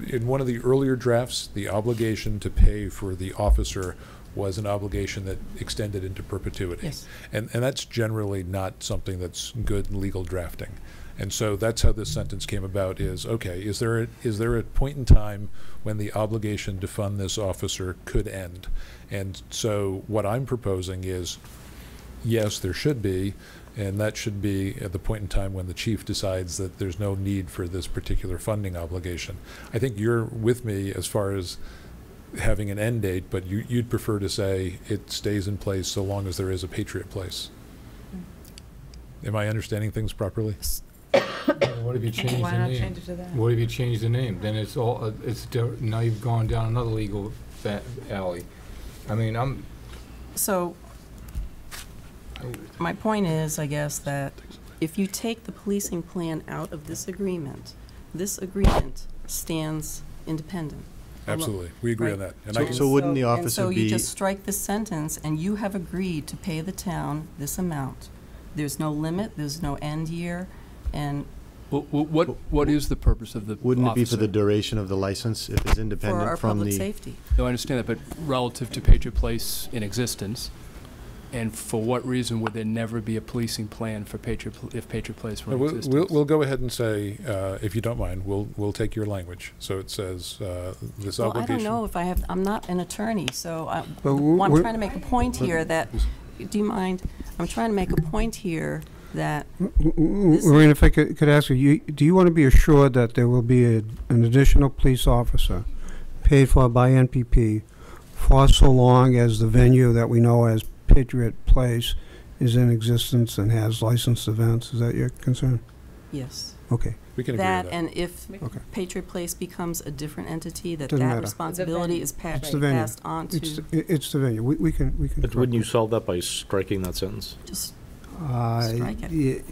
Speaker 22: In one of the earlier drafts, the obligation to pay for the officer was an obligation that extended into perpetuity.
Speaker 6: Yes.
Speaker 22: And that's generally not something that's good legal drafting. And so that's how this sentence came about is, okay, is there a point in time when the obligation to fund this officer could end? And so what I'm proposing is, yes, there should be, and that should be at the point in time when the chief decides that there's no need for this particular funding obligation. I think you're with me as far as having an end date, but you'd prefer to say it stays in place so long as there is a Patriot Place. Am I understanding things properly?
Speaker 1: What if you change the name?
Speaker 21: Why not change it to that?
Speaker 1: What if you change the name? Then it's all, now you've gone down another legal alley. I mean,
Speaker 6: So, my point is, I guess, that if you take the policing plan out of this agreement stands independent.
Speaker 22: Absolutely. We agree on that. And I
Speaker 8: So,
Speaker 22: can-
Speaker 8: so wouldn't the
Speaker 6: And
Speaker 8: officer
Speaker 6: so you
Speaker 8: be,
Speaker 6: just strike this sentence, and you have agreed to pay the town this amount. There's no limit, there's no end year, and
Speaker 20: What is the purpose of the
Speaker 8: wouldn't it be for the
Speaker 20: officer?
Speaker 8: duration of the license if it's
Speaker 6: for our
Speaker 8: independent from
Speaker 6: public
Speaker 8: the?
Speaker 6: safety.
Speaker 20: No, I understand that, but relative to Patriot Place in existence, and for what reason would there never be a policing plan for if Patriot Place were in existence?
Speaker 22: We'll go ahead and say, if you don't mind, we'll take your language. So it says, this
Speaker 6: Well,
Speaker 22: obligation.
Speaker 6: I don't know if I have, I'm not an attorney, so I'm
Speaker 18: But
Speaker 6: trying to make a point here that, do you mind? I'm trying to make a point here that
Speaker 18: Lorraine, if I could ask you, do you want to be assured that there will be an additional police officer paid for by NPP for so long as the venue that we know as Patriot Place is in existence and has licensed events? Is that your concern?
Speaker 6: yes.
Speaker 18: Okay.
Speaker 22: We can agree with that.
Speaker 6: And if
Speaker 18: Okay.
Speaker 6: Patriot Place becomes a different entity, that
Speaker 18: Doesn't matter.
Speaker 6: responsibility is
Speaker 18: It's the venue.
Speaker 6: passed on
Speaker 18: It's,
Speaker 6: to,
Speaker 18: it's the venue. We can.
Speaker 2: But
Speaker 18: correct
Speaker 2: wouldn't you
Speaker 18: it.
Speaker 2: solve that by striking that sentence?
Speaker 6: just
Speaker 18: Strike
Speaker 6: it.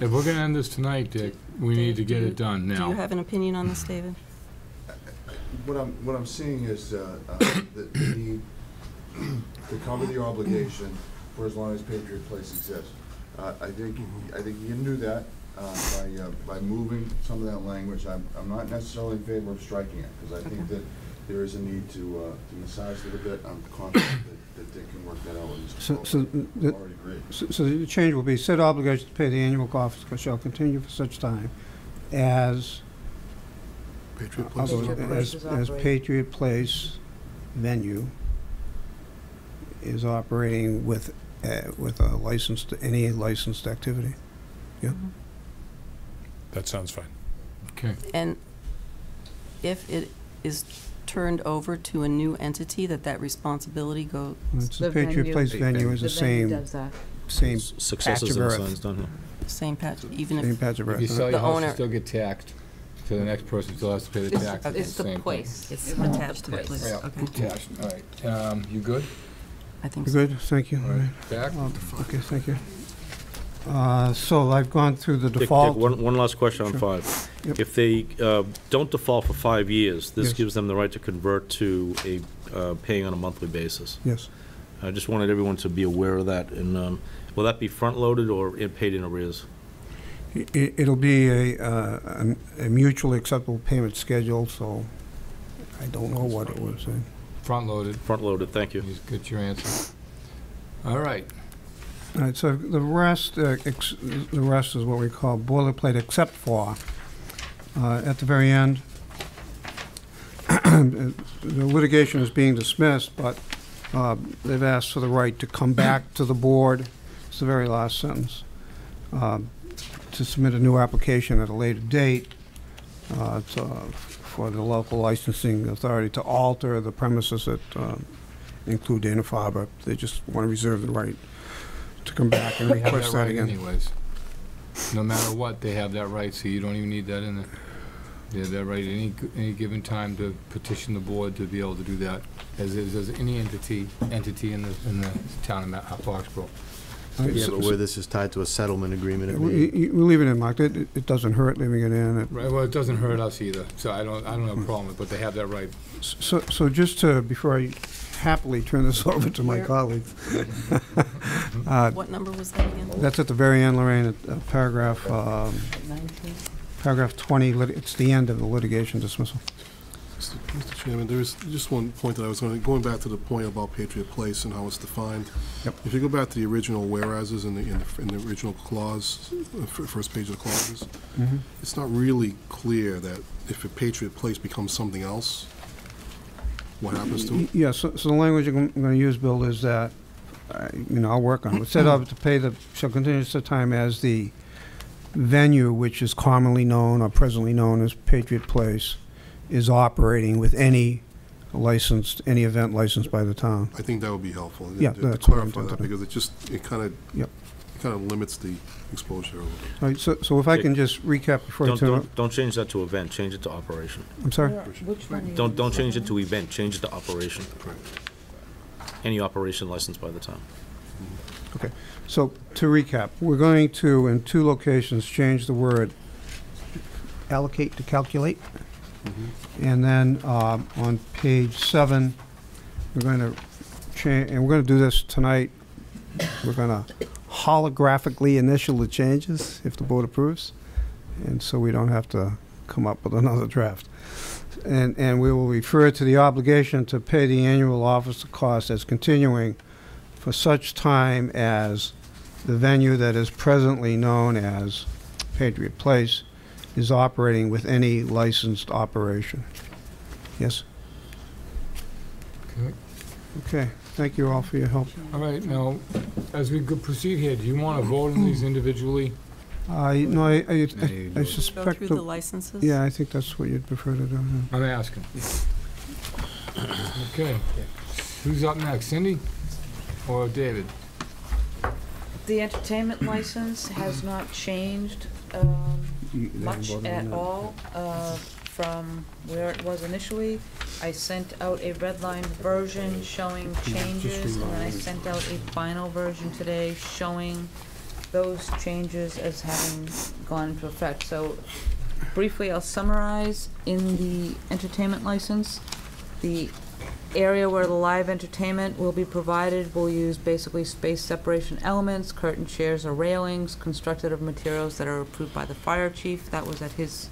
Speaker 1: if we're gonna end this tonight, Dick, we need to get it done
Speaker 6: Do you
Speaker 1: now.
Speaker 6: have an opinion on this, David?
Speaker 7: What I'm seeing is the need to cover the obligation for as long as Patriot Place exists. I think you can do that by moving some of that language. I'm not necessarily in favor of striking it, because I think that there is a need to massage it a bit. I'm confident that Dick can work that out with Mr.
Speaker 18: So the change will be, said obligation to pay the annual cost shall continue for such time as
Speaker 11: Patriot Place is operating.
Speaker 18: as Patriot Place venue is operating with a licensed, any licensed activity. Yeah.
Speaker 22: That sounds fine.
Speaker 1: Okay.
Speaker 6: And if it is turned over to a new entity, that responsibility goes,
Speaker 18: It's the Patriot Place venue is the same patch
Speaker 2: Successes
Speaker 18: of
Speaker 2: and
Speaker 18: earth.
Speaker 2: signs done here.
Speaker 6: same patch, even
Speaker 18: Same
Speaker 6: if
Speaker 18: patch of
Speaker 1: If you
Speaker 18: earth.
Speaker 1: sell
Speaker 6: The
Speaker 1: your house, you
Speaker 6: owner-
Speaker 1: still get taxed. So the next person still has to pay the tax.
Speaker 21: It's the place.
Speaker 6: it's attached to the place.
Speaker 1: Yeah,
Speaker 6: Okay,
Speaker 1: tax. All right. You good?
Speaker 6: I think
Speaker 18: You
Speaker 6: so.
Speaker 18: good? Thank you.
Speaker 1: All right. Back?
Speaker 18: Okay, thank you. So I've gone through the
Speaker 2: Dick,
Speaker 18: default.
Speaker 2: one last question on
Speaker 18: Sure.
Speaker 2: 5.
Speaker 18: Yep.
Speaker 2: If they don't default for 5 years, this
Speaker 18: Yes.
Speaker 2: gives them the right to convert to a paying on a monthly basis.
Speaker 18: Yes.
Speaker 2: I just wanted everyone to be aware of that. And will that be front-loaded or paid in arrears?
Speaker 18: It'll be a mutually acceptable payment schedule, so I don't know what it was.
Speaker 1: Front-loaded.
Speaker 2: Front-loaded, thank you.
Speaker 1: You get your answer. All right.
Speaker 18: All right, so the rest is what we call boilerplate, except for, at the very end, the litigation is being dismissed, but they've asked for the right to come back to the board, it's the very last sentence, to submit a new application at a later date for the local licensing authority to alter the premises that include Dana-Farber. They just want to reserve the right to come back and
Speaker 1: They have
Speaker 18: request
Speaker 1: that
Speaker 18: that
Speaker 1: right
Speaker 18: again.
Speaker 1: anyways. No matter what, they have that right, so you don't even need that in there. They have that right at any given time to petition the board to be able to do that, as any entity in the town of Foxborough.
Speaker 8: Yeah, but where this is tied to a settlement agreement, it may.
Speaker 18: We leave it in, Mark. It doesn't hurt leaving it in.
Speaker 1: Right, well, it doesn't hurt us either, so I don't have a problem with it, but they have that right.
Speaker 18: So just to, before I happily turn this over to my colleagues.
Speaker 6: What number was that again?
Speaker 18: That's at the very end, Lorraine, at paragraph 20, it's the end of the litigation dismissal.
Speaker 11: Mr. Chairman, there is just one point that I was going back to the point about Patriot Place and how it's defined.
Speaker 18: Yep.
Speaker 11: If you go back to the original whereases in the original clause, first page of the clauses, it's not really clear that if a Patriot Place becomes something else, what happens to it?
Speaker 18: Yeah, so the language I'm going to use, Bill, is that, I'll work on it. Set up to pay shall continue such time as the venue, which is commonly known or presently known as Patriot Place, is operating with any event licensed by the town.
Speaker 11: I think that would be helpful.
Speaker 18: Yeah,
Speaker 11: to
Speaker 18: that's what I'm
Speaker 11: clarify that,
Speaker 18: thinking.
Speaker 11: because it kind of
Speaker 18: Yep.
Speaker 11: kind of limits the exposure a little bit.
Speaker 18: All right, so if I can just recap before I turn it.
Speaker 2: Don't change that to event, change it to operation.
Speaker 18: I'm sorry?
Speaker 5: Which one are you
Speaker 2: Don't change it
Speaker 5: looking
Speaker 2: to event, change it to operation. Any operation licensed by the town.
Speaker 18: Okay, so to recap, we're going to, in 2 locations, change the word allocate to calculate. And then on page 7, we're going to change, and we're going to do this tonight. We're going to holographically initial the changes if the board approves, and so we don't have to come up with another draft. And we will refer to the obligation to pay the annual officer cost as continuing for such time as the venue that is presently known as Patriot Place is operating with any licensed operation. Yes?
Speaker 1: Okay.
Speaker 18: Okay, thank you all for your help.
Speaker 1: All right, now, as we proceed here, do you want to vote on these individually?
Speaker 18: No, I
Speaker 6: Go
Speaker 18: suspect.
Speaker 6: through the licenses?
Speaker 18: Yeah, I think that's what you'd prefer to do. Yeah.
Speaker 1: I'm asking. Okay. Who's up next, Cindy or David?
Speaker 5: The entertainment license has not changed much at all from where it was initially. I sent out a redlined version showing changes, and then I sent out a final version today showing those changes as having gone into effect. So briefly, I'll summarize. In the entertainment license, the area where the live entertainment will be provided will use basically space separation elements, curtain chairs or railings constructed of materials that are approved by the fire chief. That was at his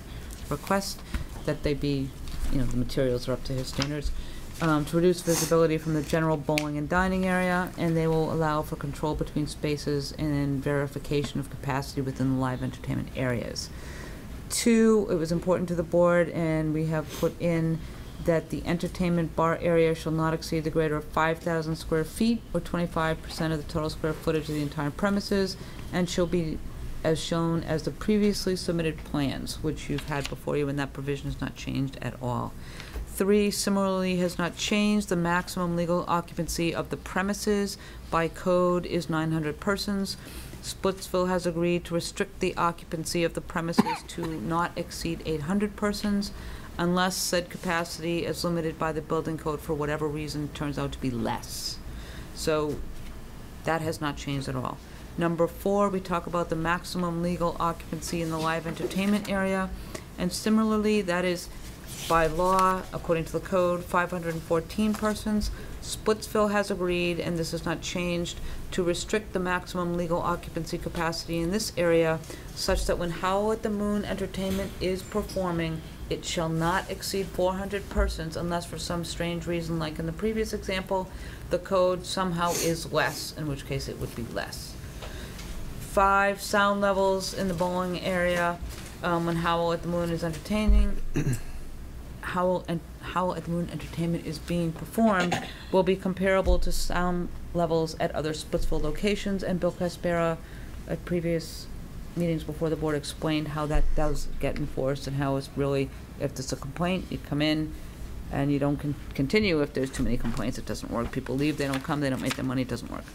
Speaker 5: request, that they be, the materials are up to his standards. To reduce visibility from the general bowling and dining area, and they will allow for control between spaces and verification of capacity within the live entertainment areas. 2, it was important to the board, and we have put in that the entertainment bar area shall not exceed the greater of 5,000 square feet or 25% of the total square footage of the entire premises, and shall be as shown as the previously submitted plans, which you've had before you, and that provision has not changed at all. 3, similarly has not changed. The maximum legal occupancy of the premises by code is 900 persons. Splitsville has agreed to restrict the occupancy of the premises to not exceed 800 persons unless said capacity is limited by the building code for whatever reason turns out to be less. So that has not changed at all. Number 4, we talk about the maximum legal occupancy in the live entertainment area, and similarly that is by law, according to the code, 514 persons. Splitsville has agreed, and this has not changed, to restrict the maximum legal occupancy capacity in this area such that when Howl at the Moon Entertainment is performing, it shall not exceed 400 persons unless for some strange reason, like in the previous example, the code somehow is less, in which case it would be less. 5, sound levels in the bowling area when Howl at the Moon is entertaining. Howl at the Moon Entertainment is being performed will be comparable to sound levels at other Splitsville locations, and Bill Caspera at previous meetings before the board explained how that does get enforced and how it's really, if there's a complaint, you come in and you don't continue. If there's too many complaints, it doesn't work. People leave, they don't come, they don't make their money, it doesn't work.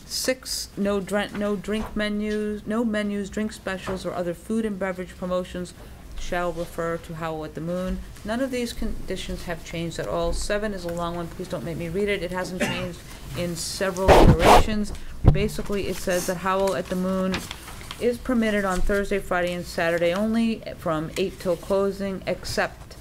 Speaker 5: 6, no drink menus, no menus, drink specials, or other food and beverage promotions shall refer to Howl at the Moon. None of these conditions have changed at all. 7 is a long one. Please don't make me read it. It hasn't changed in several iterations. Basically, it says that Howl at the Moon is permitted on Thursday, Friday, and Saturday only from 8 till closing, except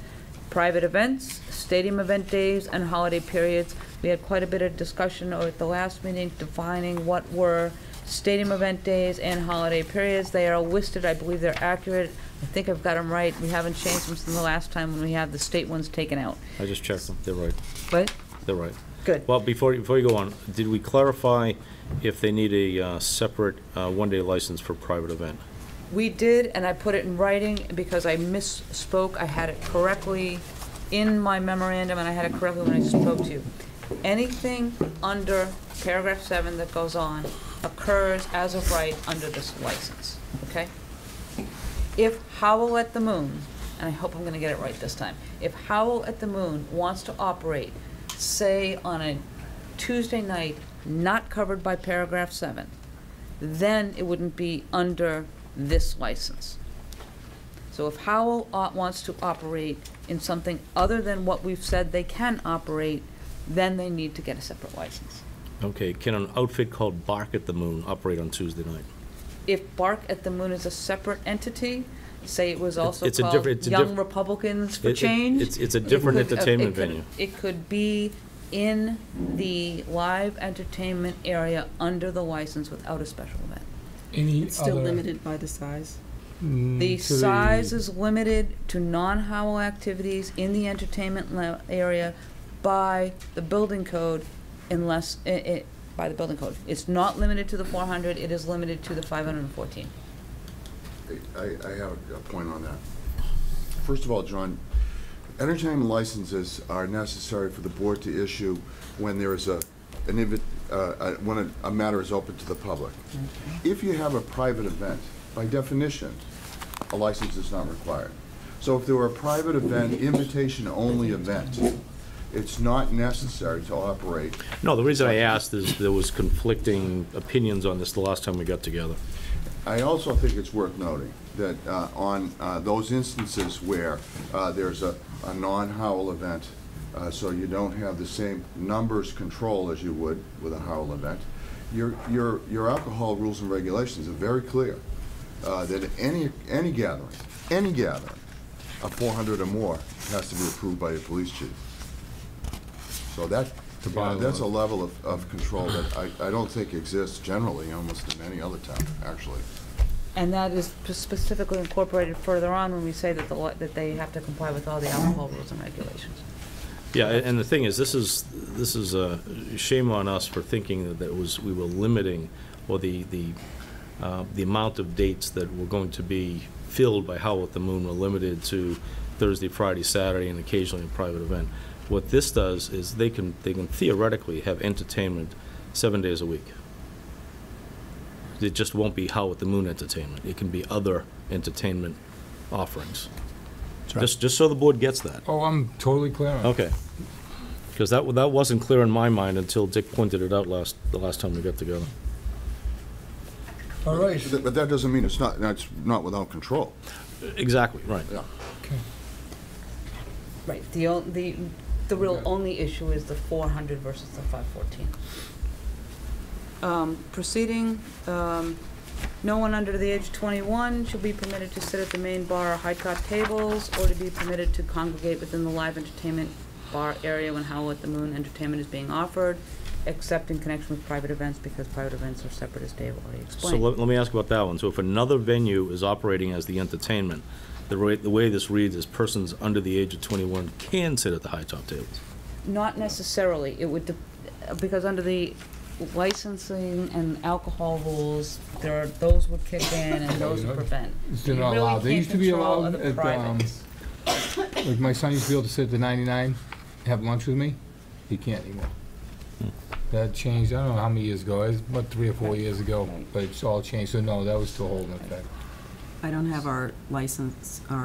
Speaker 5: private events, stadium event days, and holiday periods. We had quite a bit of discussion at the last meeting defining what were stadium event days and holiday periods. They are listed. I believe they're accurate. I think I've got them right. We haven't changed them since the last time when we have the state ones taken out.
Speaker 2: I just checked them. They're right.
Speaker 5: What?
Speaker 2: They're right.
Speaker 5: Good.
Speaker 2: Well, before you go on, did we clarify if they need a separate one-day license for private event?
Speaker 5: We did, and I put it in writing because I misspoke. I had it correctly in my memorandum, and I had it correctly when I spoke to you. Anything under paragraph 7 that goes on occurs as of right under this license, okay? If Howl at the Moon, and I hope I'm gonna get it right this time, if Howl at the Moon wants to operate, say on a Tuesday night not covered by paragraph 7, then it wouldn't be under this license. So if Howell wants to operate in something other than what we've said they can operate, then they need to get a separate license.
Speaker 2: Okay, can an outfit called Bark at the Moon operate on Tuesday night?
Speaker 5: If Bark at the Moon is a separate entity, say it was also
Speaker 2: it's a
Speaker 5: called
Speaker 2: different- it's a
Speaker 5: Young
Speaker 2: diff-
Speaker 5: Republicans for
Speaker 2: It-
Speaker 5: Change.
Speaker 2: it's a different entertainment venue.
Speaker 5: It could be in the live entertainment area under the license without a special event.
Speaker 1: Any
Speaker 6: It's still
Speaker 1: other-
Speaker 6: limited by the size.
Speaker 5: The
Speaker 1: to
Speaker 5: size is limited to non-Howell activities in the entertainment area by the building code unless, by the building code. It's not limited to the 400, it is limited to the 514.
Speaker 7: I have a point on that. First of all, John, entertainment licenses are necessary for the board to issue when there is when a matter is open to the public. If you have a private event, by definition, a license is not required. So if there were a private event, invitation-only event, it's not necessary to operate.
Speaker 2: No, the reason I asked is there was conflicting opinions on this the last time we got together.
Speaker 7: I also think it's worth noting that on those instances where there's a non-Howell event, so you don't have the same numbers control as you would with a Howell event, your alcohol rules and regulations are very clear that any gathering of 400 or more has to be approved by your police chief. So that's a level of control that I don't think exists generally almost in any other town, actually.
Speaker 5: And that is specifically incorporated further on when we say that that they have to comply with all the alcohol rules and regulations.
Speaker 2: Yeah, and the thing is, this is a shame on us for thinking that we were limiting, or the amount of dates that were going to be filled by Howl at the Moon were limited to Thursday, Friday, Saturday, and occasionally a private event. What this does is they can theoretically have entertainment 7 days a week. It just won't be Howl at the Moon entertainment. It can be other entertainment offerings. Just so the board gets that.
Speaker 1: Oh, I'm totally clear on it.
Speaker 2: Okay. Because that wasn't clear in my mind until Dick pointed it out the last time we got together.
Speaker 1: All right.
Speaker 7: But that doesn't mean it's not without control.
Speaker 2: Exactly, right.
Speaker 7: Yeah.
Speaker 1: Okay.
Speaker 5: Right, the real only issue is the 400 versus the 514. Proceeding, no one under the age of 21 shall be permitted to sit at the main bar or high-top tables, or to be permitted to congregate within the live entertainment bar area when Howl at the Moon entertainment is being offered, except in connection with private events, because private events are separate, as Dave already explained.
Speaker 2: So let me ask about that one. So if another venue is operating as the entertainment, the way this reads is persons under the age of 21 can sit at the high-top tables.
Speaker 5: Not necessarily. It would, because under the licensing and alcohol rules, those would kick in and those would prevent.
Speaker 1: They're not allowed. They used to be allowed at,
Speaker 5: privates.
Speaker 1: like my son used to be able to sit at the 99, have lunch with me. He can't anymore. That changed, I don't know how many years ago, it was about 3 or 4 years ago, but it's all changed, so no, that was still holding effect.
Speaker 6: I don't have our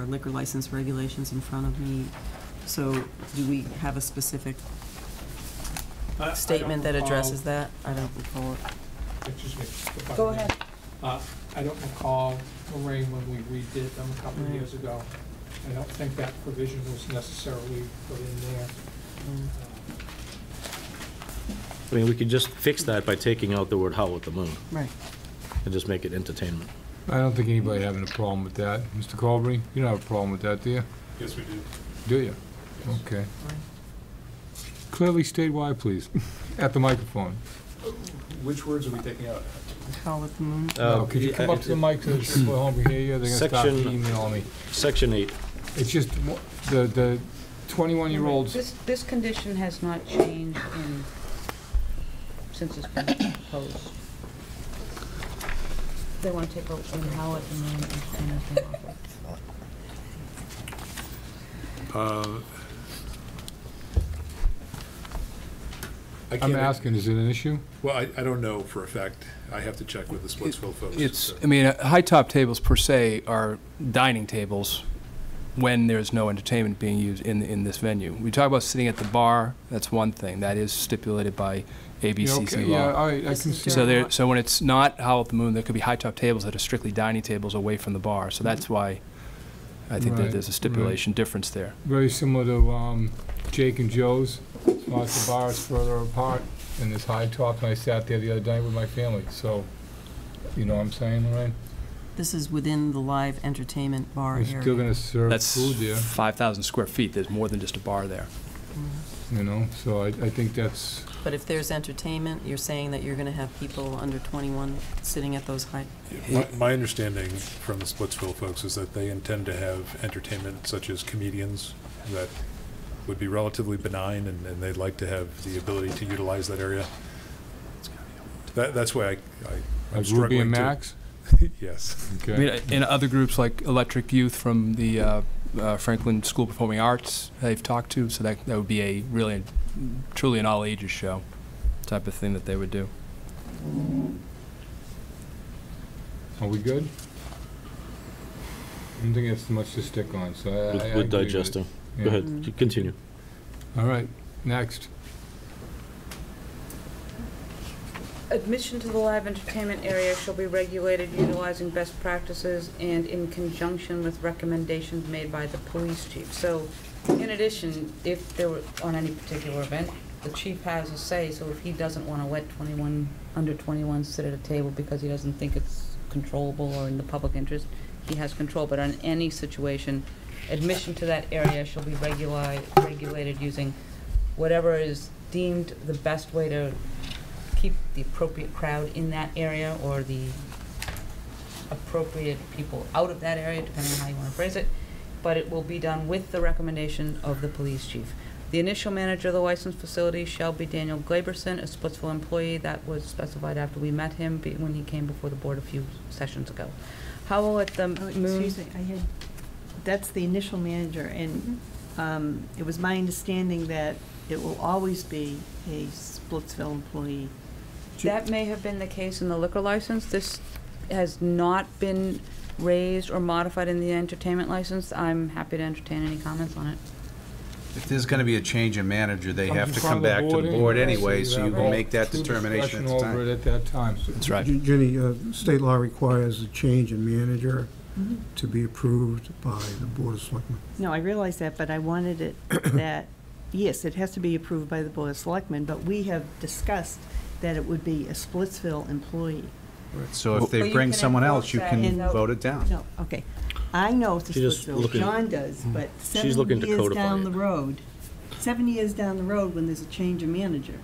Speaker 6: liquor license regulations in front of me, so do we have a specific statement that addresses that? I don't recall it.
Speaker 19: Excuse me. if I
Speaker 5: Go
Speaker 19: may.
Speaker 5: ahead.
Speaker 19: I don't recall, Lorraine, when we redid them a couple of years ago. I don't think that provision was necessarily put in there.
Speaker 2: I mean, we could just fix that by taking out the word Howl at the Moon.
Speaker 6: Right.
Speaker 2: And just make it entertainment.
Speaker 1: I don't think anybody having a problem with that. Mr. Colbury, you don't have a problem with that, do you?
Speaker 22: Yes, we do.
Speaker 1: Do you? Okay. Clearly state why, please, at the microphone.
Speaker 22: Which words are we taking out?
Speaker 6: Howl at the Moon.
Speaker 1: No, could you come up to the mic so the people at home can hear you? They're gonna start emailing me.
Speaker 2: Section 8.
Speaker 1: It's just the 21-year-olds.
Speaker 5: This condition has not changed since it's been proposed. They want to take out in Howl at the Moon and offer.
Speaker 1: I'm asking, is it an issue?
Speaker 22: Well, I don't know for a fact. I have to check with the Splitsville folks.
Speaker 20: I mean, high-top tables per se are dining tables when there's no entertainment being used in this venue. We talk about sitting at the bar, that's one thing. That is stipulated by ABCC law.
Speaker 1: Yeah, all right, I can see.
Speaker 20: So when it's not Howl at the Moon, there could be high-top tables that are strictly dining tables away from the bar. So that's why I think that there's a stipulation difference there.
Speaker 1: Very similar to Jake and Joe's. Lots of bars further apart, and there's high tops, and I sat there the other night with my family, so, you know what I'm saying, Lorraine?
Speaker 6: This is within the live entertainment bar
Speaker 1: We're
Speaker 6: area.
Speaker 1: still gonna serve
Speaker 20: That's
Speaker 1: food there,
Speaker 20: 5,000 square feet. There's more than just a bar there.
Speaker 1: you know, so I think that's,
Speaker 6: But if there's entertainment, you're saying that you're going to have people under 21 sitting at those high...
Speaker 22: My understanding from the Splitsville folks is that they intend to have entertainment such as comedians that would be relatively benign, and they'd like to have the ability to utilize that area. That's why I'm
Speaker 1: like
Speaker 22: struggling
Speaker 1: Ruby and
Speaker 22: to-
Speaker 1: Max?
Speaker 22: Yes.
Speaker 1: Okay.
Speaker 20: I mean, in other groups like Electric Youth from the Franklin School of Performing Arts, they've talked to, so that would be a really, truly an all-ages show type of thing that they would do.
Speaker 1: Are we good? I don't think it's much to stick on, so I
Speaker 2: We're
Speaker 1: agree with it.
Speaker 2: digesting.
Speaker 1: Yeah.
Speaker 2: Go ahead, continue.
Speaker 1: All right, next.
Speaker 5: Admission to the live entertainment area shall be regulated utilizing best practices and in conjunction with recommendations made by the police chief. So, in addition, if there were, on any particular event, the chief has a say, so if he doesn't want to let under 21 sit at a table because he doesn't think it's controllable or in the public interest, he has control. But on any situation, admission to that area shall be regulated using whatever is deemed the best way to keep the appropriate crowd in that area or the appropriate people out of that area, depending on how you want to phrase it, but it will be done with the recommendation of the police chief. The initial manager of the licensed facility shall be Daniel Glaberson, a Splitsville employee. That was specified after we met him when he came before the board a few sessions ago. Howell at the Moon.
Speaker 9: Excuse me, that's the initial manager, and it was my understanding that it will always be a Splitsville employee.
Speaker 5: That may have been the case in the liquor license. This has not been raised or modified in the entertainment license. I'm happy to entertain any comments on it.
Speaker 4: If there's gonna be a change in manager, they
Speaker 1: Comes
Speaker 4: have
Speaker 1: in
Speaker 4: to
Speaker 1: front
Speaker 4: come
Speaker 1: of
Speaker 4: back to the board anyway, so you
Speaker 1: have
Speaker 4: can
Speaker 1: all
Speaker 4: make that
Speaker 1: true
Speaker 4: determination at the
Speaker 1: discussion
Speaker 4: time.
Speaker 1: over it at that time.
Speaker 20: That's right.
Speaker 18: Jenny, state law requires a change in manager to be approved by the Board of Selectmen.
Speaker 9: No, I realize that, but I wanted it that, yes, it has to be approved by the Board of Selectmen, but we have discussed that it would be a Splitsville employee.
Speaker 4: So if
Speaker 5: Well,
Speaker 4: they
Speaker 5: you
Speaker 4: bring
Speaker 5: can
Speaker 4: someone
Speaker 5: enforce
Speaker 4: else, you
Speaker 5: that
Speaker 4: can
Speaker 5: without-
Speaker 4: vote it down.
Speaker 9: No, okay. I know it's a
Speaker 2: She's just
Speaker 9: Splitsville,
Speaker 2: looking-
Speaker 9: John does, but
Speaker 2: She's looking
Speaker 9: 7
Speaker 2: to
Speaker 9: years
Speaker 2: codify
Speaker 9: down
Speaker 2: it.
Speaker 9: the road, 7 years down the road, when there's a change of manager,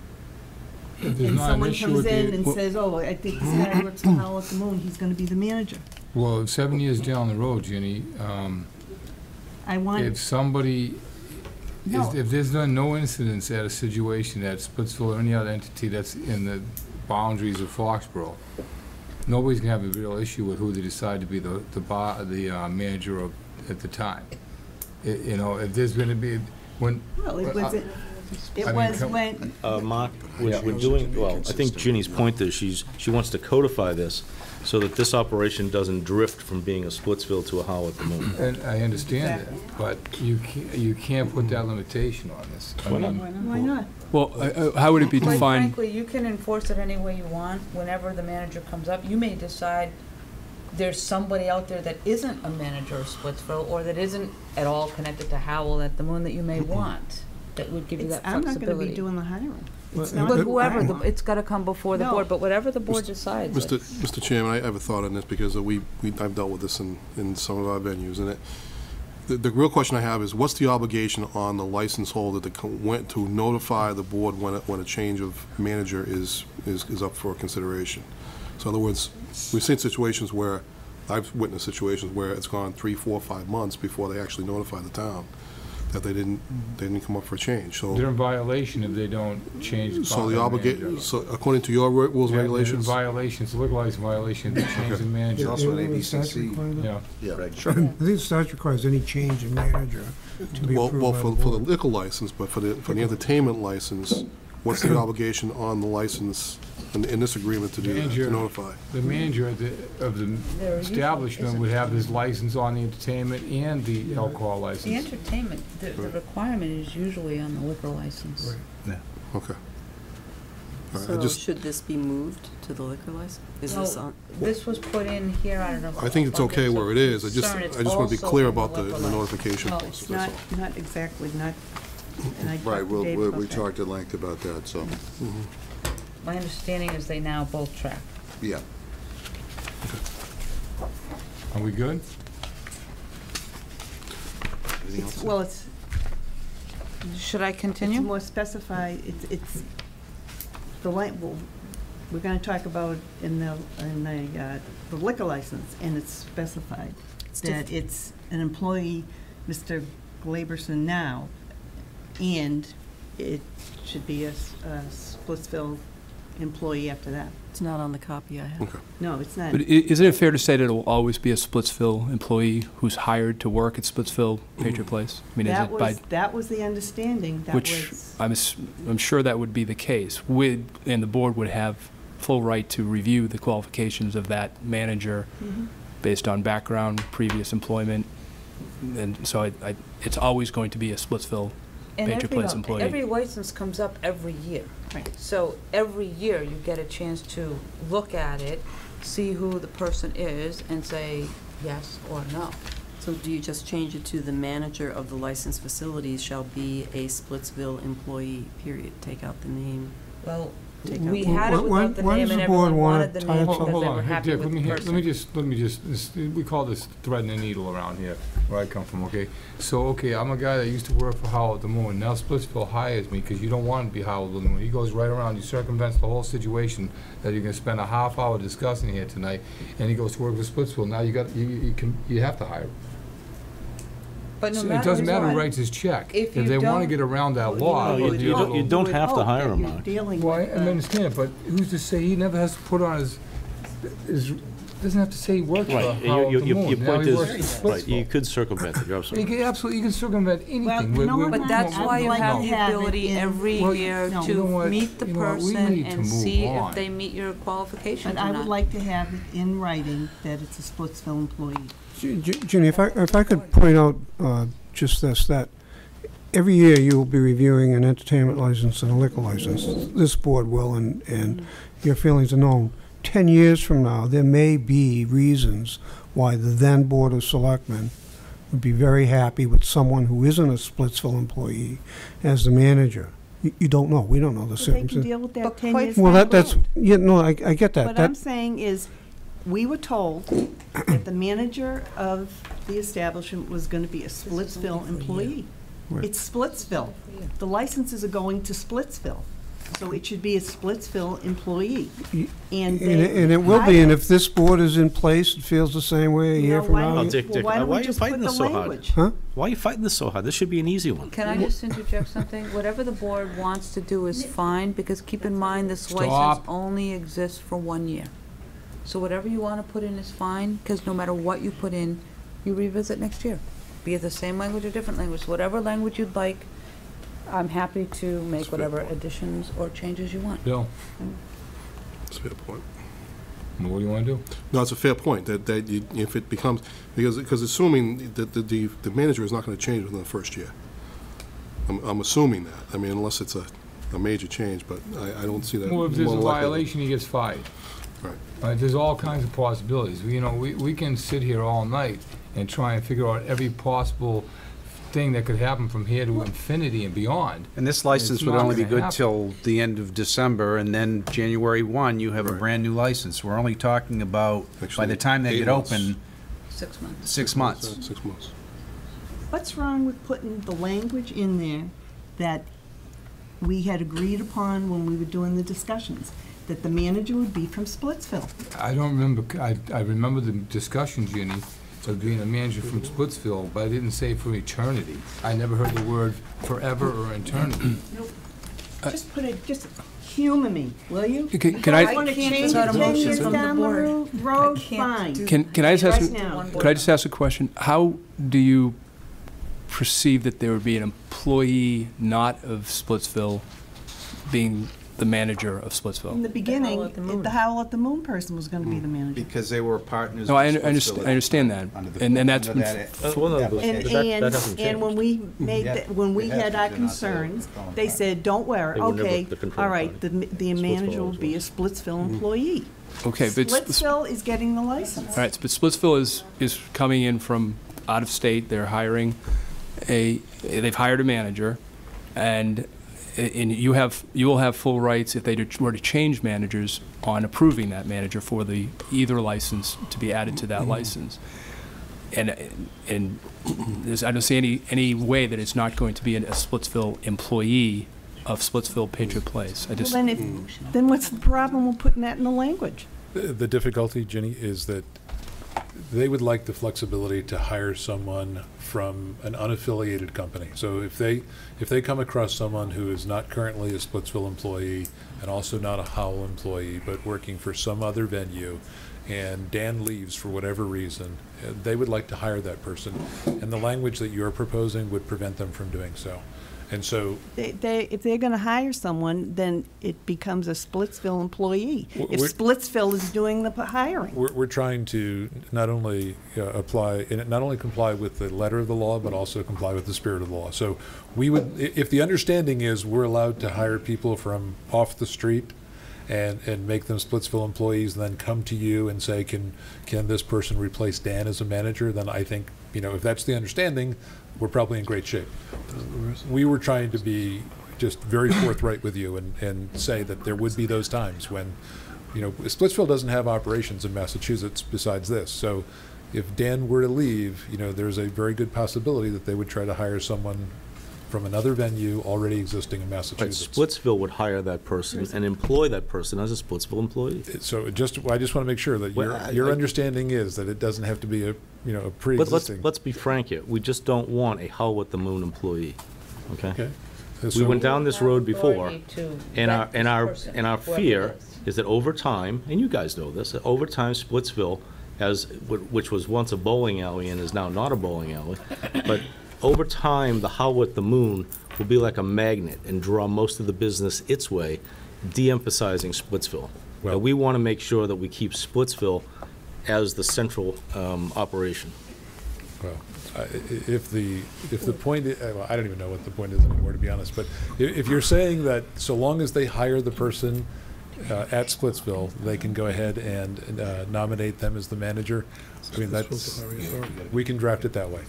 Speaker 1: If there's
Speaker 9: and
Speaker 1: not an
Speaker 9: someone
Speaker 1: issue
Speaker 9: comes
Speaker 1: with
Speaker 9: in
Speaker 1: the-
Speaker 9: and says, oh, I think this guy works for Howl at the Moon, he's gonna be the manager.
Speaker 1: Well, 7 years down the road, Jenny,
Speaker 9: I want,
Speaker 1: if somebody,
Speaker 9: No.
Speaker 1: if there's no incidents at a situation at Splitsville or any other entity that's in the boundaries of Foxborough, nobody's gonna have a real issue with who they decide to be the manager of, at the time. You know, if there's gonna be, when.
Speaker 9: well, it was, it
Speaker 1: I mean,
Speaker 9: was
Speaker 1: come-
Speaker 9: when,
Speaker 2: Mark, we're doing, well, I think Ginny's point is she wants to codify this so that this operation doesn't drift from being a Splitsville to a Howl at the Moon.
Speaker 1: And I understand that, but you can't put that limitation on this. I
Speaker 2: Why not?
Speaker 1: mean,
Speaker 9: why not?
Speaker 20: Well, how would it be
Speaker 5: Quite
Speaker 20: defined?
Speaker 5: frankly, you can enforce it any way you want. Whenever the manager comes up, you may decide there's somebody out there that isn't a manager of Splitsville or that isn't at all connected to Howl at the Moon that you may want, that would give you that
Speaker 9: I'm
Speaker 5: flexibility.
Speaker 9: not gonna be doing the hiring. It's
Speaker 18: Well,
Speaker 9: not.
Speaker 5: But whoever,
Speaker 9: I-
Speaker 5: it's gotta come before the
Speaker 9: No.
Speaker 5: board, but whatever the board decides.
Speaker 11: Mr. Chairman, I have a thought on this because I've dealt with this in some of our venues, and the real question I have is, what's the obligation on the license holder to notify the board when a change of manager is up for consideration? So in other words, we've seen situations where, I've witnessed situations where it's gone 3, 4, 5 months before they actually notify the town that they didn't come up for a change, so.
Speaker 1: They're in violation if they don't change.
Speaker 11: So the
Speaker 1: manager.
Speaker 11: obligation, so according to your rules and
Speaker 1: Yeah,
Speaker 11: regulations?
Speaker 1: they're in violations, liquor license violation, they change the manager.
Speaker 4: There's also an
Speaker 18: Yeah,
Speaker 4: ABCC.
Speaker 1: Yeah.
Speaker 4: reg.
Speaker 18: I think the statute requires any change in manager to be approved
Speaker 11: Well,
Speaker 18: by
Speaker 11: for
Speaker 18: the
Speaker 11: the
Speaker 18: board.
Speaker 11: liquor license, but for the entertainment license, what's the obligation on the license in this agreement to do that, to notify.
Speaker 1: The manager of the establishment would have his license on the entertainment and the alcohol license.
Speaker 5: The entertainment, the requirement is usually on the liquor license.
Speaker 11: Yeah. Okay. All right, I
Speaker 6: So
Speaker 11: just,
Speaker 6: should this be moved to the liquor license? Is this
Speaker 5: Well,
Speaker 6: on?
Speaker 5: this was put in here, I don't know.
Speaker 11: I think it's okay where it is. I just want to be clear about the
Speaker 5: liquor license.
Speaker 11: notification
Speaker 9: Well,
Speaker 11: process,
Speaker 9: it's
Speaker 11: that's
Speaker 9: not,
Speaker 11: all.
Speaker 9: not exactly, not, and I
Speaker 7: Right,
Speaker 9: talked to Dave
Speaker 7: we
Speaker 9: about that.
Speaker 7: talked at length about that, so,
Speaker 5: My understanding is they now both track.
Speaker 7: yeah.
Speaker 1: Are we good?
Speaker 7: Anything else?
Speaker 9: Well, it's,
Speaker 5: Should I
Speaker 9: it's
Speaker 5: continue?
Speaker 9: more specified, it's, the well, we're gonna talk about in the liquor license, and it's specified that it's an employee, Mr. Glaberson now, and it should be a Splitsville employee after that.
Speaker 6: It's not on the copy I have.
Speaker 11: Okay.
Speaker 9: No, it's not.
Speaker 20: But isn't it fair to say that it will always be a Splitsville employee who's hired to work at Splitsville Patriot Place? I mean, is it by,
Speaker 9: That was the understanding, that
Speaker 20: which
Speaker 9: was.
Speaker 20: I'm sure that would be the case. And the board would have full right to review the qualifications of that manager
Speaker 9: Mhm.
Speaker 20: based on background, previous employment. And so it's always going to be a Splitsville
Speaker 5: And
Speaker 20: Patriot Place employee.
Speaker 5: every license comes up every year.
Speaker 9: Right.
Speaker 5: So every year you get a chance to look at it, see who the person is, and say yes or no.
Speaker 6: So do you just change it to the manager of the licensed facilities shall be a Splitsville employee, period? Take out the name.
Speaker 5: Well,
Speaker 6: Take
Speaker 5: we
Speaker 6: out-
Speaker 5: had it without the
Speaker 18: When
Speaker 5: name,
Speaker 18: does
Speaker 5: and
Speaker 18: the board
Speaker 5: everyone
Speaker 18: want
Speaker 5: wanted the
Speaker 18: to
Speaker 5: name
Speaker 18: tie-
Speaker 5: because
Speaker 1: Hold
Speaker 5: they
Speaker 1: on,
Speaker 5: were
Speaker 1: hey,
Speaker 5: happy
Speaker 1: Dick,
Speaker 5: with the person.
Speaker 1: let me just, we call this threading the needle around here, where I come from, okay? So, okay, I'm a guy that used to work for Howell at the Moon. Now Splitsville hires me, because you don't want to be Howell at the Moon. He goes right around, he circumvents the whole situation that you're gonna spend a half hour discussing here tonight, and he goes to work for Splitsville. Now you have to hire him.
Speaker 5: But no
Speaker 1: So
Speaker 5: matter
Speaker 1: it doesn't matter who
Speaker 5: what,
Speaker 1: writes his check.
Speaker 5: if
Speaker 1: If
Speaker 5: you
Speaker 1: they want to
Speaker 5: don't-
Speaker 1: get around that law.
Speaker 2: No,
Speaker 1: or
Speaker 2: you
Speaker 1: the-
Speaker 2: don't have to
Speaker 9: hope
Speaker 2: hire
Speaker 9: that
Speaker 2: him,
Speaker 9: you're
Speaker 2: Mark.
Speaker 9: dealing
Speaker 1: Well, I
Speaker 9: with,
Speaker 1: understand, but who's to say he never has to put on his doesn't have to say he worked for
Speaker 2: Right,
Speaker 1: Howell
Speaker 2: your
Speaker 1: at the Moon.
Speaker 2: point
Speaker 1: Now he works
Speaker 2: is,
Speaker 1: for
Speaker 2: right, you
Speaker 1: Splitsville.
Speaker 2: could circumvent it, you're
Speaker 1: You
Speaker 2: absolutely
Speaker 1: can absolutely, you can circumvent anything.
Speaker 9: Well, you
Speaker 1: We're-
Speaker 9: know
Speaker 1: we're-
Speaker 9: what,
Speaker 5: But that's
Speaker 9: I'd
Speaker 5: why you
Speaker 9: like
Speaker 5: have
Speaker 9: to
Speaker 5: the
Speaker 9: have it
Speaker 5: ability
Speaker 9: in-
Speaker 5: every
Speaker 1: Well,
Speaker 5: year
Speaker 9: no.
Speaker 1: You know
Speaker 5: to
Speaker 1: what?
Speaker 5: meet the
Speaker 1: You know what? We
Speaker 5: person
Speaker 1: need to
Speaker 5: and
Speaker 1: move
Speaker 5: see
Speaker 1: on.
Speaker 5: if they meet your qualifications
Speaker 9: but
Speaker 5: or
Speaker 9: I
Speaker 5: not.
Speaker 9: would like to have it in writing that it's a Splitsville employee.
Speaker 18: Ginny, if I could point out just this, that every year you will be reviewing an entertainment license and a liquor license. This board will, and your feelings are known. 10 years from now, there may be reasons why the then Board of Selectmen would be very happy with someone who isn't a Splitsville employee as the manager. You don't know. We don't know the
Speaker 9: But they can
Speaker 18: circumstances.
Speaker 9: deal with that
Speaker 5: But
Speaker 9: 10
Speaker 5: quite
Speaker 9: years
Speaker 18: Well,
Speaker 9: down the
Speaker 18: that's,
Speaker 9: road.
Speaker 18: yeah, no, I get that.
Speaker 9: What I'm saying is, we were told that the manager of the establishment was gonna be a Splitsville employee.
Speaker 18: Right.
Speaker 9: It's Splitsville. The licenses are going to Splitsville, so it should be a Splitsville employee. And
Speaker 18: it will be, and if this board is in place, it feels the same way a year from
Speaker 9: why
Speaker 18: now.
Speaker 9: don't
Speaker 2: Oh, Dick,
Speaker 9: well, why don't we
Speaker 2: why are you
Speaker 9: just
Speaker 2: fighting
Speaker 9: put
Speaker 2: this
Speaker 9: the
Speaker 2: so hard?
Speaker 9: language?
Speaker 18: Huh?
Speaker 2: Why are you fighting this so hard? This should be an easy one.
Speaker 5: Can I just interject something? Whatever the board wants to do is fine, because keep in mind, this license
Speaker 1: Stop.
Speaker 5: only exists for 1 year. So whatever you want to put in is fine, because no matter what you put in, you revisit next year. Be it the same language or different language, whatever language you'd like, I'm happy to make whatever additions or changes you want.
Speaker 1: Bill,
Speaker 11: That's a fair point.
Speaker 1: what do you want to do?
Speaker 11: No, it's a fair point, that if it becomes, because assuming that the manager is not going to change within the first year. I'm assuming that, I mean, unless it's a major change, but I don't see that.
Speaker 1: Well, if there's
Speaker 11: more
Speaker 1: a
Speaker 11: likely.
Speaker 1: violation, he gets fired.
Speaker 11: Right.
Speaker 1: There's all kinds of possibilities. We can sit here all night and try and figure out every possible thing that could happen from here to infinity and beyond.
Speaker 4: And this license
Speaker 1: It's
Speaker 4: would
Speaker 1: not
Speaker 4: only be
Speaker 1: gonna
Speaker 4: good
Speaker 1: happen.
Speaker 4: till the end of December, and then January 1, you have a brand-new license. We're only talking about, by the time they
Speaker 11: 8
Speaker 4: get
Speaker 11: months.
Speaker 4: open,
Speaker 5: 6 months.
Speaker 4: 6 months.
Speaker 11: 6 months.
Speaker 9: What's wrong with putting the language in there that we had agreed upon when we were doing the discussions? That the manager would be from Splitsville?
Speaker 1: I don't remember, I remember the discussion, Ginny, of being a manager from Splitsville, but I didn't say for eternity. I never heard the word forever or eternity.
Speaker 9: Nope. Just put it, just humor me, will you?
Speaker 20: Can I-
Speaker 9: If want to
Speaker 5: can't
Speaker 9: change
Speaker 5: without
Speaker 9: it
Speaker 5: a
Speaker 9: 10
Speaker 5: motion
Speaker 9: years
Speaker 5: from the
Speaker 9: down the
Speaker 5: board.
Speaker 9: road,
Speaker 5: I can't
Speaker 9: fine.
Speaker 20: Can I just ask,
Speaker 9: Right now.
Speaker 20: could I just ask a question? How do you perceive that there would be an employee not of Splitsville being the manager of
Speaker 9: In
Speaker 20: Splitsville.
Speaker 9: the beginning, the Howl at the Moon person was going to be the manager.
Speaker 4: Because they were partners.
Speaker 20: No, I
Speaker 4: with Splitsville
Speaker 20: understand that,
Speaker 4: under the-
Speaker 20: and that's
Speaker 4: under
Speaker 20: been
Speaker 4: that,
Speaker 2: That's one of the-
Speaker 9: And,
Speaker 2: that hasn't
Speaker 9: and when we made,
Speaker 4: Yeah,
Speaker 9: when we
Speaker 4: it has
Speaker 9: had
Speaker 4: to,
Speaker 9: our
Speaker 4: they're not the
Speaker 9: concerns,
Speaker 4: controlling
Speaker 9: they
Speaker 4: party.
Speaker 9: said, don't worry,
Speaker 2: They were never
Speaker 9: okay,
Speaker 2: the controlling
Speaker 9: all right, the manager will be a Splitsville employee.
Speaker 20: okay, but
Speaker 9: Splitsville is getting the license.
Speaker 20: all right, but Splitsville is coming in from out of state. They're hiring they've hired a manager, and you will have full rights if they were to change managers on approving that manager for the either license to be added to that license. And I don't see any way that it's not going to be a Splitsville employee of Splitsville Patriot Place.
Speaker 9: Well, then what's the problem with putting that in the language?
Speaker 22: The difficulty, Ginny, is that they would like the flexibility to hire someone from an unaffiliated company. So if they come across someone who is not currently a Splitsville employee and also not a Howell employee, but working for some other venue, and Dan leaves for whatever reason, they would like to hire that person. And the language that you're proposing would prevent them from doing so. And so
Speaker 9: If they're going to hire someone, then it becomes a Splitsville employee. If
Speaker 22: We're-
Speaker 9: Splitsville is doing the hiring.
Speaker 22: we're trying to not only comply with the letter of the law, but also comply with the spirit of the law. So we would, if the understanding is we're allowed to hire people from off the street and make them Splitsville employees, and then come to you and say, can this person replace Dan as a manager? Then I think, if that's the understanding, we're probably in great shape. We were trying to be just very forthright with you and say that there would be those times when, Splitsville doesn't have operations in Massachusetts besides this. So if Dan were to leave, there's a very good possibility that they would try to hire someone from another venue already existing in
Speaker 2: Right,
Speaker 22: Massachusetts.
Speaker 2: Splitsville would hire that person and employ that person as a Splitsville employee.
Speaker 22: So I just want to make sure that
Speaker 2: Well,
Speaker 22: your
Speaker 2: I-
Speaker 22: understanding is that it doesn't have to be a
Speaker 2: But
Speaker 22: pre-existing.
Speaker 2: let's be frank here. We just don't want a Howl at the Moon employee, okay?
Speaker 22: Okay.
Speaker 2: We
Speaker 22: So-
Speaker 2: went down this road before,
Speaker 5: Authority to
Speaker 2: and
Speaker 5: vet this person,
Speaker 2: our
Speaker 5: whoever
Speaker 2: fear
Speaker 5: it
Speaker 2: is that over time, and you guys know this, that over time Splitsville, which was once a bowling alley and is now not a bowling alley, but over time, the Howl at the Moon will be like a magnet and draw most of the business its way, de-emphasizing Splitsville.
Speaker 22: Well-
Speaker 2: We want to make sure that we keep Splitsville as the central operation.
Speaker 22: Well, if the point, well, I don't even know what the point is anymore, to be honest, but if you're saying that so long as they hire the person at Splitsville, they can go ahead and nominate them as the manager, I mean, we can draft it that way,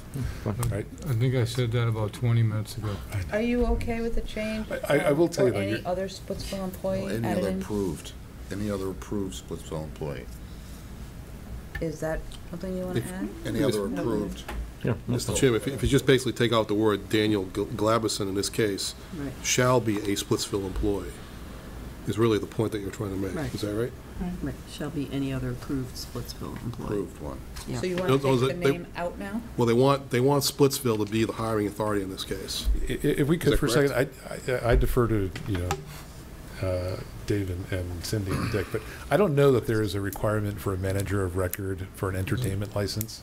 Speaker 22: right?
Speaker 1: I think I said that about 20 minutes ago.
Speaker 5: Are you okay with the change?
Speaker 22: I will tell you
Speaker 5: Or
Speaker 22: that
Speaker 5: any
Speaker 22: you're-
Speaker 5: other Splitsville employee
Speaker 7: Any
Speaker 5: added
Speaker 7: other
Speaker 5: in?
Speaker 7: approved Splitsville employee.
Speaker 5: Is that something you want to add?
Speaker 7: Any other approved.
Speaker 2: Yeah,
Speaker 11: Mr. Chairman, if you just basically take out the word Daniel Glabison in this case,
Speaker 9: Right.
Speaker 11: shall be a Splitsville employee, is really the point that you're trying to make.
Speaker 6: Right.
Speaker 11: Is that right?
Speaker 6: Right, shall be any other approved Splitsville employee.
Speaker 7: Approved one.
Speaker 6: Yeah.
Speaker 5: So you want
Speaker 11: Those-
Speaker 5: to take
Speaker 11: those-
Speaker 5: the
Speaker 11: they-
Speaker 5: name out now?
Speaker 11: Well, they want Splitsville to be the hiring authority in this case.
Speaker 22: If we could
Speaker 11: that
Speaker 22: for a second, I defer to, Dave and Cindy and Dick, but I don't know that there is a requirement for a manager of record for an entertainment license.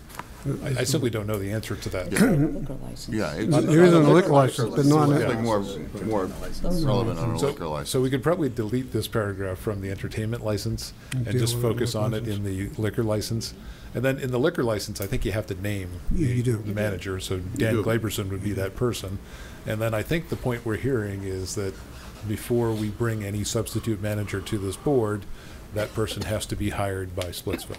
Speaker 22: I simply don't know the answer to that.
Speaker 5: Liquor license.
Speaker 7: Yeah.
Speaker 18: There is a liquor license, but not
Speaker 7: I
Speaker 18: a-
Speaker 7: think more relevant on a liquor license.
Speaker 22: So we could probably delete this paragraph from the entertainment license and
Speaker 18: Deal
Speaker 22: just
Speaker 18: with the
Speaker 22: focus
Speaker 18: liquor
Speaker 22: on it in the liquor license. And then in the liquor license, I think you have to name
Speaker 18: You do.
Speaker 22: the manager, so Dan
Speaker 11: do.
Speaker 22: Glaberson would be that person. And then I think the point we're hearing is that before we bring any substitute manager to this board, that person has to be hired by Splitsville.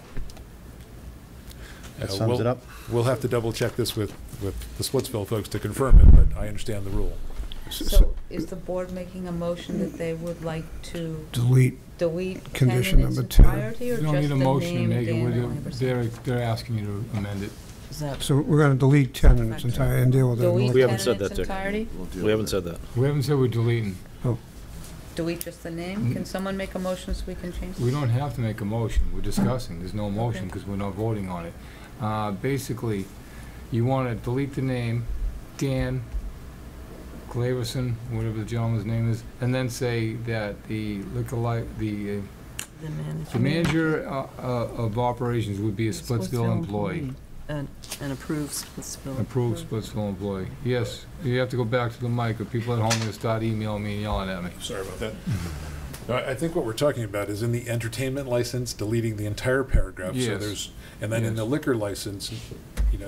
Speaker 8: That sums it up.
Speaker 22: We'll have to double check this with the Splitsville folks to confirm it, but I understand the rule.
Speaker 5: So is the board making a motion that they would like to
Speaker 18: Delete.
Speaker 5: delete 10
Speaker 18: Condition
Speaker 5: in its
Speaker 18: number 10.
Speaker 5: entirety, or
Speaker 1: You don't
Speaker 5: just
Speaker 1: need
Speaker 5: the
Speaker 1: a motion to
Speaker 5: name
Speaker 1: make it,
Speaker 5: Dan Glaberson?
Speaker 1: they're asking you to amend it.
Speaker 5: Is that
Speaker 18: So we're going to delete 10 in its entirety and deal with it.
Speaker 5: delete
Speaker 2: We
Speaker 5: 10
Speaker 2: haven't said
Speaker 5: in
Speaker 2: that,
Speaker 5: its
Speaker 2: Dick.
Speaker 5: entirety?
Speaker 2: We haven't said that.
Speaker 1: We haven't said we're deleting.
Speaker 5: Delete just the name? Can someone make a motion so we can change
Speaker 1: We
Speaker 5: it?
Speaker 1: don't have to make a motion, we're discussing, there's no motion because we're not voting on it. Basically, you want to delete the name, Dan Glaberson, whatever the gentleman's name is, and then say that the the manager of operations would be a Splitsville employee.
Speaker 6: An approved Splitsville.
Speaker 1: Approved Splitsville employee. Yes, you have to go back to the mic, or people at home will start emailing me and yelling at me.
Speaker 22: Sorry about that. I think what we're talking about is in the entertainment license, deleting the entire paragraph. So
Speaker 1: Yes.
Speaker 22: there's, and then in the liquor license,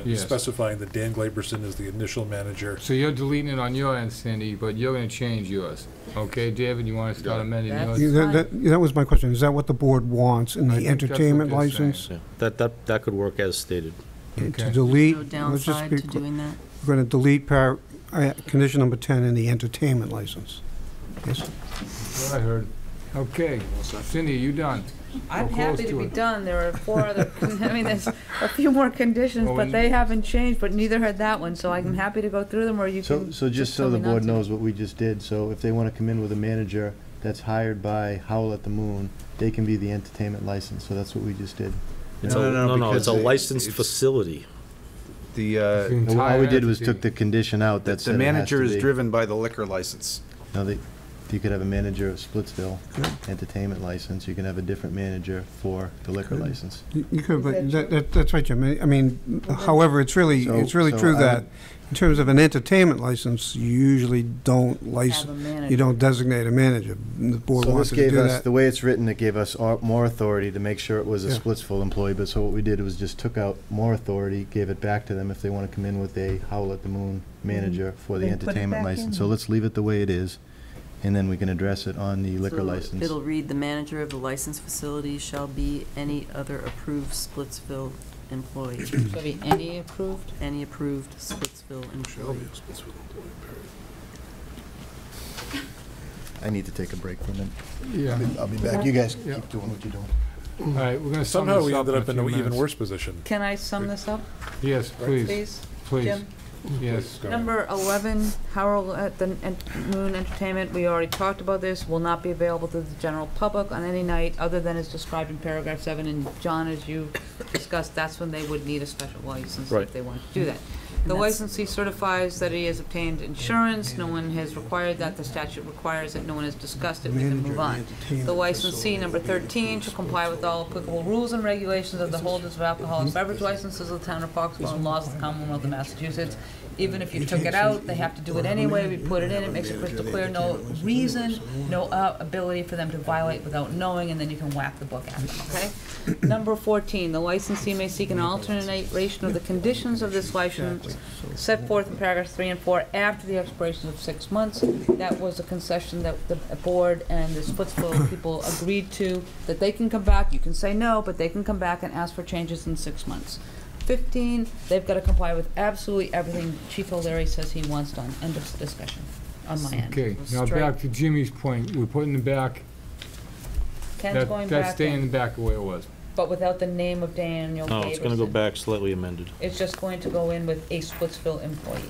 Speaker 1: Yes.
Speaker 22: specifying that Dan Glaberson is the initial manager.
Speaker 1: So you're deleting it on your end, Cindy, but you're gonna change yours. Okay, David, you wanna start amending yours?
Speaker 18: That was my question. Is that what the board wants in
Speaker 1: I
Speaker 18: the
Speaker 1: think that's what
Speaker 18: entertainment
Speaker 1: they're saying.
Speaker 18: license?
Speaker 2: Yeah, that could work as stated.
Speaker 18: To delete,
Speaker 6: No
Speaker 18: let's just
Speaker 6: downside
Speaker 18: be
Speaker 6: to
Speaker 18: clear.
Speaker 6: doing that?
Speaker 18: We're going to delete condition number 10 in the entertainment license. Yes?
Speaker 1: That's what I heard. Okay, Cindy, you done?
Speaker 5: I'm
Speaker 1: Or close
Speaker 5: happy to
Speaker 1: to
Speaker 5: be
Speaker 1: it.
Speaker 5: done. There are 4 other, I mean, there's a few more conditions,
Speaker 1: Well,
Speaker 5: but they haven't changed, but neither had that one, so I'm happy to go through them, or you can.
Speaker 8: So just so
Speaker 5: tell
Speaker 8: the
Speaker 5: me not
Speaker 8: board
Speaker 5: to.
Speaker 8: knows what we just did, so if they want to come in with a manager that's hired by Howl at the Moon, they can be the entertainment license, so that's what we just did.
Speaker 2: It's it's a licensed facility.
Speaker 8: All we did was took the condition out that said
Speaker 4: The
Speaker 8: it has
Speaker 4: manager
Speaker 8: to
Speaker 4: is
Speaker 8: be.
Speaker 4: driven by the liquor license.
Speaker 8: No, you could have a manager of Splitsville, entertainment license, you can have a different manager for the liquor license.
Speaker 18: You could, but that's right, Jim. I mean, however, it's really
Speaker 8: So
Speaker 18: true
Speaker 8: I
Speaker 18: that
Speaker 8: would-
Speaker 18: in terms of an entertainment license, you usually don't you don't designate a manager. The board
Speaker 8: So this
Speaker 18: wants to
Speaker 8: gave
Speaker 18: do
Speaker 8: us,
Speaker 18: that.
Speaker 8: the way it's written, it gave us more authority to make sure it was a
Speaker 18: Yeah.
Speaker 8: Splitsville employee, but so what we did was just took out more authority, gave it back to them if they want to come in with a Howl at the Moon manager for the
Speaker 9: Then put it
Speaker 8: entertainment
Speaker 9: back
Speaker 8: license.
Speaker 9: in.
Speaker 8: So let's leave it the way it is, and then we can address it on the liquor
Speaker 6: So
Speaker 8: license.
Speaker 6: It'll read, "The manager of the licensed facility shall be any other approved Splitsville employee."
Speaker 5: Shall be any approved?
Speaker 6: Any approved Splitsville employee.
Speaker 8: I need to take a break for a minute.
Speaker 1: Yeah.
Speaker 8: I'll be back. You guys
Speaker 1: Yeah.
Speaker 8: keep doing what you're doing.
Speaker 1: All right, we're gonna sum
Speaker 22: Somehow
Speaker 1: this
Speaker 22: we
Speaker 1: up
Speaker 22: ended
Speaker 1: in a
Speaker 22: up in
Speaker 1: few
Speaker 22: an even
Speaker 1: minutes.
Speaker 22: worse position.
Speaker 5: Can I sum this up,
Speaker 1: Yes, please.
Speaker 5: please?
Speaker 1: Please.
Speaker 5: Jim?
Speaker 1: Yes.
Speaker 5: Number 11, Howl at the Moon Entertainment, we already talked about this, will not be available to the general public on any night other than is described in paragraph 7. And John, as you discussed, that's when they would need a special license
Speaker 2: Right.
Speaker 5: if they wanted to do that. The
Speaker 6: that's-
Speaker 5: licensee certifies that he has obtained insurance. No one has required that. The statute requires it. No one has discussed it. We can move on. The licensee, number 13, shall comply with all applicable rules and regulations of the holders of alcoholic beverage licenses of the town of Foxborough and laws of the Commonwealth of Massachusetts. Even if you took it out, they have to do it anyway. We put it in. It makes it crystal clear. No reason, no ability for them to violate without knowing, and then you can whack the book at them, okay? Number 14, the licensee may seek an alternation of the conditions of this license set forth in paragraphs 3 and 4 after the expiration of 6 months. That was a concession that the board and the Splitsville people agreed to, that they can come back, you can say no, but they can come back and ask for changes in 6 months. 15, they've got to comply with absolutely everything Chief O'Leary says he wants done. End of discussion on my end.
Speaker 1: Okay, now
Speaker 5: Strike.
Speaker 1: back to Jimmy's point, we're putting it back,
Speaker 5: Ken's going
Speaker 1: that's
Speaker 5: back,
Speaker 1: staying in
Speaker 5: in,
Speaker 1: the back the way it was.
Speaker 5: but without the name of Daniel
Speaker 2: No, it's gonna go
Speaker 5: Davidson.
Speaker 2: back slightly amended.
Speaker 5: It's just going to go in with a Splitsville employee.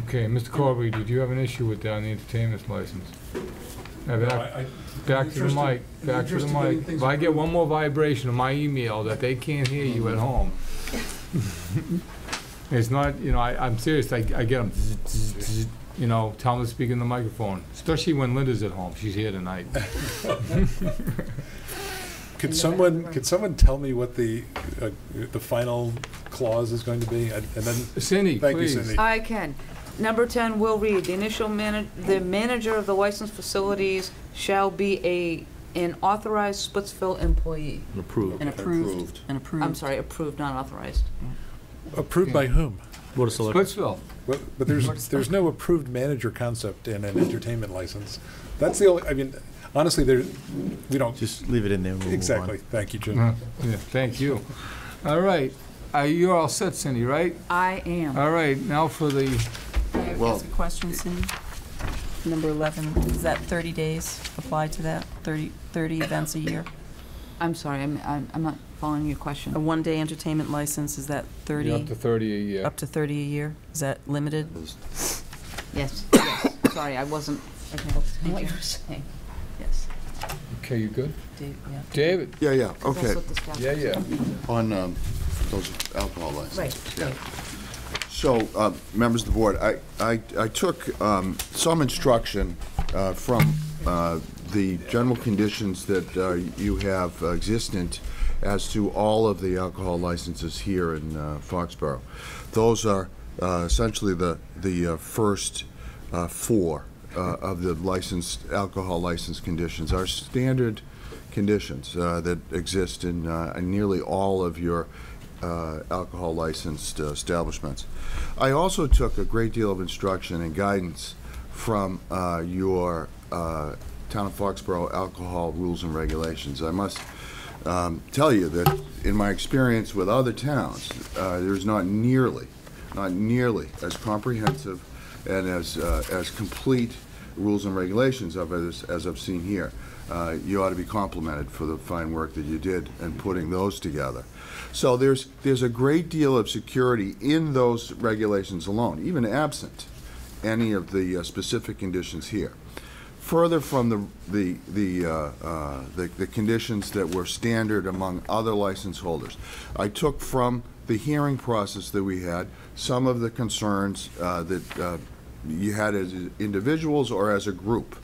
Speaker 1: Okay, Mr. Corby, did you have an issue with that on the entertainment license? Now, back to the mic, back to the mic. If I get one more vibration of my email that they can't hear you at home, it's not, I'm serious, I get them, tell them to speak in the microphone, especially when Linda's at home, she's here tonight.
Speaker 22: Could someone tell me what the final clause is going to be? And then
Speaker 1: Cindy,
Speaker 22: thank
Speaker 1: please.
Speaker 22: you, Cindy.
Speaker 5: I can. Number 10 will read, the manager of the licensed facilities shall be an authorized Splitsville employee.
Speaker 2: Approved.
Speaker 6: And approved. And approved.
Speaker 5: I'm sorry, approved, not authorized.
Speaker 22: Approved by whom?
Speaker 2: Board of Selectmen.
Speaker 1: Splitsville.
Speaker 22: But there's no approved manager concept in an entertainment license. That's the only, honestly, we don't.
Speaker 8: Just leave it in there. and we'll move on.
Speaker 22: Exactly. Thank you, Jim.
Speaker 1: Yeah, thank you. All right, you're all set, Cindy, right?
Speaker 5: I am.
Speaker 1: All right, now for the,
Speaker 6: Can I ask a question, Cindy? Number 11, does that 30 days apply to that? 30 events a year?
Speaker 5: I'm sorry, I'm not following your question.
Speaker 6: A one-day entertainment license, is that 30?
Speaker 1: up to 30 a year.
Speaker 6: Up to 30 a year? Is that limited?
Speaker 5: Yes. Sorry, I wasn't focusing on what you were saying. Yes.
Speaker 1: Okay, you good?
Speaker 5: Yeah.
Speaker 1: David?
Speaker 7: Yeah, okay.
Speaker 5: That's what the statute
Speaker 1: Yeah.
Speaker 5: said.
Speaker 7: On those alcohol licenses.
Speaker 5: Right,
Speaker 7: Yeah.
Speaker 5: right.
Speaker 7: So, members of the board, I took some instruction from the general conditions that you have existent as to all of the alcohol licenses here in Foxborough. Those are essentially the first 4 the licensed, alcohol license conditions are standard conditions that exist in nearly all of your alcohol licensed establishments. I also took a great deal of instruction and guidance from your Town of Foxborough alcohol rules and regulations. I must tell you that in my experience with other towns, there's not nearly as comprehensive and as complete rules and regulations of it as I've seen here. You ought to be complimented for the fine work that you did in putting those together. So there's a great deal of security in those regulations alone, even absent any of the specific conditions here. Further from the conditions that were standard among other license holders, I took from the hearing process that we had some of the concerns that you had as individuals or as a group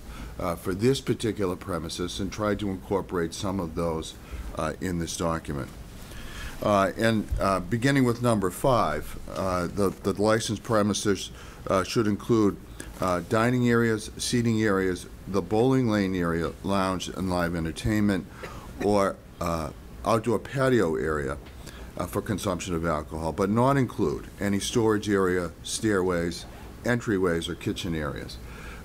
Speaker 7: for this particular premises, and tried to incorporate some of those in this document. Beginning with number 5, the licensed premises should include dining areas, seating areas, the bowling lane area, lounge and live entertainment, or outdoor patio area for consumption of alcohol, but not include any storage area, stairways, entryways, or kitchen areas.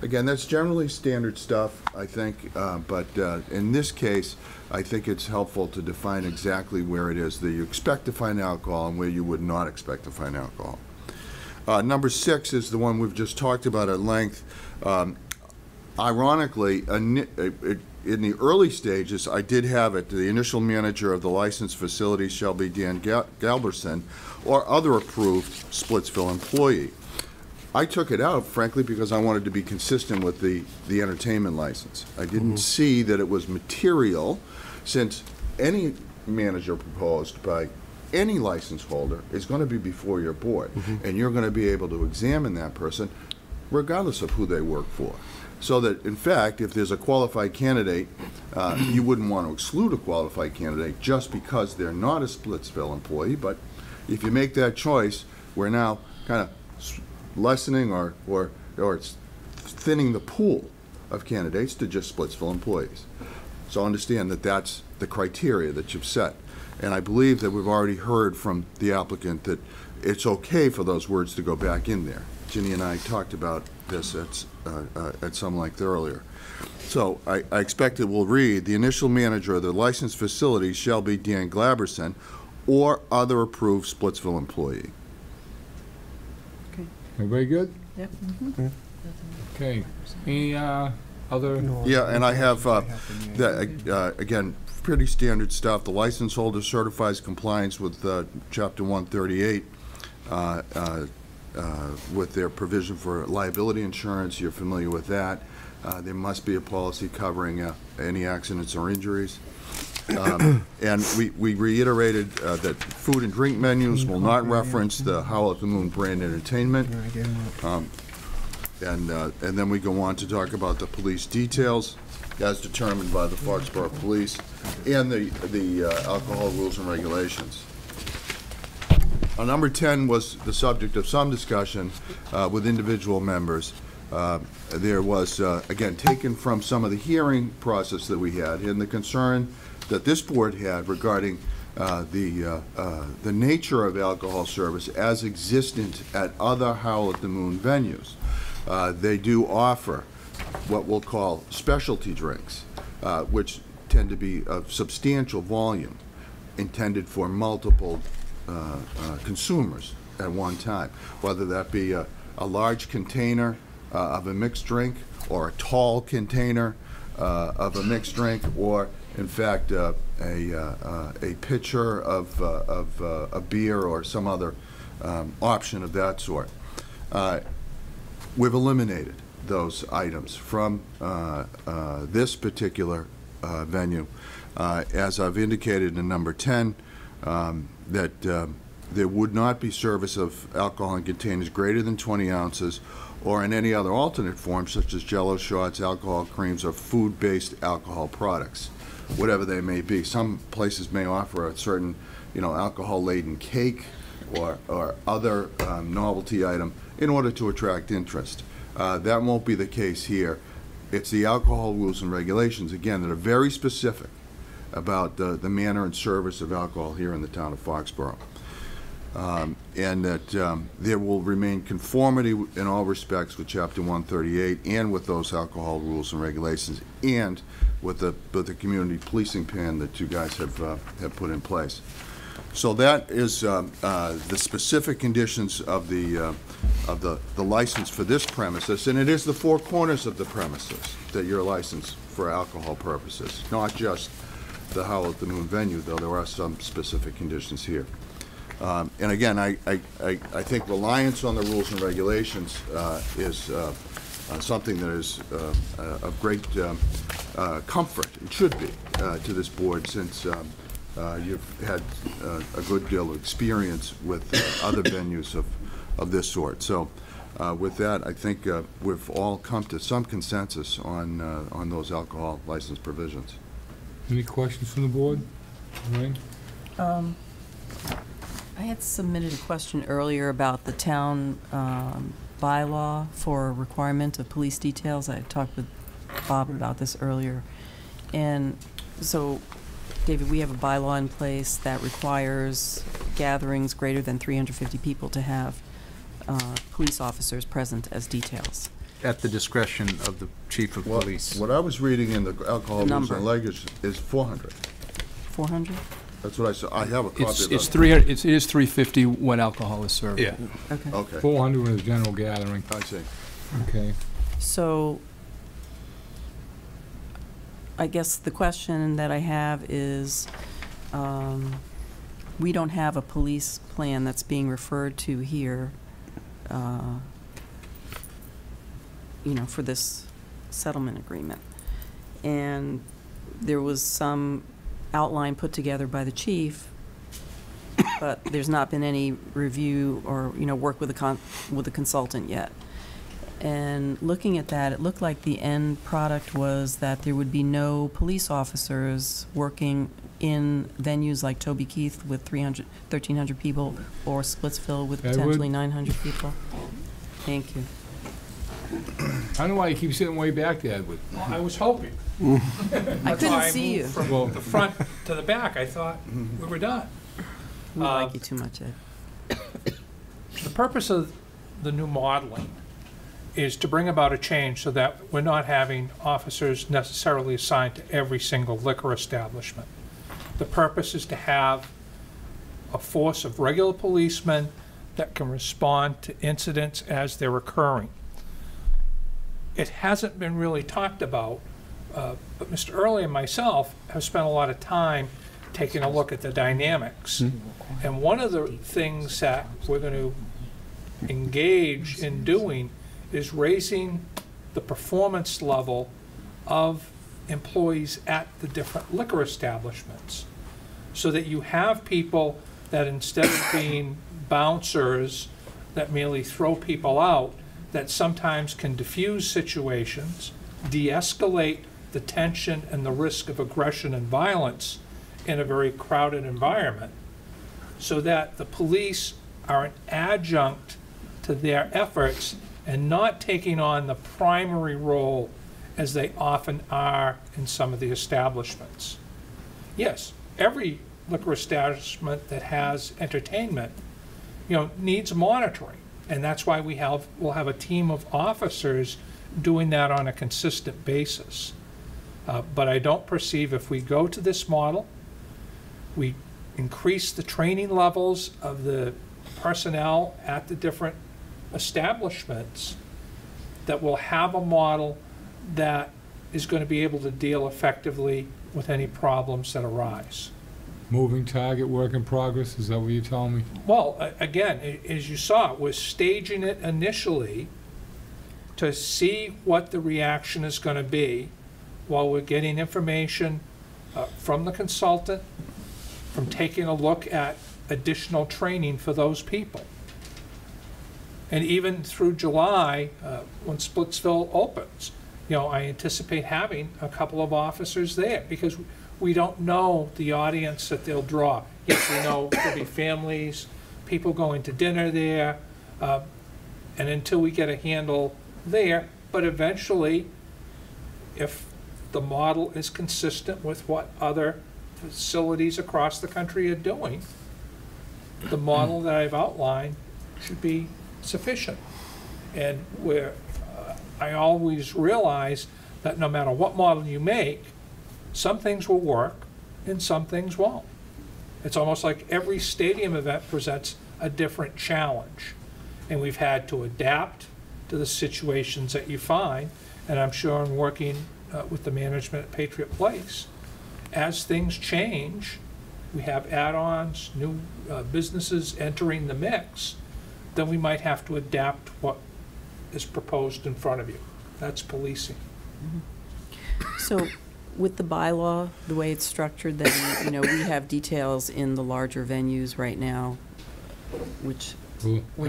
Speaker 7: Again, that's generally standard stuff, I think, but in this case, I think it's helpful to define exactly where it is that you expect to find alcohol and where you would not expect to find alcohol. Number 6 is the one we've just talked about at length. Ironically, in the early stages, I did have it, the initial manager of the licensed facility shall be Dan Galberson or other approved Splitsville employee. I took it out, frankly, because I wanted to be consistent with the entertainment license. I didn't see that it was material, since any manager proposed by any license holder is going to be before your board, and you're going to be able to examine that person regardless of who they work for. So that, in fact, if there's a qualified candidate, you wouldn't want to exclude a qualified candidate just because they're not a Splitsville employee, but if you make that choice, we're now kind of lessening or thinning the pool of candidates to just Splitsville employees. So understand that that's the criteria that you've set. And I believe that we've already heard from the applicant that it's okay for those words to go back in there. Ginny and I talked about this at some length earlier. So I expect it will read, the initial manager of the licensed facility shall be Dan Glaberson or other approved Splitsville employee.
Speaker 1: Everybody good?
Speaker 5: Yep.
Speaker 1: Okay. Any other?
Speaker 7: Yeah, and I have, again, pretty standard stuff. The license holder certifies compliance with Chapter 138 with their provision for liability insurance. You're familiar with that. There must be a policy covering any accidents or injuries. And we reiterated that food and drink menus will not reference the Howl at the Moon brand entertainment. And then we go on to talk about the police details as determined by the Foxborough Police and the alcohol rules and regulations. Number 10 was the subject of some discussion with individual members. There was, again, taken from some of the hearing process that we had, and the concern that this board had regarding the nature of alcohol service as existent at other Howl at the Moon venues. They do offer what we'll call specialty drinks, which tend to be of substantial volume, intended for multiple consumers at one time, whether that be a large container of a mixed drink or a tall container of a mixed drink, or in fact a pitcher of a beer or some other option of that sort. We've eliminated those items from this particular venue. As I've indicated in number 10, that there would not be service of alcohol in containers greater than 20 ounces or in any other alternate form such as Jell-O shots, alcohol creams, or food-based alcohol products, whatever they may be. Some places may offer a certain, alcohol-laden cake or other novelty item in order to attract interest. That won't be the case here. It's the alcohol rules and regulations, again, that are very specific about the manner and service of alcohol here in the town of Foxborough. And that there will remain conformity in all respects with Chapter 138 and with those alcohol rules and regulations and with the community policing plan that you guys have put in place. So that is the specific conditions of the license for this premises, and it is the four corners of the premises that you're licensed for alcohol purposes, not just the Howl at the Moon venue, though there are some specific conditions here. And again, I think reliance on the rules and regulations is something that is of great comfort, it should be, to this board, since you've had a good deal of experience with other venues of this sort. So with that, I think we've all come to some consensus on those alcohol license provisions.
Speaker 1: Any questions from the board? Lorraine?
Speaker 6: I had submitted a question earlier about the town bylaw for requirement of police details. I had talked with Bob about this earlier. And so, David, we have a bylaw in place that requires gatherings greater than 350 people to have police officers present as details.
Speaker 12: At the discretion of the chief of police.
Speaker 7: What I was reading in the alcohol rules and language is 400.
Speaker 6: 400?
Speaker 7: That's what I saw. I have a copy of that.
Speaker 20: It's 300. It is 350 when alcohol is served.
Speaker 12: Yeah.
Speaker 6: Okay.
Speaker 7: Okay.
Speaker 1: 400 is general gathering.
Speaker 7: I see.
Speaker 1: Okay.
Speaker 6: So I guess the question that I have is, we don't have a police plan that's being referred to here, you know, for this settlement agreement. And there was some outline put together by the chief, but there's not been any review or, you know, work with a consultant yet. And looking at that, it looked like the end product was that there would be no police officers working in venues like Toby Keith with 1,300 people or Splitsville with potentially 900 people. Thank you.
Speaker 1: I don't know why you keep sitting way back there, Edward.
Speaker 19: Well, I was hoping.
Speaker 6: I couldn't see you.
Speaker 19: From the front to the back, I thought we were done.
Speaker 6: We like you too much, Ed.
Speaker 19: The purpose of the new modeling is to bring about a change so that we're not having officers necessarily assigned to every single liquor establishment. The purpose is to have a force of regular policemen that can respond to incidents as they're occurring. It hasn't been really talked about, but Mr. Early and myself have spent a lot of time taking a look at the dynamics. And one of the things that we're going to engage in doing is raising the performance level of employees at the different liquor establishments, so that you have people that, instead of being bouncers that merely throw people out, that sometimes can diffuse situations, de-escalate the tension and the risk of aggression and violence in a very crowded environment, so that the police are an adjunct to their efforts and not taking on the primary role as they often are in some of the establishments. Yes, every liquor establishment that has entertainment, you know, needs monitoring, and that's why we'll have a team of officers doing that on a consistent basis. But I don't perceive, if we go to this model, we increase the training levels of the personnel at the different establishments, that we'll have a model that is going to be able to deal effectively with any problems that arise.
Speaker 1: Moving target, work in progress, is that what you're telling me?
Speaker 19: Well, again, as you saw, we're staging it initially to see what the reaction is going to be while we're getting information from the consultant, from taking a look at additional training for those people. And even through July, when Splitsville opens, you know, I anticipate having a couple of officers there, because we don't know the audience that they'll draw. Yes, we know there'll be families, people going to dinner there, and until we get a handle there, but eventually, if the model is consistent with what other facilities across the country are doing, the model that I've outlined should be sufficient. And I always realize that no matter what model you make, some things will work and some things won't. It's almost like every stadium event presents a different challenge. And we've had to adapt to the situations that you find. And I'm sure in working with the management at Patriot Place, as things change, we have add-ons, new businesses entering the mix, then we might have to adapt what is proposed in front of you. That's policing.
Speaker 6: So with the bylaw, the way it's structured, then, we have details in the larger venues right now, which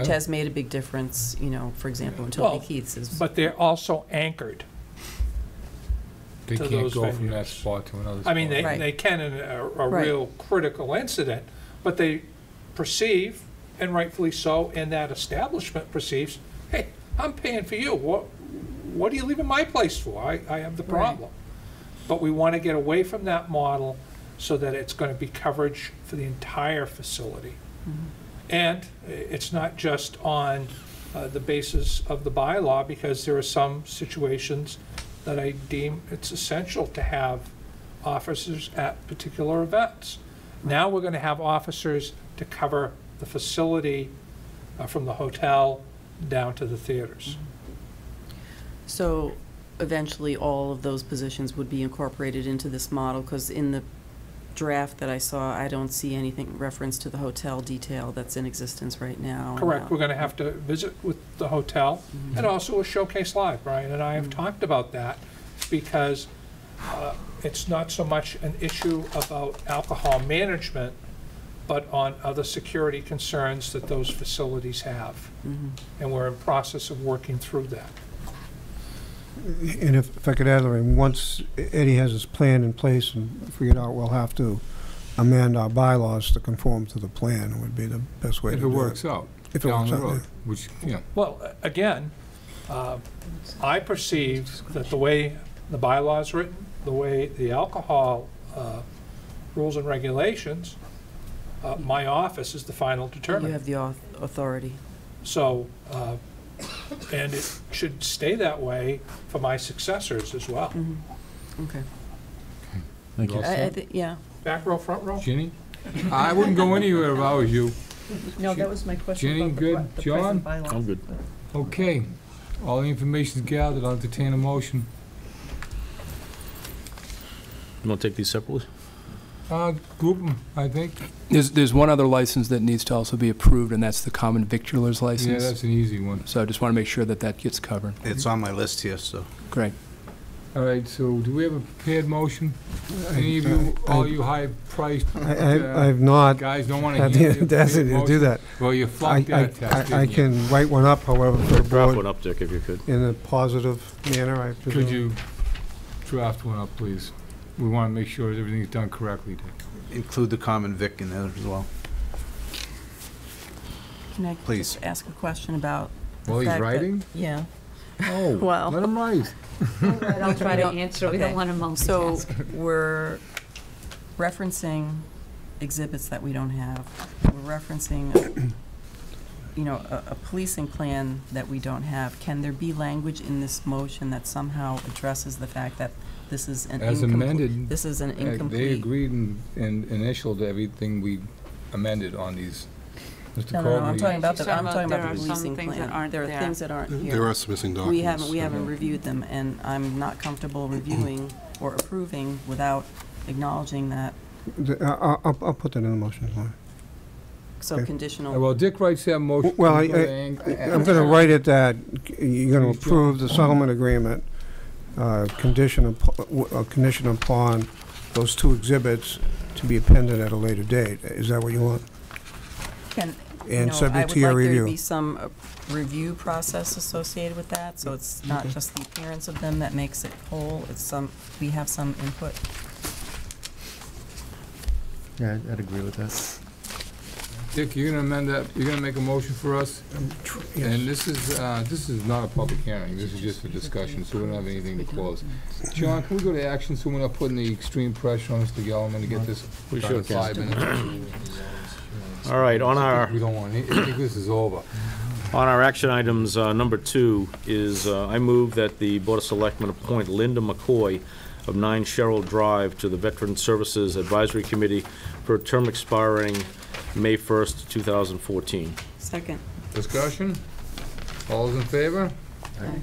Speaker 6: has made a big difference, for example, in Toby Keith's is.
Speaker 19: But they're also anchored.
Speaker 1: They
Speaker 19: to
Speaker 1: can't
Speaker 19: those
Speaker 1: go from
Speaker 19: venues.
Speaker 1: that spot to another spot.
Speaker 19: I mean, they can in a real critical incident, but they perceive, and rightfully so, and that establishment perceives, hey, I'm paying for you. What are you leaving my place for? I have the problem. But we want to get away from that model so that it's going to be coverage for the entire facility. And it's not just on the basis of the bylaw, because there are some situations that I deem it's essential to have officers at particular events. Now we're going to have officers to cover the facility from the hotel down to the theaters.
Speaker 6: So eventually all of those positions would be incorporated into this model, because in the draft that I saw, I don't see anything reference to the hotel detail that's in existence right now.
Speaker 19: Correct. We're going to have to visit with the hotel and also a Showcase Live. Brian and I have talked about that, because it's not so much an issue about alcohol management, but on other security concerns that those facilities have. And we're in process of working through that.
Speaker 18: And if I could add, Lorraine, once Eddie has his plan in place and figured out, we'll have to amend our bylaws to conform to the plan would be the best way to do it.
Speaker 1: If it works out.
Speaker 18: If it works out, yeah.
Speaker 1: Which, yeah.
Speaker 19: Well, again, I perceive that the way the bylaw is written, the way the alcohol rules and regulations, my office is the final determinant.
Speaker 6: You have the authority.
Speaker 19: So, and it should stay that way for my successors as well.
Speaker 6: Okay.
Speaker 2: Thank you.
Speaker 6: Yeah.
Speaker 19: Back row, front row?
Speaker 1: Ginny? I wouldn't go anywhere if I was you.
Speaker 9: No, that was my question
Speaker 1: Jenny,
Speaker 9: about
Speaker 1: good.
Speaker 9: the
Speaker 1: John?
Speaker 9: present bylaw.
Speaker 2: I'm good.
Speaker 1: Okay. All the information's gathered. I'll entertain a motion.
Speaker 2: You want to take these separately?
Speaker 1: Group them, I think.
Speaker 20: There's one other license that needs to also be approved, and that's the common victualer's license.
Speaker 1: Yeah, that's an easy one.
Speaker 20: So I just want to make sure that that gets covered.
Speaker 4: It's on my list here, so.
Speaker 20: Great.
Speaker 1: All right, so do we have a prepared motion? Any of you, all you high-priced
Speaker 18: I've not
Speaker 1: guys don't want to
Speaker 18: had
Speaker 1: hand
Speaker 18: the
Speaker 1: you a prepared
Speaker 18: audacity to do
Speaker 1: motion?
Speaker 18: that.
Speaker 1: Well, you flunked that test,
Speaker 18: I
Speaker 1: didn't you?
Speaker 18: can write one up, however, for the
Speaker 2: Draft one
Speaker 18: board
Speaker 2: up, Dick, if you could.
Speaker 18: in a positive manner, I presume.
Speaker 1: Could you draft one up, please? We want to make sure that everything's done correctly, Dick.
Speaker 4: Include the common vic in there as well.
Speaker 6: Can I
Speaker 4: Please.
Speaker 6: just ask a question about the
Speaker 1: While he's
Speaker 6: fact that-
Speaker 1: writing?
Speaker 6: Yeah.
Speaker 1: Oh,
Speaker 6: Well.
Speaker 1: let him write.
Speaker 10: I'll try to
Speaker 6: We
Speaker 10: answer. We don't want to multitask.
Speaker 6: So we're referencing exhibits that we don't have. We're referencing, a policing plan that we don't have. Can there be language in this motion that somehow addresses the fact that this is an
Speaker 1: As amended.
Speaker 6: This is an
Speaker 1: They
Speaker 6: incomplete.
Speaker 1: agreed and initialed everything we amended on these. Mr.
Speaker 6: No,
Speaker 1: Colby.
Speaker 6: I'm talking about
Speaker 10: She's
Speaker 6: the, I'm talking
Speaker 10: there
Speaker 6: about
Speaker 10: are
Speaker 6: the
Speaker 10: some
Speaker 6: policing
Speaker 10: things
Speaker 6: plan.
Speaker 10: that aren't
Speaker 6: There are
Speaker 10: there.
Speaker 6: things that aren't here.
Speaker 11: There are some missing documents.
Speaker 6: We haven't reviewed them, and I'm not comfortable reviewing or approving without acknowledging that.
Speaker 18: I'll put that in the motion, Lauren.
Speaker 6: So
Speaker 18: Okay.
Speaker 6: conditional.
Speaker 1: Well, Dick writes that motion.
Speaker 18: Well,
Speaker 1: You go to Ang-
Speaker 18: I'm going to write it that you're going to approve the settlement agreement, condition upon those two exhibits to be appended at a later date. Is that what you want? And subject to your
Speaker 6: I would like there
Speaker 18: review.
Speaker 6: to be some review process associated with that, so it's not
Speaker 18: Okay.
Speaker 6: just the appearance of them that makes it whole, it's we have some input.
Speaker 8: Yeah, I'd agree with that.
Speaker 1: Dick, you're gonna amend that, you're gonna make a motion for us? And this is not a public hearing, this is just a discussion, so we don't have anything to close. John, can we go to action so we're not putting the extreme pressure on Mr. Gelman to get this
Speaker 2: We
Speaker 1: done in
Speaker 2: should.
Speaker 1: 5 minutes?
Speaker 2: All right, on our...
Speaker 1: We don't want, I think this is over.
Speaker 2: On our action items, number 2 is, I move that the Board of Selectmen appoint Linda McCoy of 9 Sherrill Drive to the Veteran Services Advisory Committee for a term expiring May 1st, 2014.
Speaker 6: Second.
Speaker 1: Discussion? All those in favor?
Speaker 6: Aye.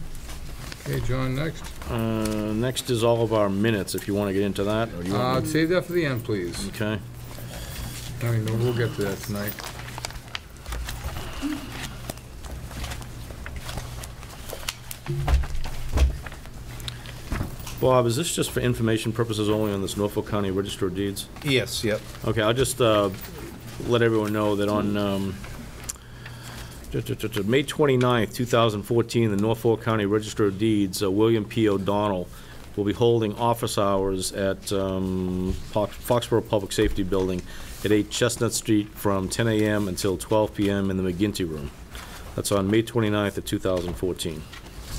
Speaker 1: Okay, John, next.
Speaker 2: Next is all of our minutes, if you want to get into that. Or do you want me-
Speaker 1: Save that for the end, please.
Speaker 2: Okay.
Speaker 1: I mean, we'll get to that tonight.
Speaker 2: Bob, is this just for information purposes only on this Norfolk County Register of Deeds?
Speaker 4: Yes, yep.
Speaker 2: Okay, I'll just let everyone know that on May 29th, 2014, the Norfolk County Register of Deeds, William P. O'Donnell will be holding office hours at Foxborough Public Safety Building at 8 Chestnut Street from 10 a.m. until 12 p.m. in the McGinty Room. That's on May 29th of 2014.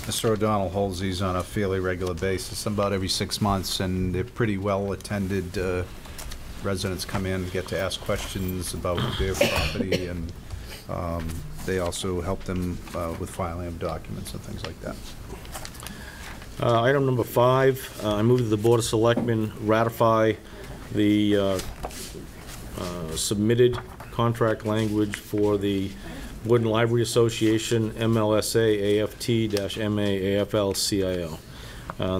Speaker 4: Mr. O'Donnell holds these on a fairly regular basis, about every 6 months, and they're pretty well attended. Residents come in, get to ask questions about their property, and they also help them with filing of documents and things like that.
Speaker 2: Item number 5, I move that the Board of Selectmen ratify the submitted contract language for the Woodland Library Association, MLSA AFT-MA AFL-CIO.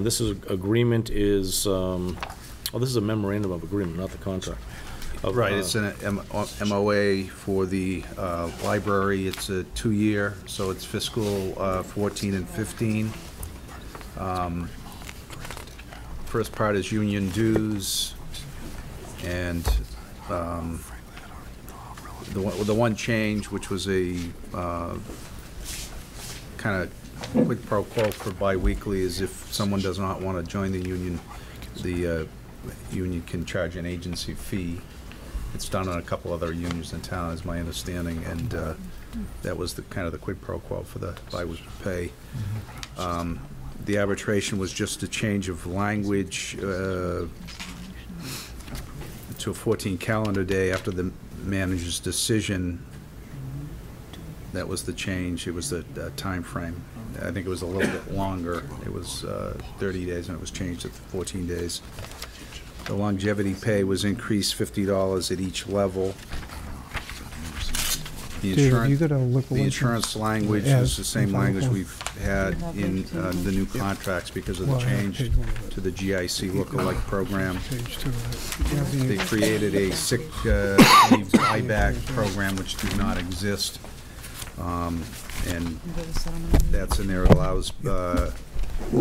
Speaker 2: This agreement is, this is a memorandum of agreement, not the contract.
Speaker 4: Right, it's an MOA for the library. It's a 2-year, so it's fiscal 14 and 15. First part is union dues, and the one change, which was a kind of quid pro quo for biweekly, is if someone does not want to join the union can charge an agency fee. It's done on a couple other unions in town, is my understanding, and that was the kind of the quid pro quo for the biweekly pay. The arbitration was just a change of language to a 14 calendar day after the manager's decision. That was the change. It was the time frame. I think it was a little bit longer. It was 30 days, and it was changed to 14 days. The longevity pay was increased $50 at each level. The insurance language is the same language we've had in the new contracts because of the change to the GIC lookalike program. They created a sick leave buyback program which did not exist, and that's in there. It allows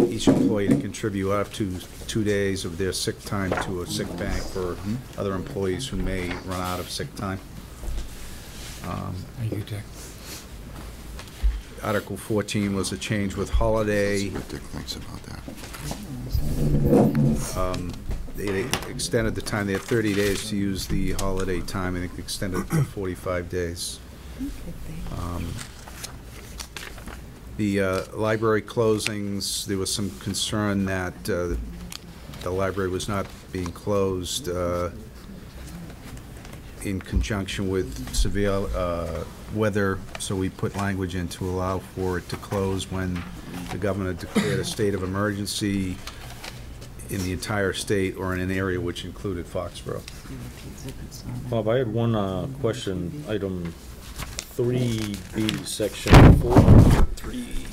Speaker 4: each employee to contribute up to 2 days of their sick time to a sick bank for other employees who may run out of sick time.
Speaker 1: Thank you, Dick.
Speaker 4: Article 14 was a change with holiday.
Speaker 7: What Dick thinks about that.
Speaker 4: They extended the time. They had 30 days to use the holiday time. I think they extended it to 45 days. The library closings, there was some concern that the library was not being closed in conjunction with severe weather, so we put language in to allow for it to close when the governor declared a state of emergency in the entire state or in an area which included Foxborough.
Speaker 2: Bob, I had one question, item 3B, section 4. 3B.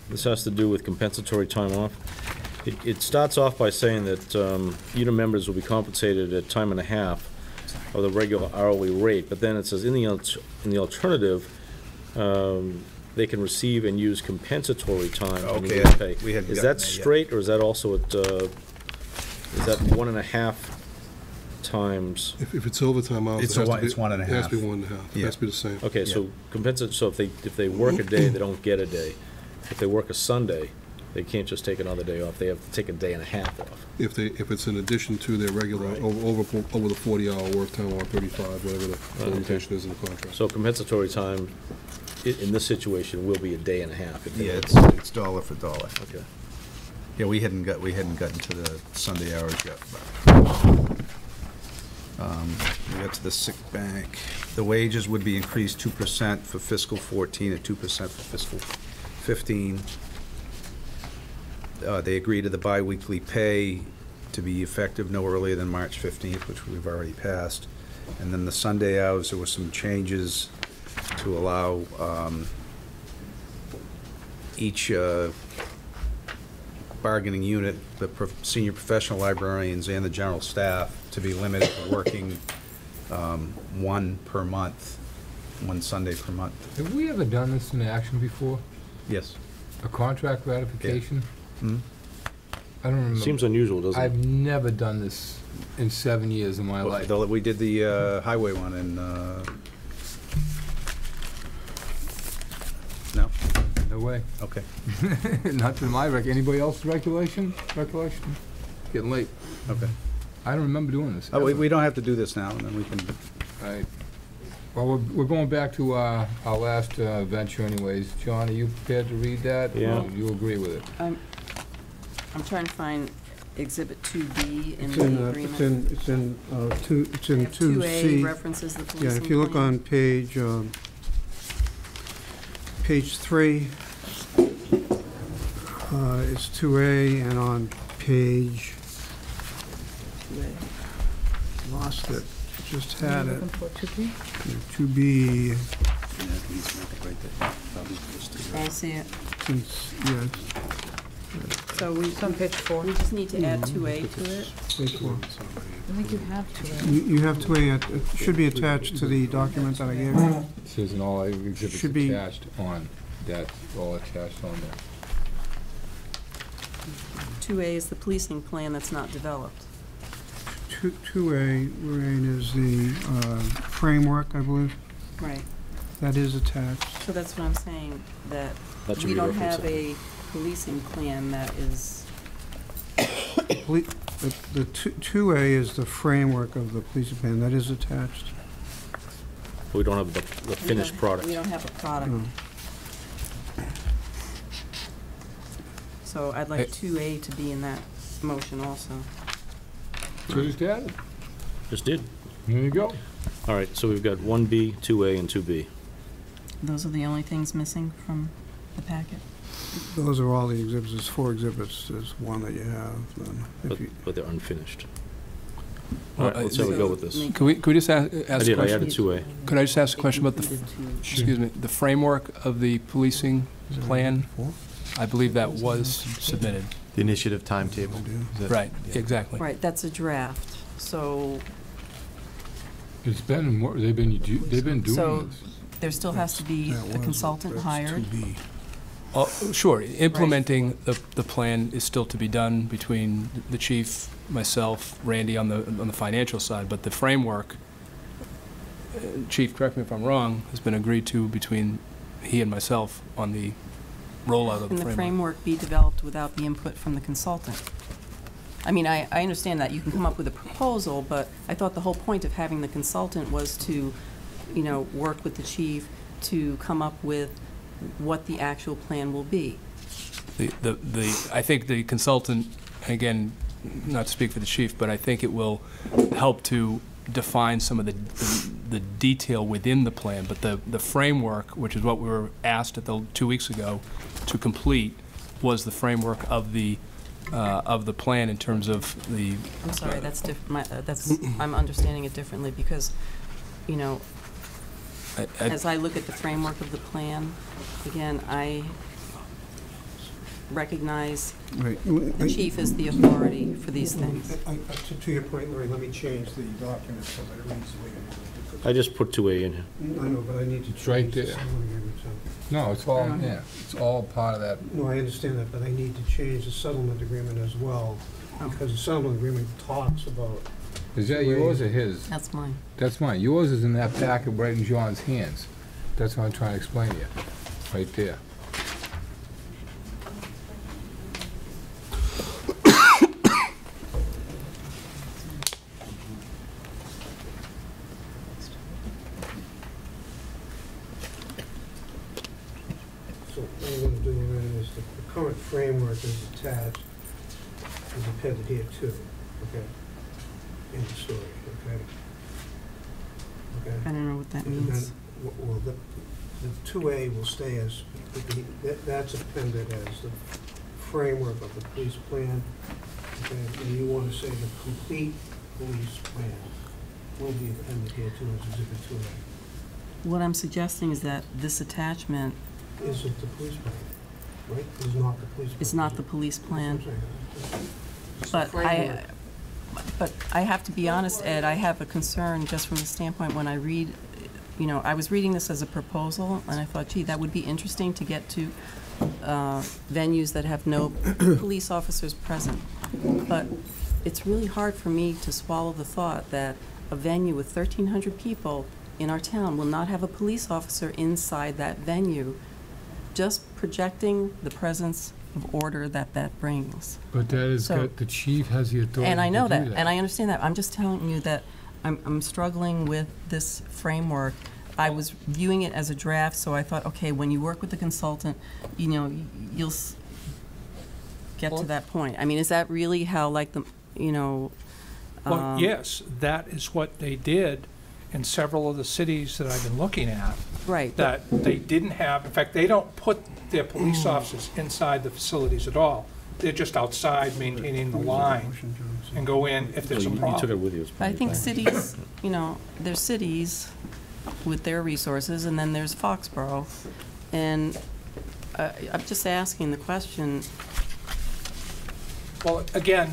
Speaker 2: This has to do with compensatory time off. It starts off by saying that unit members will be compensated at time and a half of the regular hourly rate, but then it says in the alternative, they can receive and use compensatory time on
Speaker 4: Okay,
Speaker 2: unit pay.
Speaker 4: we had
Speaker 2: Is
Speaker 4: gotten
Speaker 2: that
Speaker 4: that, yeah.
Speaker 2: straight, or is that also at, is that 1.5 times?
Speaker 11: If it's overtime hours,
Speaker 4: It's
Speaker 11: it has to be.
Speaker 4: it's 1.5.
Speaker 11: It has to be 1.5. It
Speaker 4: Yeah.
Speaker 11: has to be the same.
Speaker 2: Okay, so compensate, so if they work a day, they don't get a day. If they work a Sunday, They can't just take another day off. They have to take a day and a half off.
Speaker 11: If it's in addition to their regular,
Speaker 2: Right.
Speaker 11: over the 40-hour work time or 35, whatever the limitation is in the contract.
Speaker 2: So compensatory time in this situation will be a day and a half. if they
Speaker 4: Yeah,
Speaker 2: work.
Speaker 4: it's dollar for dollar.
Speaker 2: Okay.
Speaker 4: Yeah, we hadn't gotten to the Sunday hours yet, but, we got to the sick bank. The wages would be increased 2% for fiscal 14 and 2% for fiscal 15. They agreed to the biweekly pay to be effective no earlier than March 15th, which we've already passed. And then the Sunday hours, there were some changes to allow each bargaining unit, the senior professional librarians and the general staff, to be limited to working one per month, one Sunday per month.
Speaker 1: Have we ever done this in action before?
Speaker 4: Yes.
Speaker 1: A contract ratification?
Speaker 4: Hmm?
Speaker 1: I don't remember.
Speaker 2: Seems unusual, doesn't it?
Speaker 1: I've never done this in 7 years of my life.
Speaker 4: We did the highway one in, no?
Speaker 1: No way.
Speaker 4: Okay.
Speaker 1: Not to my anybody else's recollection? Getting late.
Speaker 4: Okay.
Speaker 1: I don't remember doing this.
Speaker 4: We don't have to do this now, and then we can.
Speaker 1: Right. Well, we're going back to our last venture anyways. John, are you prepared to read that?
Speaker 2: Yeah.
Speaker 1: Or you agree with it?
Speaker 6: I'm trying to find Exhibit 2B in
Speaker 18: It's
Speaker 6: the
Speaker 18: in,
Speaker 6: agreement.
Speaker 18: it's in 2C.
Speaker 6: 2A references the
Speaker 18: Yeah,
Speaker 6: policing
Speaker 18: if you look
Speaker 6: plan.
Speaker 18: on page 3, it's 2A, and on page, lost it, just had it. 2B,
Speaker 6: I see it.
Speaker 18: yeah,
Speaker 6: So we,
Speaker 5: It's on page 4.
Speaker 6: we just need to add 2A to it.
Speaker 18: page 4.
Speaker 5: I think you have to.
Speaker 18: You have 2A, it should be attached to the document that I gave you.
Speaker 1: It says in all exhibits
Speaker 18: Should be-
Speaker 1: attached on, that's all attached on there.
Speaker 6: 2A is the policing plan that's not developed.
Speaker 18: 2A, Lorraine, is the framework, I believe.
Speaker 6: Right.
Speaker 18: That is attached.
Speaker 6: So that's what I'm saying, that
Speaker 2: That should
Speaker 6: we
Speaker 2: be
Speaker 6: don't have
Speaker 2: referenced.
Speaker 6: a policing plan that is,
Speaker 18: The 2A is the framework of the police plan, that is attached.
Speaker 2: We don't have the finished product.
Speaker 6: we don't have a product.
Speaker 18: No.
Speaker 6: So I'd like 2A to be in that motion also.
Speaker 1: So just add it.
Speaker 2: Just did.
Speaker 1: There you go.
Speaker 2: All right, so we've got 1B, 2A, and 2B.
Speaker 6: Those are the only things missing from the packet?
Speaker 18: Those are all the exhibits, there's 4 exhibits, there's one that you have, then.
Speaker 2: But they're unfinished.
Speaker 20: Well,
Speaker 2: All right, let's have a go with this.
Speaker 20: Can we just ask
Speaker 2: I
Speaker 20: a
Speaker 2: did, I
Speaker 20: question?
Speaker 2: added 2A.
Speaker 20: Could I just ask a question about the framework of the policing plan? I believe that was submitted.
Speaker 8: The initiative timetable. Is that-
Speaker 20: Right, exactly.
Speaker 6: Right, that's a draft, so,
Speaker 1: It's been, they've been doing
Speaker 6: so
Speaker 1: this.
Speaker 6: there still has to be a consultant hired.
Speaker 20: Oh, sure, implementing the plan is still to be done between the chief, myself, Randy on the financial side, but the framework, Chief, correct me if I'm wrong, has been agreed to between he and myself on the rollout of the
Speaker 6: Can the
Speaker 20: framework.
Speaker 6: framework be developed without the input from the consultant? I mean, I understand that you can come up with a proposal, but I thought the whole point of having the consultant was to, work with the chief to come up with what the actual plan will be.
Speaker 20: I think the consultant, again, not to speak for the chief, but I think it will help to define some of the detail within the plan, but the framework, which is what we were asked 2 weeks ago to complete, was the framework of the plan in terms of the.
Speaker 6: I'm sorry, that's I'm understanding it differently because, as I look at the framework of the plan, again, I recognize the chief as the authority for these things.
Speaker 18: To your point, Lorraine, let me change the document so that it reads the way I want it.
Speaker 2: I just put 2A in here.
Speaker 18: I know, but I need to
Speaker 1: It's right
Speaker 18: change the
Speaker 1: there.
Speaker 18: settlement agreement, so.
Speaker 1: No, it's all, yeah, it's all part of that.
Speaker 18: No, I understand that, but I need to change the settlement agreement as well,
Speaker 6: Oh.
Speaker 18: because the settlement agreement talks about.
Speaker 1: Is that yours or his?
Speaker 6: That's mine.
Speaker 1: That's mine. Yours is in that packet right in John's hands. That's what I'm trying to explain to you, right there.
Speaker 18: framework is attached, is appended here too, okay? In the story, okay? Okay?
Speaker 6: I don't know what that
Speaker 18: And then,
Speaker 6: means.
Speaker 18: well, the 2A will stay as, that's appended as the framework of the police plan, okay? And you want to say the complete police plan will be appended here too as Exhibit 2A.
Speaker 6: What I'm suggesting is that this attachment
Speaker 18: Isn't the police plan, right? Is not the police plan.
Speaker 6: is not the police plan. But
Speaker 18: Framework.
Speaker 6: I have to be honest, Ed, I have a concern just from the standpoint when I read, you know, I was reading this as a proposal, and I thought, gee, that would be interesting to get to venues that have no police officers present. But it's really hard for me to swallow the thought that a venue with 1,300 people in our town will not have a police officer inside that venue, just projecting the presence of order that that brings.
Speaker 1: But that is,
Speaker 6: So-
Speaker 1: the chief has the authority
Speaker 6: And I know
Speaker 1: to do
Speaker 6: that, and I understand that. I'm just telling you that I'm struggling with this framework. I was viewing it as a draft, so I thought, okay, when you work with the consultant, you know, you'll get to that point. I mean, is that really how, like, the, you know?
Speaker 19: Well, yes, that is what they did in several of the cities that I've been looking at.
Speaker 6: Right.
Speaker 19: That they didn't have, in fact, they don't put their police officers inside the facilities at all. They're just outside maintaining the line and go in if there's a problem.
Speaker 6: But I think cities, you know, there's cities with their resources, and then there's Foxborough. And I'm just asking the question.
Speaker 19: Well, again,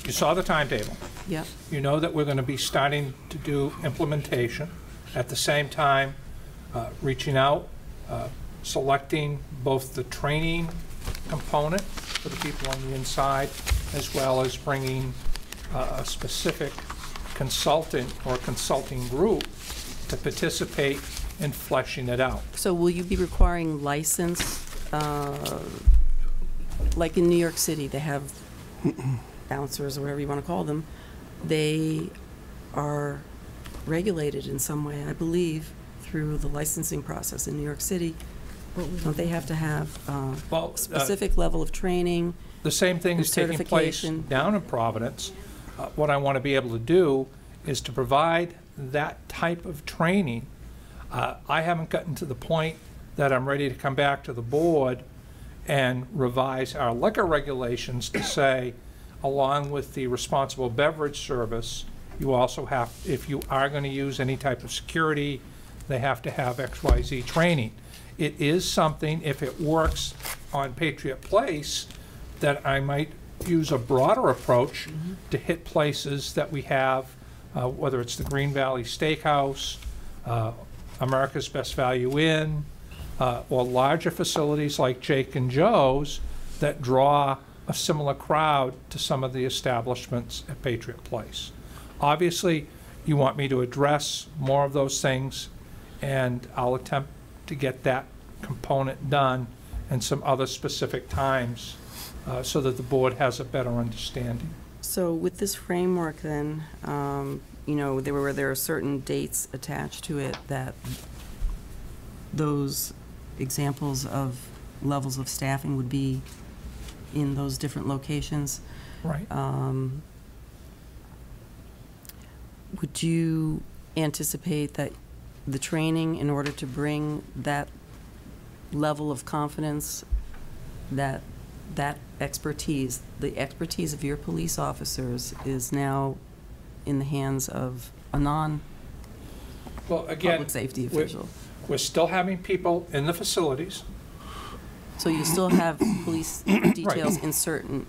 Speaker 19: you saw the timetable.
Speaker 6: Yep.
Speaker 19: You know that we're going to be starting to do implementation. At the same time, reaching out, selecting both the training component for the people on the inside, as well as bringing a specific consultant or consulting group to participate in fleshing it out.
Speaker 6: So will you be requiring license, like in New York City, they have bouncers or whatever you want to call them. They are regulated in some way, I believe, through the licensing process in New York City. Don't they have to have a specific level of training?
Speaker 19: The same thing is taking place down in Providence. What I want to be able to do is to provide that type of training. I haven't gotten to the point that I'm ready to come back to the board and revise our liquor regulations to say, along with the responsible beverage service, you also have, if you are going to use any type of security, they have to have XYZ training. It is something, if it works on Patriot Place, that I might use a broader approach to hit places that we have, whether it's the Green Valley Steakhouse, America's Best Value Inn, or larger facilities like Jake and Joe's that draw a similar crowd to some of the establishments at Patriot Place. Obviously, you want me to address more of those things, and I'll attempt to get that component done and some other specific times so that the board has a better understanding.
Speaker 6: So with this framework then, you know, there are certain dates attached to it that those examples of levels of staffing would be in those different locations.
Speaker 19: Right.
Speaker 6: Would you anticipate that the training, in order to bring that level of confidence, that expertise, the expertise of your police officers is now in the hands of a non-public safety official?
Speaker 19: We're still having people in the facilities.
Speaker 6: So you still have police details
Speaker 19: Right.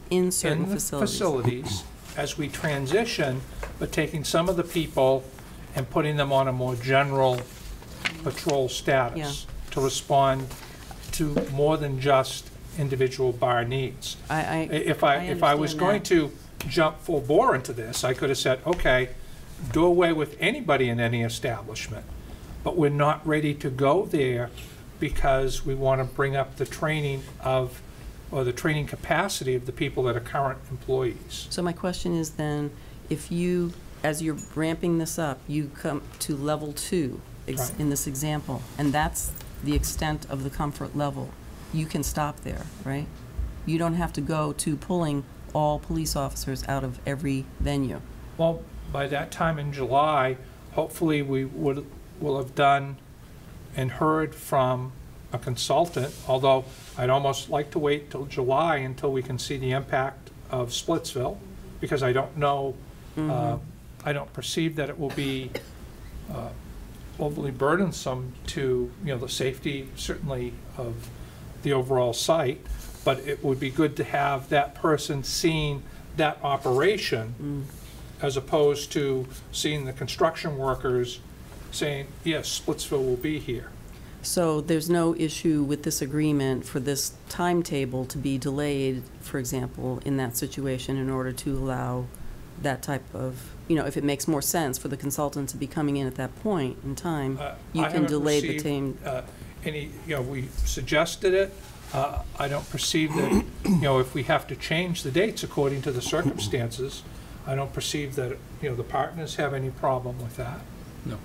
Speaker 6: in certain
Speaker 19: facilities as we transition, but taking some of the people and putting them on a more general patrol status to respond to more than just individual bar needs. If I was going to jump full bore into this, I could have said, okay, do away with anybody in any establishment, but we're not ready to go there because we want to bring up the training of, or the training capacity of the people that are current employees.
Speaker 6: So my question is then, if you, as you're ramping this up, you come to level 2
Speaker 19: Right.
Speaker 6: in this example, and that's the extent of the comfort level, you can stop there, right? You don't have to go to pulling all police officers out of every venue.
Speaker 19: Well, by that time in July, hopefully we will have done and heard from a consultant, although I'd almost like to wait till July until we can see the impact of Splitsville, because I don't know, I don't perceive that it will be overly burdensome to, the safety certainly of the overall site, but it would be good to have that person seeing that operation as opposed to seeing the construction workers saying, yes, Splitsville will be here.
Speaker 6: So there's no issue with this agreement for this timetable to be delayed, for example, in that situation in order to allow that type of, if it makes more sense for the consultant to be coming in at that point in time, you can delay the time.
Speaker 19: Any, we suggested it. I don't perceive that, if we have to change the dates according to the circumstances, I don't perceive that, the partners have any problem with that.
Speaker 1: No.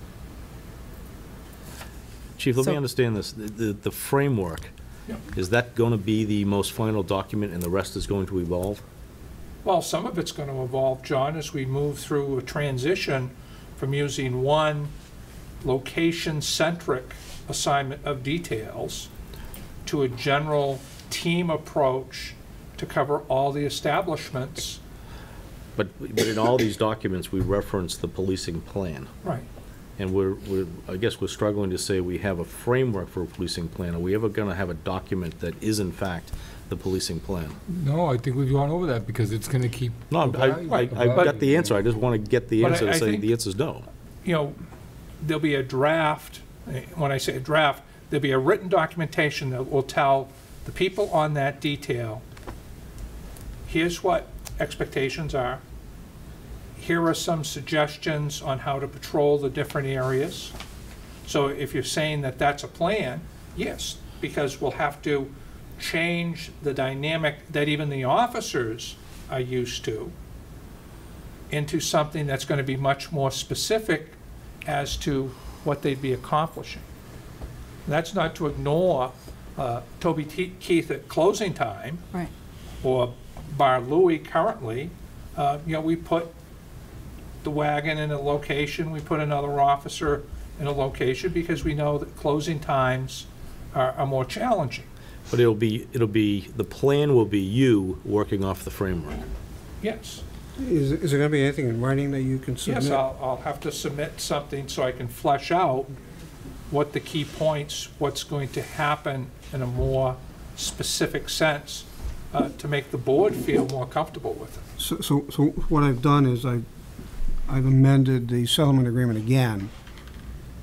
Speaker 2: Chief, let me
Speaker 6: So-
Speaker 2: understand this. The framework, is that going to be the most final document and the rest is going to evolve?
Speaker 19: Well, some of it's going to evolve, John, as we move through a transition from using one location-centric assignment of details to a general team approach to cover all the establishments.
Speaker 2: But in all these documents, we reference the policing plan.
Speaker 19: Right.
Speaker 2: And I guess we're struggling to say we have a framework for a policing plan. Are we ever going to have a document that is in fact the policing plan?
Speaker 1: No, I think we've gone over that because it's going to keep.
Speaker 2: No, I've got the answer. I just want to get the
Speaker 19: But
Speaker 2: answer
Speaker 19: I
Speaker 2: to say
Speaker 19: think-
Speaker 2: the answer's no.
Speaker 19: There'll be a draft. When I say a draft, there'll be a written documentation that will tell the people on that detail, here's what expectations are. Here are some suggestions on how to patrol the different areas. So if you're saying that that's a plan, yes, because we'll have to change the dynamic that even the officers are used to into something that's going to be much more specific as to what they'd be accomplishing. That's not to ignore Toby Keith at closing time,
Speaker 6: Right.
Speaker 19: or Bar Louie currently. We put the wagon in a location, we put another officer in a location because we know that closing times are more challenging.
Speaker 2: But the plan will be you working off the framework.
Speaker 19: Yes.
Speaker 18: Is there going to be anything in writing that you can submit?
Speaker 19: Yes, I'll have to submit something so I can flesh out what the key points, what's going to happen in a more specific sense to make the board feel more comfortable with it.
Speaker 18: So what I've done is I've amended the settlement agreement again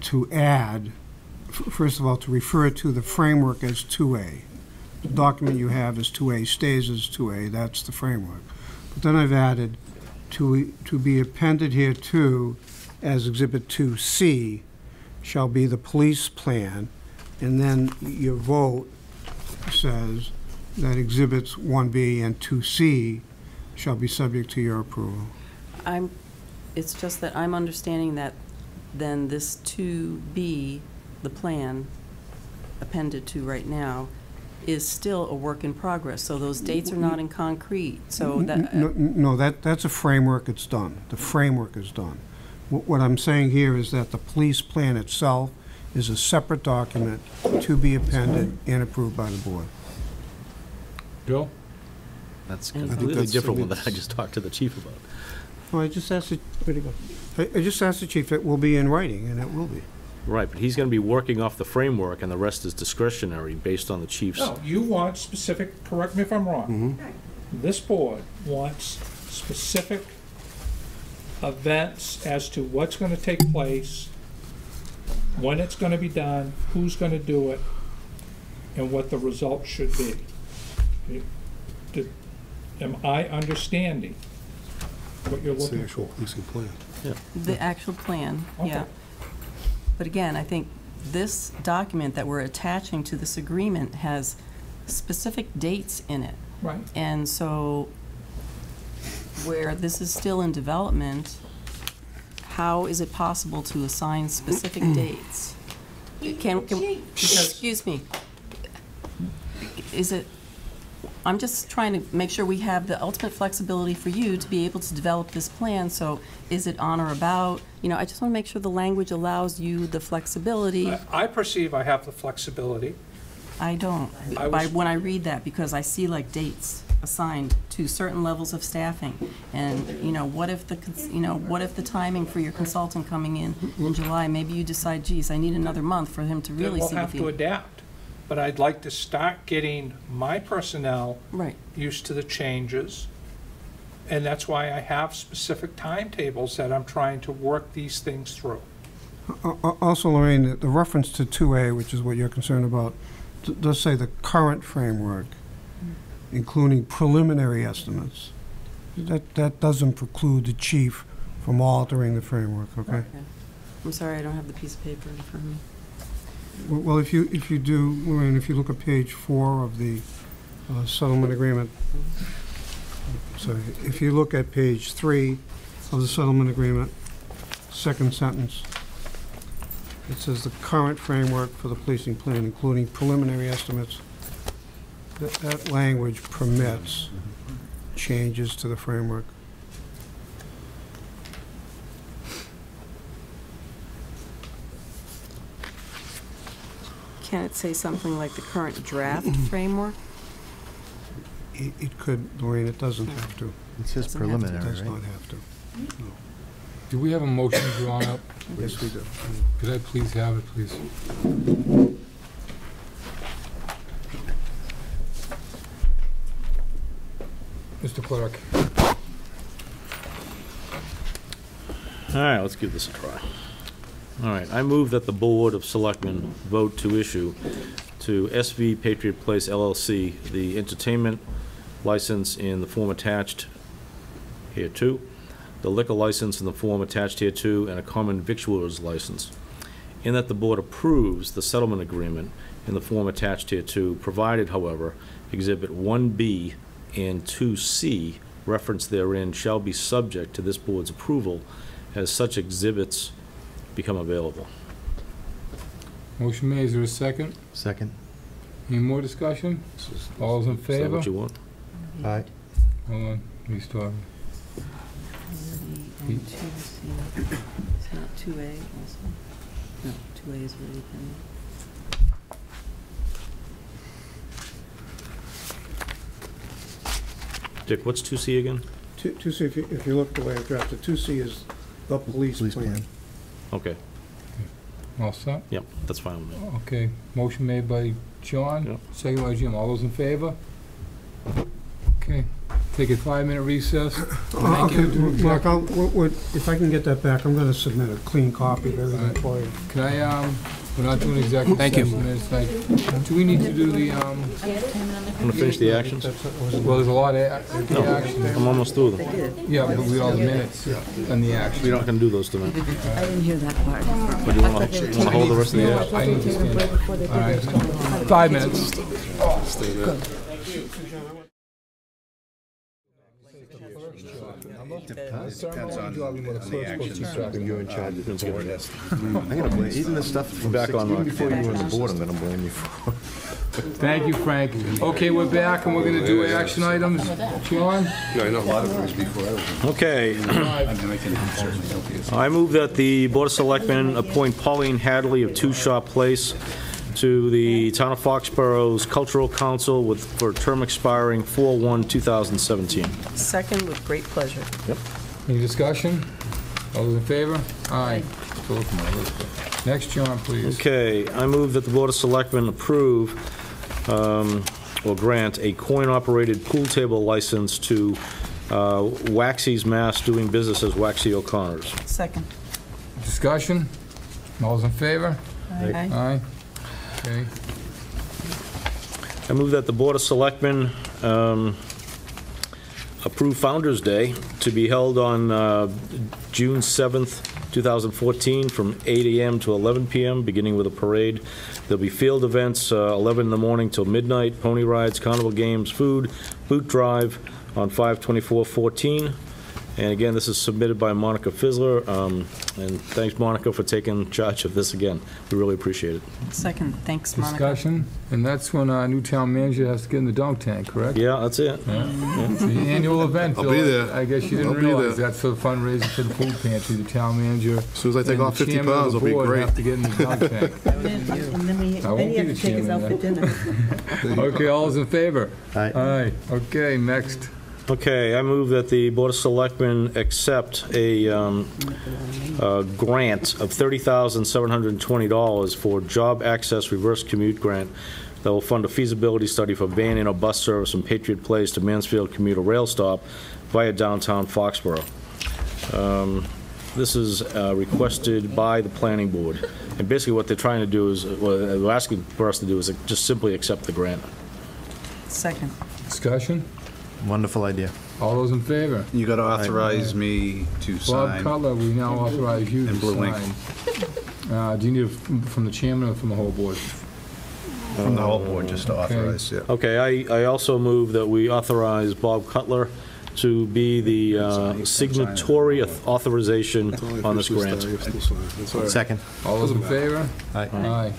Speaker 18: to add, first of all, to refer to the framework as 2A. The document you have is 2A, stays as 2A, that's the framework. But then I've added to be appended here too as Exhibit 2C shall be the police plan, and then your vote says that Exhibits 1B and 2C shall be subject to your approval.
Speaker 6: It's just that I'm understanding that then this 2B, the plan appended to right now, is still a work in progress. So those dates are not in concrete. So that
Speaker 18: No, that's a framework, it's done. The framework is done. What I'm saying here is that the police plan itself is a separate document to be appended and approved by the board.
Speaker 1: Bill?
Speaker 2: That's
Speaker 6: And-
Speaker 2: completely different one that I just talked to the chief about.
Speaker 18: Oh, I just asked where'd he go? I just asked the chief, it will be in writing, and it will be.
Speaker 2: Right, but he's going to be working off the framework and the rest is discretionary based on the chief's.
Speaker 19: No, you want specific, correct me if I'm wrong. This board wants specific events as to what's going to take place, when it's going to be done, who's going to do it, and what the result should be. Am I understanding what you're
Speaker 11: It's
Speaker 19: looking
Speaker 11: the actual
Speaker 19: for?
Speaker 11: policing plan.
Speaker 6: the actual plan,
Speaker 19: Okay.
Speaker 6: yeah. But again, I think this document that we're attaching to this agreement has specific dates in it.
Speaker 19: Right.
Speaker 6: And so where this is still in development, how is it possible to assign specific dates? Excuse me. Is it, I'm just trying to make sure we have the ultimate flexibility for you to be able to develop this plan. So is it on or about? You know, I just want to make sure the language allows you the flexibility.
Speaker 19: I perceive I have the flexibility.
Speaker 6: I don't, when I read that, because I see like dates assigned to certain levels of staffing. And, you know, what if the timing for your consultant coming in July, maybe you decide, geez, I need another month for him to really
Speaker 19: Then
Speaker 6: see
Speaker 19: we'll
Speaker 6: what
Speaker 19: have to adapt. But I'd like to start getting my personnel used to the changes. And that's why I have specific timetables that I'm trying to work these things through.
Speaker 18: Also, Lorraine, the reference to 2A, which is what you're concerned about, does say the current framework, including preliminary estimates. That doesn't preclude the chief from altering the framework, okay?
Speaker 6: I'm sorry, I don't have the piece of paper in front of me.
Speaker 18: Well, if you do, Lorraine, if you look at page 4 of the settlement agreement, sorry, if you look at page 3 of the settlement agreement, second sentence, it says the current framework for the policing plan, including preliminary estimates. That language permits changes to the framework.
Speaker 6: Can it say something like the current draft framework?
Speaker 18: It could, Lorraine, it doesn't have to.
Speaker 8: It says preliminary,
Speaker 18: It does
Speaker 8: right?
Speaker 18: not have to. No.
Speaker 1: Do we have a motion drawn up?
Speaker 18: Yes, we do.
Speaker 1: Could I please have it, please? Mr. Clerk.
Speaker 2: All right, let's give this a try. All right, I move that the Board of Selectmen vote to issue to SV Patriot Place LLC the entertainment license in the form attached hereto, the liquor license in the form attached hereto, and a common victualler's license. In that the Board approves the settlement agreement in the form attached hereto, provided, however, Exhibit 1B and 2C referenced therein shall be subject to this Board's approval as such exhibits become available.
Speaker 1: Motion made, is there a second?
Speaker 8: Second.
Speaker 1: Any more discussion? All those in favor?
Speaker 2: Is that what you want?
Speaker 8: Aye.
Speaker 1: Hold on, he's talking.
Speaker 6: And 2C. It's not 2A also? No, 2A is already pending.
Speaker 2: Dick, what's 2C again?
Speaker 18: 2C, if you look the way I drafted, 2C is the police plan.
Speaker 2: Okay.
Speaker 1: All set?
Speaker 2: Yep, that's fine with me.
Speaker 1: Okay, motion made by John,
Speaker 2: Yep.
Speaker 1: second by Jim. All those in favor? Okay, take a 5-minute recess. Thank
Speaker 18: Okay,
Speaker 1: you.
Speaker 18: Mark, if I can get that back, I'm going to submit a clean copy of everything for you.
Speaker 1: Can I, we're not doing executive
Speaker 15: Thank you.
Speaker 1: session minutes tonight. Do we need to do the,
Speaker 2: I'm gonna finish the actions.
Speaker 1: well, there's a lot of the action.
Speaker 2: I'm almost through them.
Speaker 1: Yeah, but we all the minutes and the action.
Speaker 2: We're not gonna do those tonight.
Speaker 6: I didn't hear that part.
Speaker 2: But do you wanna hold the rest of the action?
Speaker 1: I need to stand up. All right, 5 minutes.
Speaker 4: Depends on the actions.
Speaker 8: You're in charge of the board.
Speaker 2: I'm
Speaker 8: gonna blame, even the stuff from
Speaker 2: back on
Speaker 8: even
Speaker 2: Rock.
Speaker 8: before you were on the board, I'm gonna blame you for.
Speaker 1: Thank you, Frank. Okay, we're back and we're gonna do action items. John?
Speaker 11: Yeah, I know a lot of things before I was.
Speaker 2: Okay.
Speaker 4: I can certainly help you.
Speaker 2: I move that the Board of Selectmen appoint Pauline Hadley of Two Shop Place to the Town of Foxborough's Cultural Council for a term expiring 4/1/2017.
Speaker 6: Second, with great pleasure.
Speaker 2: Yep.
Speaker 1: Any discussion? All those in favor? Aye. Still looking at Elizabeth. Next, John, please.
Speaker 2: Okay, I move that the Board of Selectmen approve or grant a coin-operated pool table license to Waxy's Mass, doing business as Waxy O'Connor's.
Speaker 6: Second.
Speaker 1: Discussion? All those in favor?
Speaker 6: Aye.
Speaker 1: Aye. Okay.
Speaker 2: I move that the Board of Selectmen approve Founder's Day to be held on June 7th, 2014, from 8 a.m. to 11 p.m., beginning with a parade. There'll be field events, 11 in the morning till midnight, pony rides, carnival games, food, boot drive on 5/24/14, And again, this is submitted by Monica Fizzler, and thanks, Monica, for taking charge of this again. We really appreciate it.
Speaker 6: Second, thanks, Monica.
Speaker 1: Discussion, and that's when our new town manager has to get in the dunk tank, correct?
Speaker 2: Yeah, that's it.
Speaker 1: It's the annual event,
Speaker 11: I'll
Speaker 1: Bill.
Speaker 11: be there.
Speaker 1: I guess you
Speaker 11: I'll
Speaker 1: didn't
Speaker 11: be
Speaker 1: realize
Speaker 11: there.
Speaker 1: that's for the fundraiser for the food pantry, the town manager.
Speaker 11: As soon as I take
Speaker 1: and
Speaker 11: off
Speaker 1: the
Speaker 11: 50
Speaker 1: chairman of
Speaker 11: pounds,
Speaker 1: the
Speaker 11: I'll be
Speaker 1: board
Speaker 11: great.
Speaker 1: have to get in the dunk tank.
Speaker 9: And then
Speaker 1: I won't
Speaker 9: you
Speaker 1: be
Speaker 9: have
Speaker 1: the
Speaker 9: to take us
Speaker 1: chairman
Speaker 9: out for
Speaker 1: then.
Speaker 9: dinner.
Speaker 1: Okay, all those in favor?
Speaker 8: Aye.
Speaker 1: Aye. Okay, next.
Speaker 2: Okay, I move that the Board of Selectmen accept a grant of $30,720 for Job Access Reverse Commute Grant that will fund a feasibility study for banning a bus service from Patriot Place to Mansfield Commuter Rail Stop via downtown Foxborough. This is requested by the Planning Board. And basically what they're trying to do is, what they're asking for us to do is just simply accept the grant.
Speaker 6: Second.
Speaker 1: Discussion?
Speaker 8: Wonderful idea.
Speaker 1: All those in favor?
Speaker 4: You got to authorize me to
Speaker 1: Bob
Speaker 4: sign.
Speaker 1: Cutler, we now authorize you to
Speaker 4: In blue ink.
Speaker 1: sign. Do you need it from the chairman or from the whole board?
Speaker 4: From the whole board, just to
Speaker 1: Okay.
Speaker 4: authorize, yeah.
Speaker 2: Okay, I also move that we authorize Bob Cutler to be the signatory authorization on this grant.
Speaker 8: Second.
Speaker 1: All those in favor?
Speaker 8: Aye.
Speaker 1: Aye.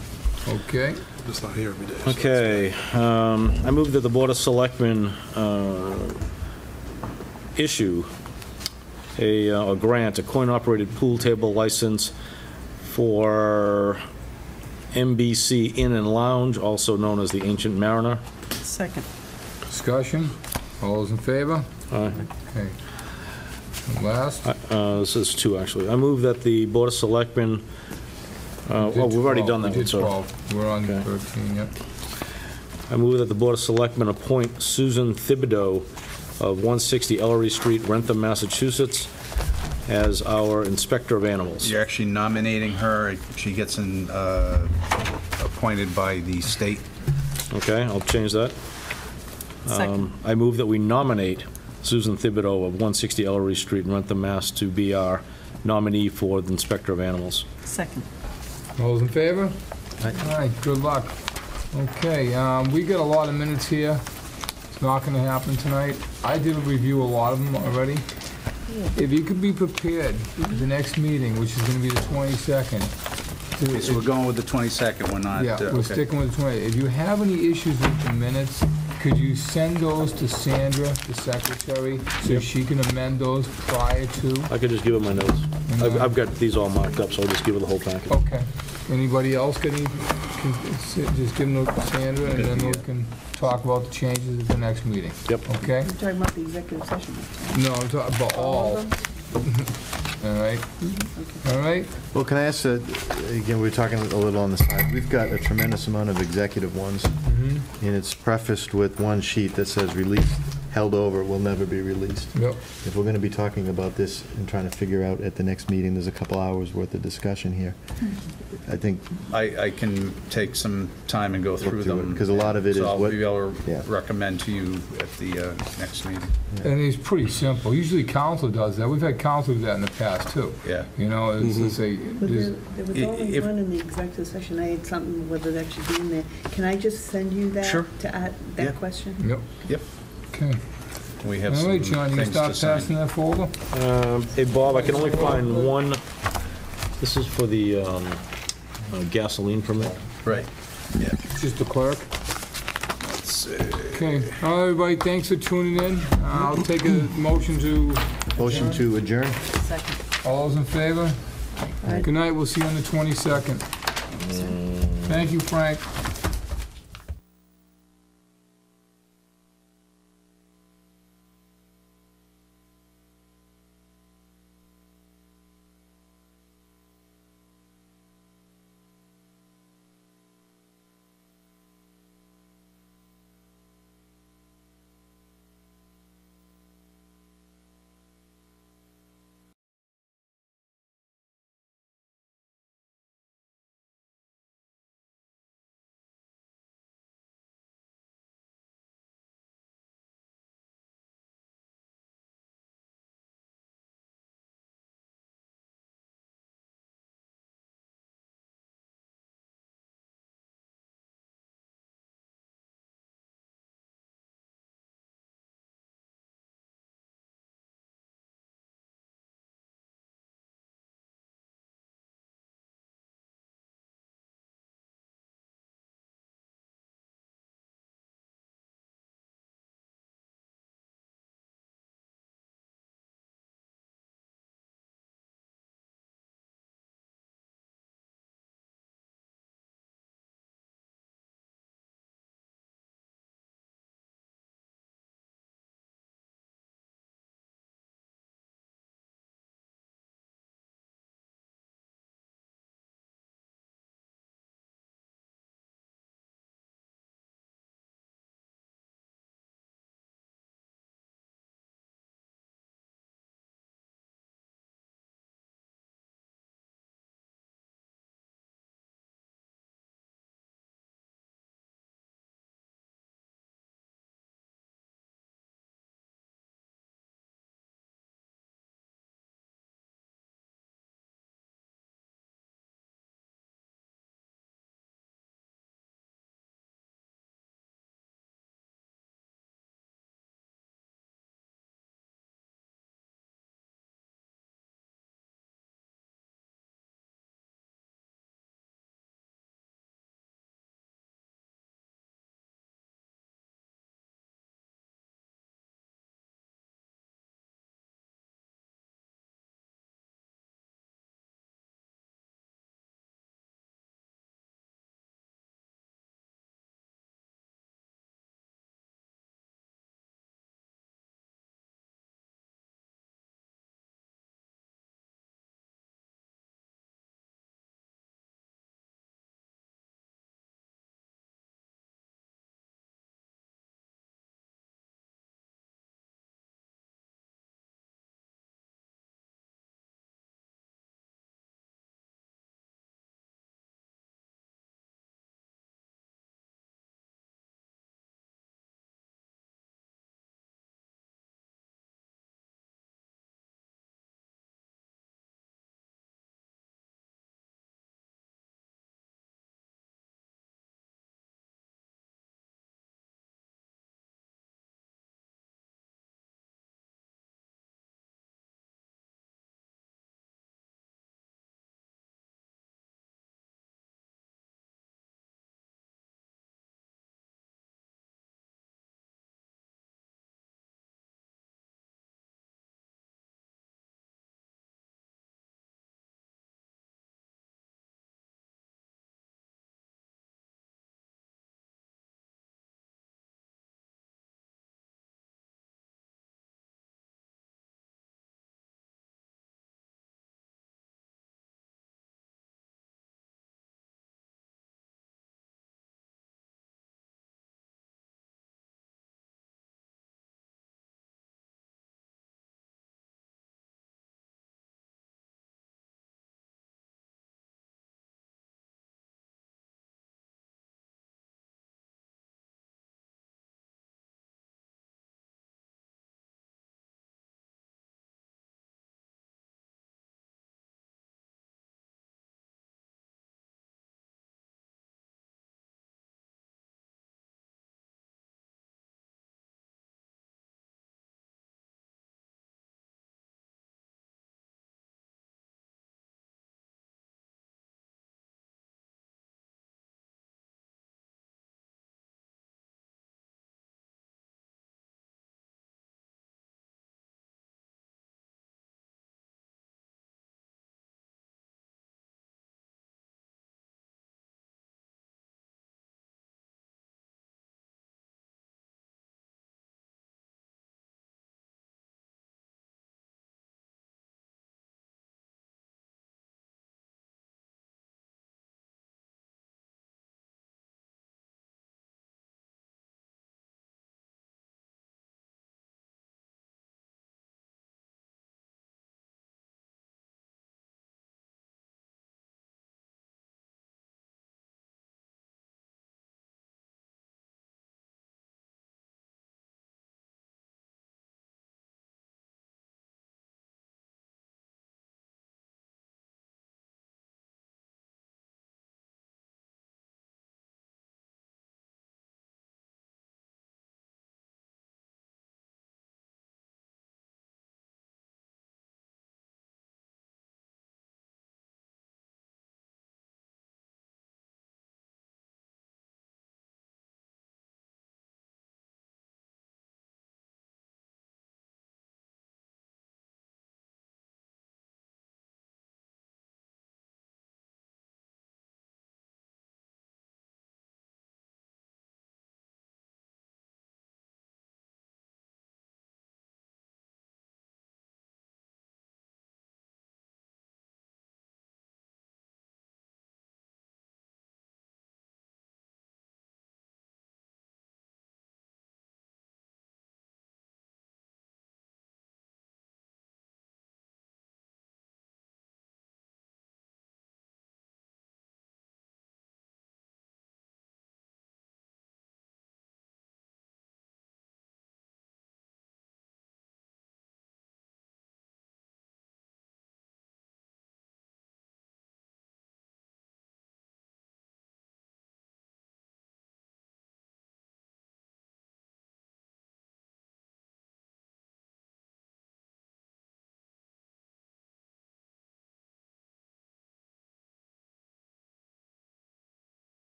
Speaker 1: Okay.
Speaker 11: Just not here every day. so
Speaker 2: Okay, I move that the Board of Selectmen issue a grant, a coin-operated pool table license for MBC Inn and Lounge, also known as the Ancient Mariner.
Speaker 6: Second.
Speaker 1: Discussion? All those in favor?
Speaker 2: Aye.
Speaker 1: Okay. And last?
Speaker 2: This is two, actually. I move that the Board of Selectmen, well, we've already done that
Speaker 1: We
Speaker 2: one,
Speaker 1: did
Speaker 2: so.
Speaker 1: 12. We're on
Speaker 2: Okay.
Speaker 1: 13, yep.
Speaker 2: I move that the Board of Selectmen appoint Susan Thibodeau of 160 Ellery Street, Rentham, Massachusetts, as our Inspector of Animals.
Speaker 4: You're actually nominating her. She gets appointed by the state.
Speaker 2: Okay, I'll change that.
Speaker 6: Second.
Speaker 2: I move that we nominate Susan Thibodeau of 160 Ellery Street, Rentham, Mass, to be our nominee for the Inspector of Animals.
Speaker 6: Second.
Speaker 1: All those in favor?
Speaker 8: Aye.
Speaker 1: Aye, good luck. Okay, we got a lot of minutes here. It's not gonna happen tonight. I did review a lot of them already. If you could be prepared for the next meeting, which is gonna be the 22nd.
Speaker 4: Okay, so we're going with the 22nd, we're not...
Speaker 1: Yeah, we're
Speaker 4: okay.
Speaker 1: sticking with the 20. If you have any issues with the minutes, could you send those to Sandra, the secretary, so she can amend those prior to?
Speaker 2: I could just give her my notes. I've got these all marked up, so I'll just give her the whole packet.
Speaker 1: Okay. Anybody else got any, just give them to Sandra, and then we can talk about the changes at the next meeting.
Speaker 2: Yep.
Speaker 1: Okay?
Speaker 9: You're talking about the executive session.
Speaker 1: No, I'm talking about all. All right? All right?
Speaker 8: Well, can I ask, again, we were talking a little on the side. We've got a tremendous amount of executive ones, and it's prefaced with one sheet that says released, held over, will never be released.
Speaker 1: Yep.
Speaker 8: If we're going to be talking about this and trying to figure out at the next meeting, there's a couple hours worth of discussion here. I think.
Speaker 4: I can take some time and go through them.
Speaker 8: Because a lot of it is
Speaker 4: So I'll
Speaker 8: what.
Speaker 4: be able
Speaker 8: Yeah.
Speaker 4: to recommend to you at the next meeting.
Speaker 1: And it's pretty simple. Usually council does that. We've had council do that in the past, too.
Speaker 4: Yeah.
Speaker 1: You know, it's a,
Speaker 9: But there was only one in the executive session. I had something with it actually being there. Can I just send you that?
Speaker 4: Sure.
Speaker 9: To add
Speaker 4: Yeah.
Speaker 9: that question?
Speaker 1: Yep.
Speaker 4: Yep.
Speaker 1: Okay.
Speaker 4: We have
Speaker 1: All
Speaker 4: some
Speaker 1: right, John, you
Speaker 4: things
Speaker 1: start
Speaker 4: to sign.
Speaker 1: passing that folder?
Speaker 2: Hey, Bob, I can only find one. This is for the gasoline permit.
Speaker 4: Right. Yeah.
Speaker 1: Just the clerk?
Speaker 4: Let's see.
Speaker 1: Okay. All right, everybody, thanks for tuning in. I'll take a motion to...
Speaker 8: Motion to adjourn?
Speaker 6: Second.
Speaker 1: All those in favor? Good night, we'll see you on the 22nd. Thank you, Frank.